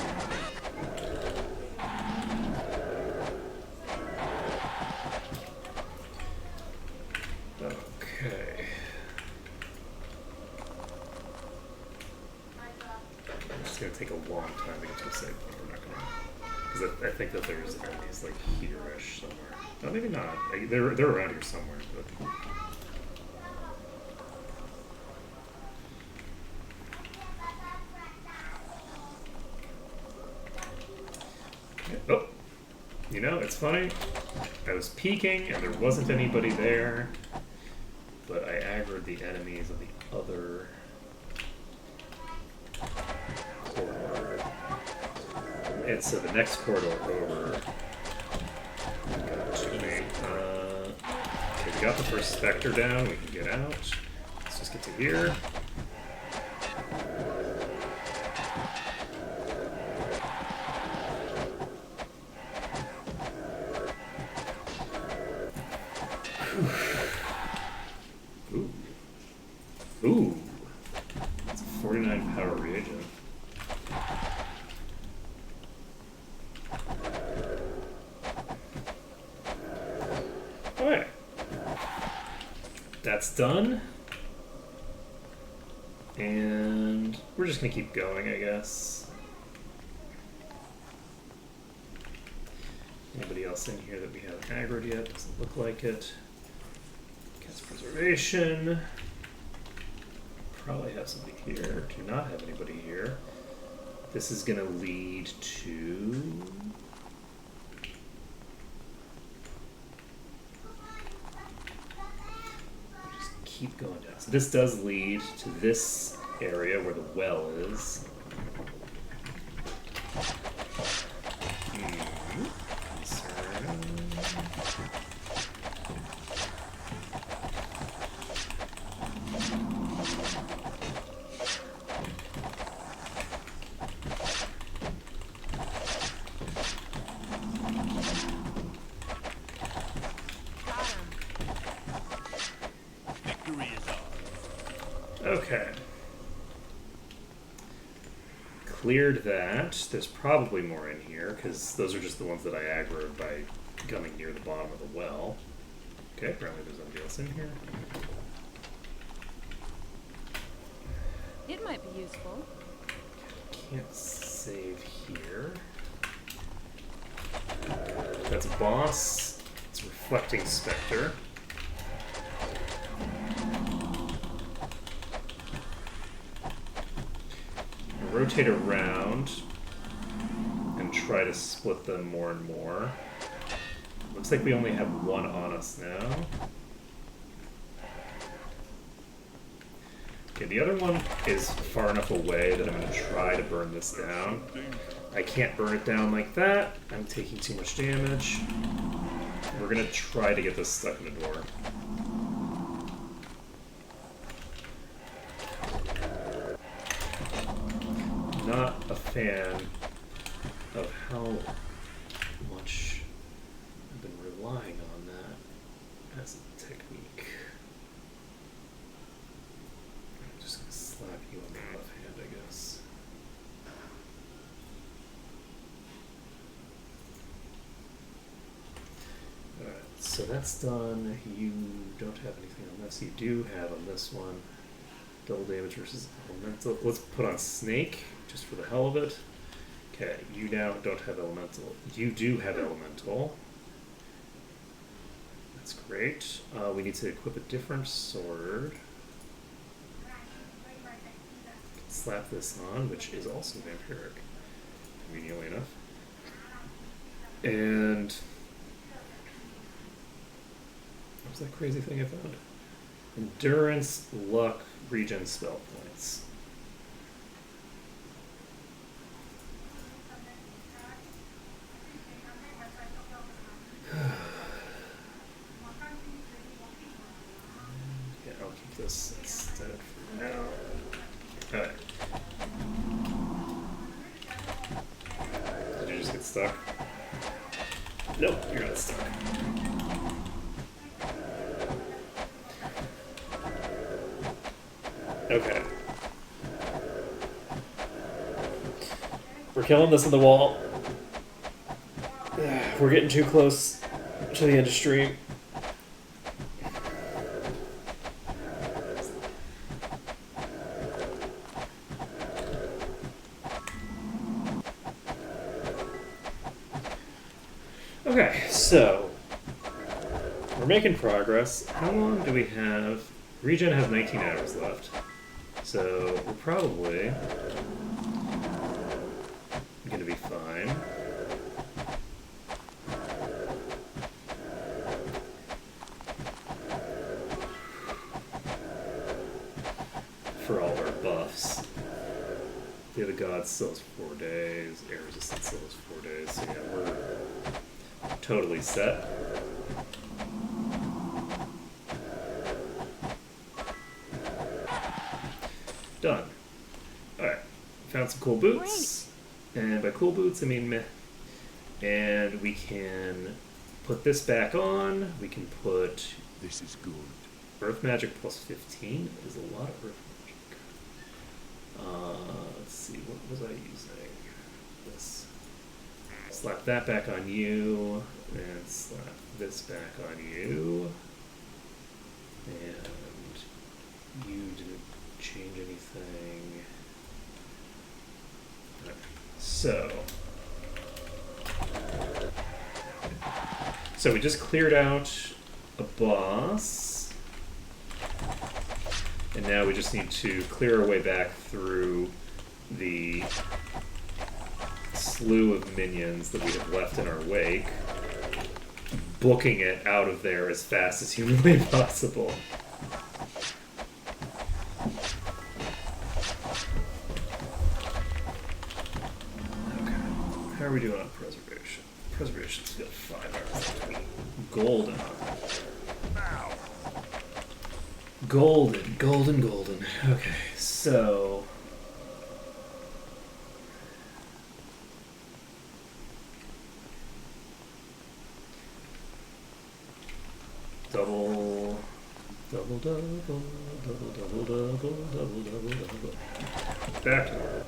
it's going to take a long time to get to a save point. We're not going to. Because I think that there's enemies like here-ish somewhere. No, maybe not. They're around here somewhere. But... Oh, you know, it's funny. I was peeking and there wasn't anybody there, but I aggroed the enemies of the other corridor. And so the next corridor over got to me. Okay, we got the first Spectre down. We can get out. Let's just get to here. Ooh. Ooh. It's a 49 power reagent. Alright. That's done. And we're just gonna keep going, I guess. Anybody else in here that we haven't aggroed yet? Doesn't look like it. Cast preservation. Probably have somebody here. Do not have anybody here. This is gonna lead to... just keep going down. So this does lead to this area where the well is. Victory is ours. Okay. Cleared that. There's probably more in here, because those are just the ones that I aggroed by coming near the bottom of the well. Okay, apparently there's nobody else in here. It might be useful. Can't save here. That's a boss. It's a reflecting specter. Rotate around and try to split them more and more. Looks like we only have one on us now. Okay, the other one is far enough away that I'm going to try to burn this down. I can't burn it down like that. I'm taking too much damage. We're going to try to get this stuck in the door. Not a fan of how much I've been relying on that as a technique. I'm just gonna slap you on the left hand, I guess. Alright, so that's done. You don't have anything on this. You do have on this one. Double damage versus elemental. Let's put on Snake, just for the hell of it. Okay, you now don't have elemental. You do have elemental. That's great. We need to equip a different sword. Slap this on, which is also vampiric, conveniently enough. And what was that crazy thing I found? Endurance, luck, regen spell points. Yeah, I'll keep this instead for now. Alright. Did you just get stuck? Nope, you're not stuck. Okay. We're killing this on the wall. We're getting too close to the end of stream. Okay, so we're making progress. How long do we have? Regen has 19 hours left, so we're probably gonna be fine. For all our buffs. Day of the Gods still has 4 days, Air Resistance still has 4 days, so yeah, we're totally set. Done. Alright, found some cool boots, and by cool boots I mean meh. And we can put this back on, we can put This is good. Earth Magic plus 15 is a lot of Earth Magic. Let's see, what was I using? This. Slap that back on you, and slap this back on you. And you didn't change anything. Okay. So we just cleared out a boss. And now we just need to clear our way back through the slew of minions that we have left in our wake, booking it out of there as fast as humanly possible. Okay, how are we doing on preservation? Preservation's got 5 hours left. Golden. Golden. Okay, so double. Back to normal.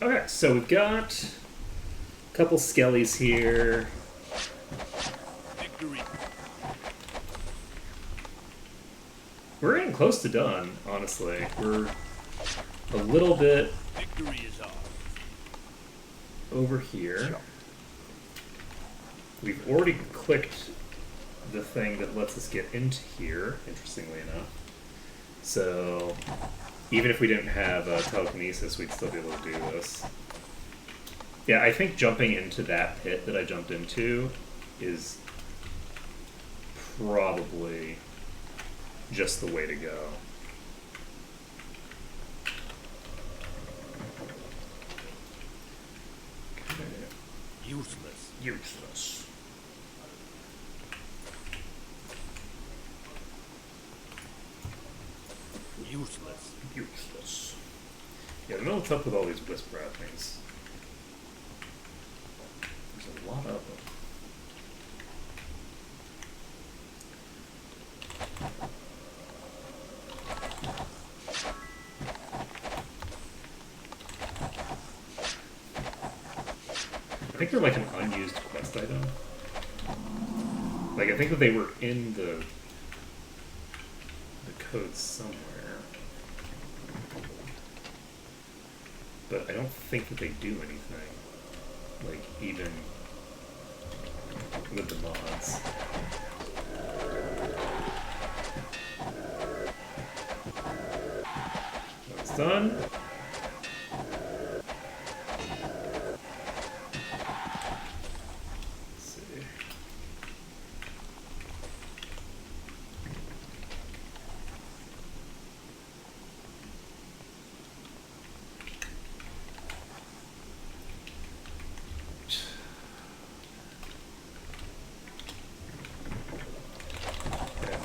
Okay, so we've got a couple skellies here. Victory. We're getting close to done, honestly. We're a little bit Victory is ours. over here. We've already clicked the thing that lets us get into here, interestingly enough. So even if we didn't have telekinesis, we'd still be able to do this. Yeah, I think jumping into that pit that I jumped into is probably just the way to go. Okay. Useless. Useless. Useless. Yeah, I don't know what's up with all these whisper out things. There's a lot of them. I think they're like an unused quest item. Like, I think that they were in the code somewhere. But I don't think that they do anything. Like, even with the mods. That's done. Let's see.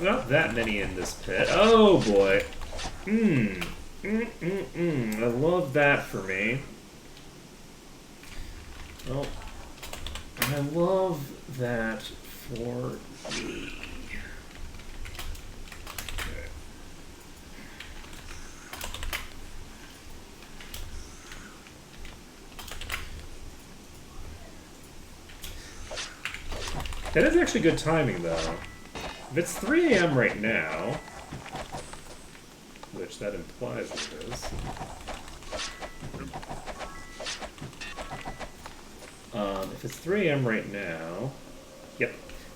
Not that many in this pit. Oh boy. I love that for me. Oh, I love that for me. Okay. That is actually good timing, though. If it's 3 a.m. right now, which that implies it is. If it's 3 a.m. right now, yep,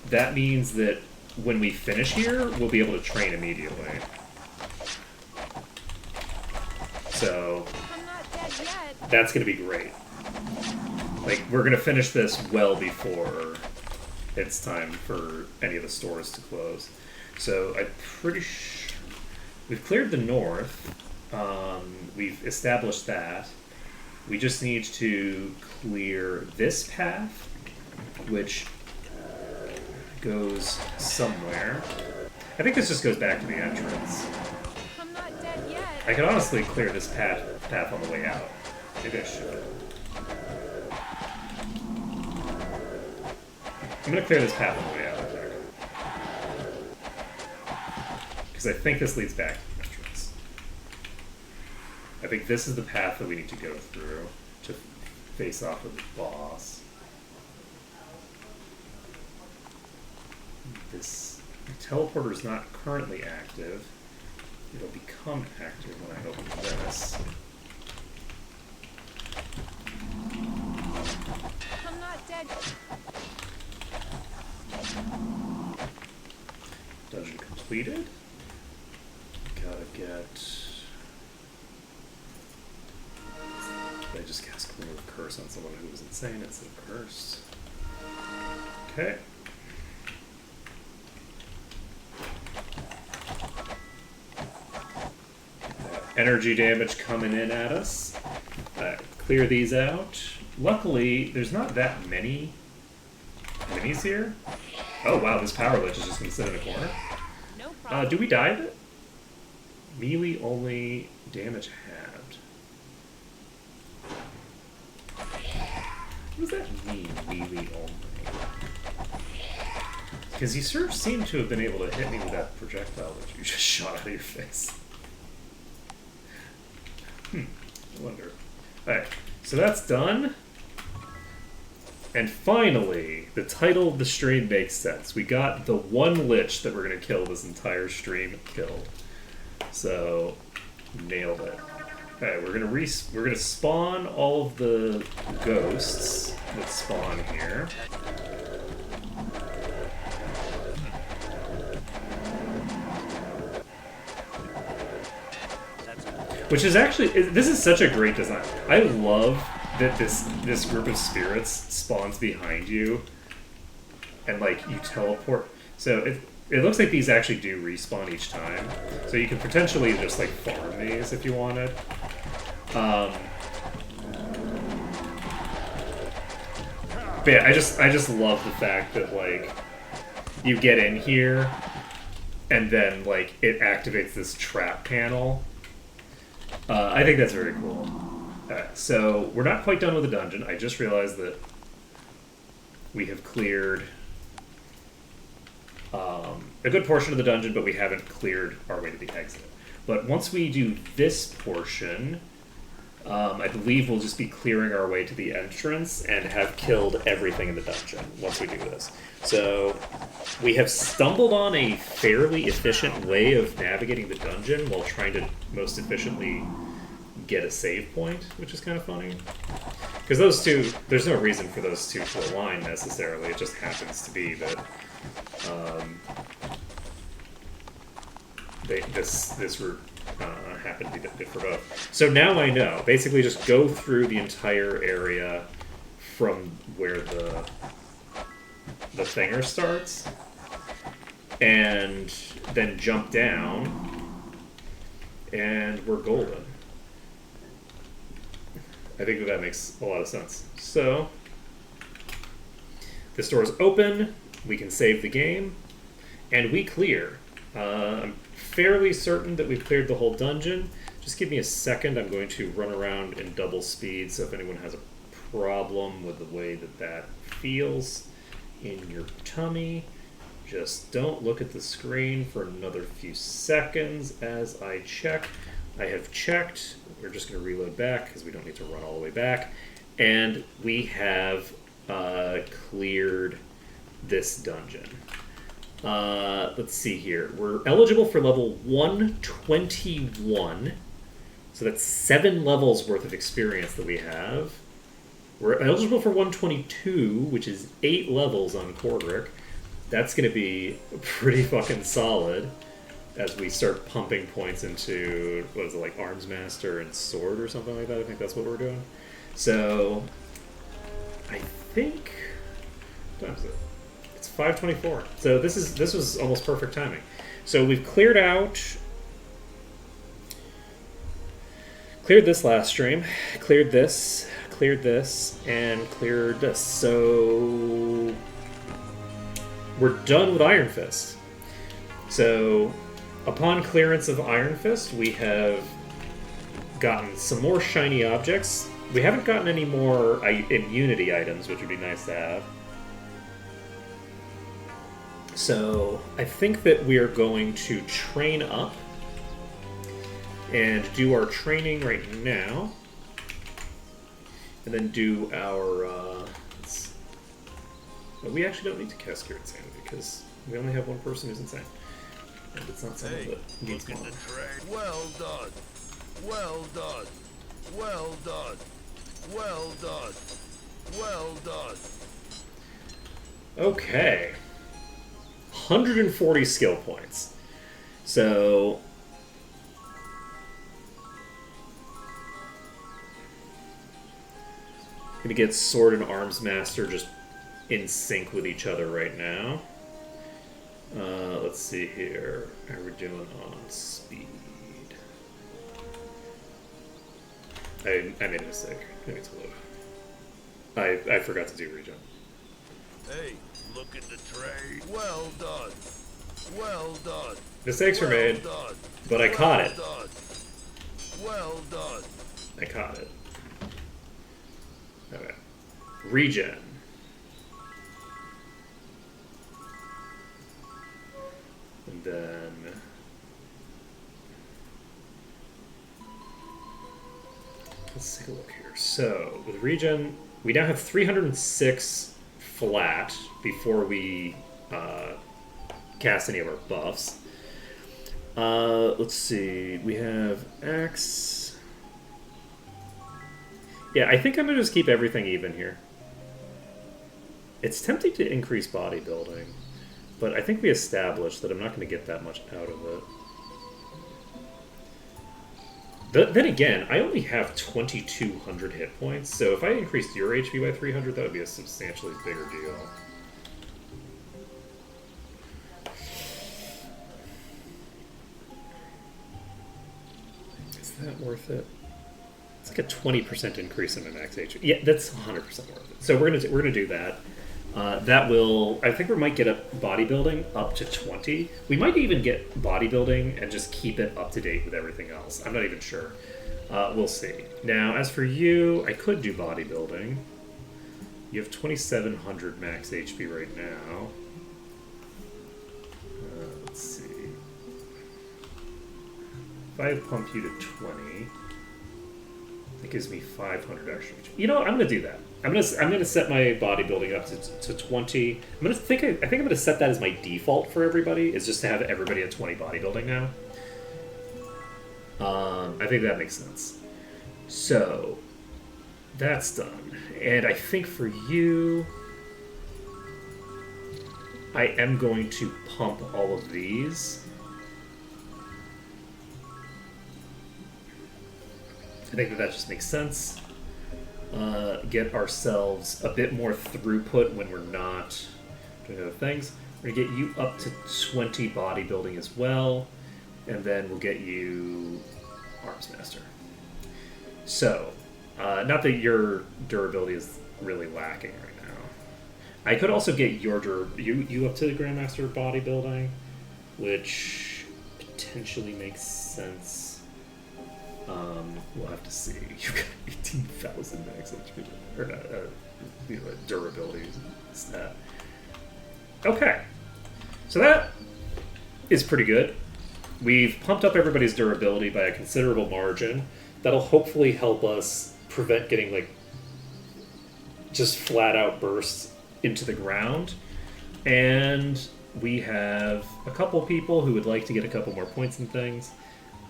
that means that when we finish here, we'll be able to train immediately. So I'm not dead yet. that's going to be great. Like, we're going to finish this well before it's time for any of the stores to close. So I'm pretty sure we've cleared the north. We've established that. We just need to clear this path, which goes somewhere. I think this just goes back to the entrance. I'm not dead yet. I could honestly clear this path on the way out. Maybe I should. I'm gonna clear this path on the way out, I think. Because I think this leads back to the entrance. I think this is the path that we need to go through to face off with the boss. This teleporter is not currently active. It'll become active when I open this. I'm not dead. Dungeon completed. Gotta get... Did I just cast Remove Curse on someone who was insane instead of cursed? Okay. Energy damage coming in at us. Clear these out. Luckily, there's not that many minis here. Oh wow, this power lich is just gonna sit in a corner. No problem. Do we dive it? Melee only, damage halved. What does that mean, melee only? Because you sort of seem to have been able to hit me with that projectile that you just shot out of your face. I wonder. Alright, so that's done. And finally, the title of the stream makes sense. We got the one lich that we're going to kill this entire stream killed. So, nailed it. Alright, we're gonna spawn all of the ghosts that spawn here. Which is actually, this is such a great design. I love that this group of spirits spawns behind you, and like you teleport. So it looks like these actually do respawn each time. So you could potentially just like farm these if you wanted. But yeah, I just love the fact that like you get in here, and then like it activates this trap panel. I think that's very cool. So we're not quite done with the dungeon. I just realized that we have cleared a good portion of the dungeon, but we haven't cleared our way to the exit. But once we do this portion, I believe we'll just be clearing our way to the entrance and have killed everything in the dungeon once we do this. So we have stumbled on a fairly efficient way of navigating the dungeon while trying to most efficiently get a save point, which is kind of funny. Because those two, there's no reason for those two to align necessarily, it just happens to be that this route happened to be good for both. So now I know. Basically just go through the entire area from where the thinger starts, and then jump down, and we're golden. I think that makes a lot of sense. So, this door is open, we can save the game, and we clear. I'm fairly certain that we've cleared the whole dungeon. Just give me a second, I'm going to run around in double speed, so if anyone has a problem with the way that feels in your tummy, just don't look at the screen for another few seconds as I check. I have checked. We're just going to reload back because we don't need to run all the way back. And we have cleared this dungeon. Let's see here. We're eligible for level 121. So that's 7 levels worth of experience that we have. We're eligible for 122, which is 8 levels on Cordric. That's going to be pretty fucking solid as we start pumping points into, what is it, like Arms Master and Sword or something like that? I think that's what we're doing. So, I think... What time is it? It's 5:24. So this was almost perfect timing. So we've cleared this last stream, cleared this, and cleared this. So we're done with Iron Fist. So upon clearance of Iron Fist, we have gotten some more shiny objects. We haven't gotten any more immunity items, which would be nice to have. So I think that we are going to train up and do our training right now, and then do our. We actually don't need to cast Cure Insanity because we only have one person who's insane, and it's not someone that needs Look at more. the train. Well done. Well done. Well done. Well done. Well done. Okay. 140 skill points. So gonna get Sword and Arms Master just in sync with each other right now. Let's see here. How are we doing on speed? I made a mistake. I need to load. I forgot to do regen. Hey, look at the train. Well done. Well done. Mistakes were made, Done. but I caught it. Done. Well done. I caught it. Okay. Regen. And then... let's take a look here. So, with regen, we now have 306 flat before we cast any of our buffs. Let's see. We have Axe. Yeah, I think I'm going to just keep everything even here. It's tempting to increase bodybuilding, but I think we established that I'm not going to get that much out of it. Then again, I only have 2,200 hit points, so if I increased your HP by 300, that would be a substantially bigger deal. Is that worth it? It's like a 20% increase in my max HP. Yeah, that's 100% worth it. So we're gonna do that. That will, I think we might get up bodybuilding up to 20. We might even get bodybuilding and just keep it up to date with everything else. I'm not even sure. We'll see. Now, as for you, I could do bodybuilding. You have 2,700 max HP right now. Let's see. If I pump you to 20, that gives me 500 extra. You know what? I'm gonna do that. I'm gonna set my bodybuilding up to 20. I think I'm gonna set that as my default for everybody. Is just to have everybody at 20 bodybuilding now. I think that makes sense. So that's done, and I think for you, I am going to pump all of these. I think that just makes sense. Get ourselves a bit more throughput when we're not doing other things. We're going to get you up to 20 bodybuilding as well, and then we'll get you Arms Master. So, not that your durability is really lacking right now. I could also get your you up to the Grandmaster bodybuilding, which potentially makes sense. We'll have to see. You've got 18,000 max HP, or durability stat. Okay, so that is pretty good. We've pumped up everybody's durability by a considerable margin. That'll hopefully help us prevent getting just flat out bursts into the ground. And we have a couple people who would like to get a couple more points and things.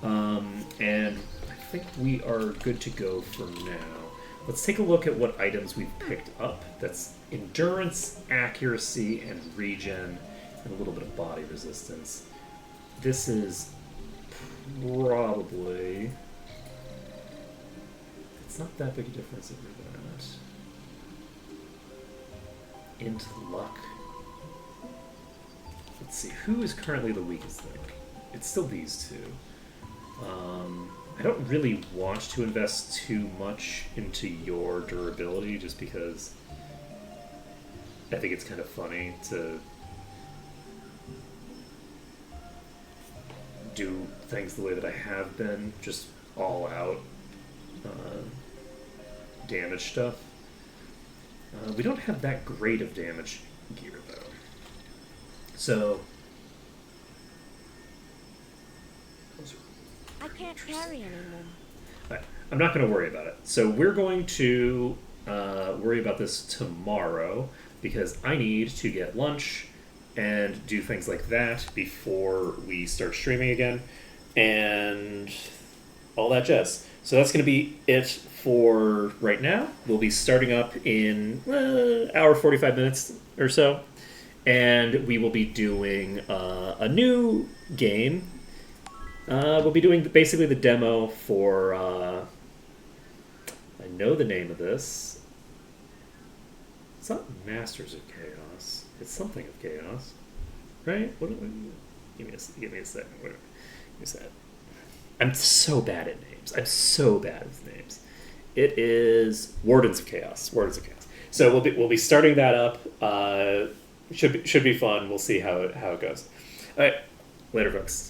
And I think we are good to go for now. Let's take a look at what items we've picked up. That's endurance, accuracy, and regen, and a little bit of body resistance. This is probably... It's not that big a difference if we're that. Into luck. Let's see, who is currently the weakest link? It's still these two. I don't really want to invest too much into your durability just because I think it's kind of funny to do things the way that I have been, just all out damage stuff. We don't have that great of damage gear though. So I can't carry anymore. Right. I'm not going to worry about it. So we're going to worry about this tomorrow because I need to get lunch and do things like that before we start streaming again and all that jazz. So that's going to be it for right now. We'll be starting up in hour 45 minutes or so, and we will be doing a new game. We'll be doing basically the demo for, I know the name of this. It's not Masters of Chaos. It's something of Chaos, right? Give me a second. Give me a second. I'm so bad at names. I'm so bad with names. It is Wardens of Chaos. Wardens of Chaos. So we'll be starting that up. Should be fun. We'll see how it goes. All right, later, folks.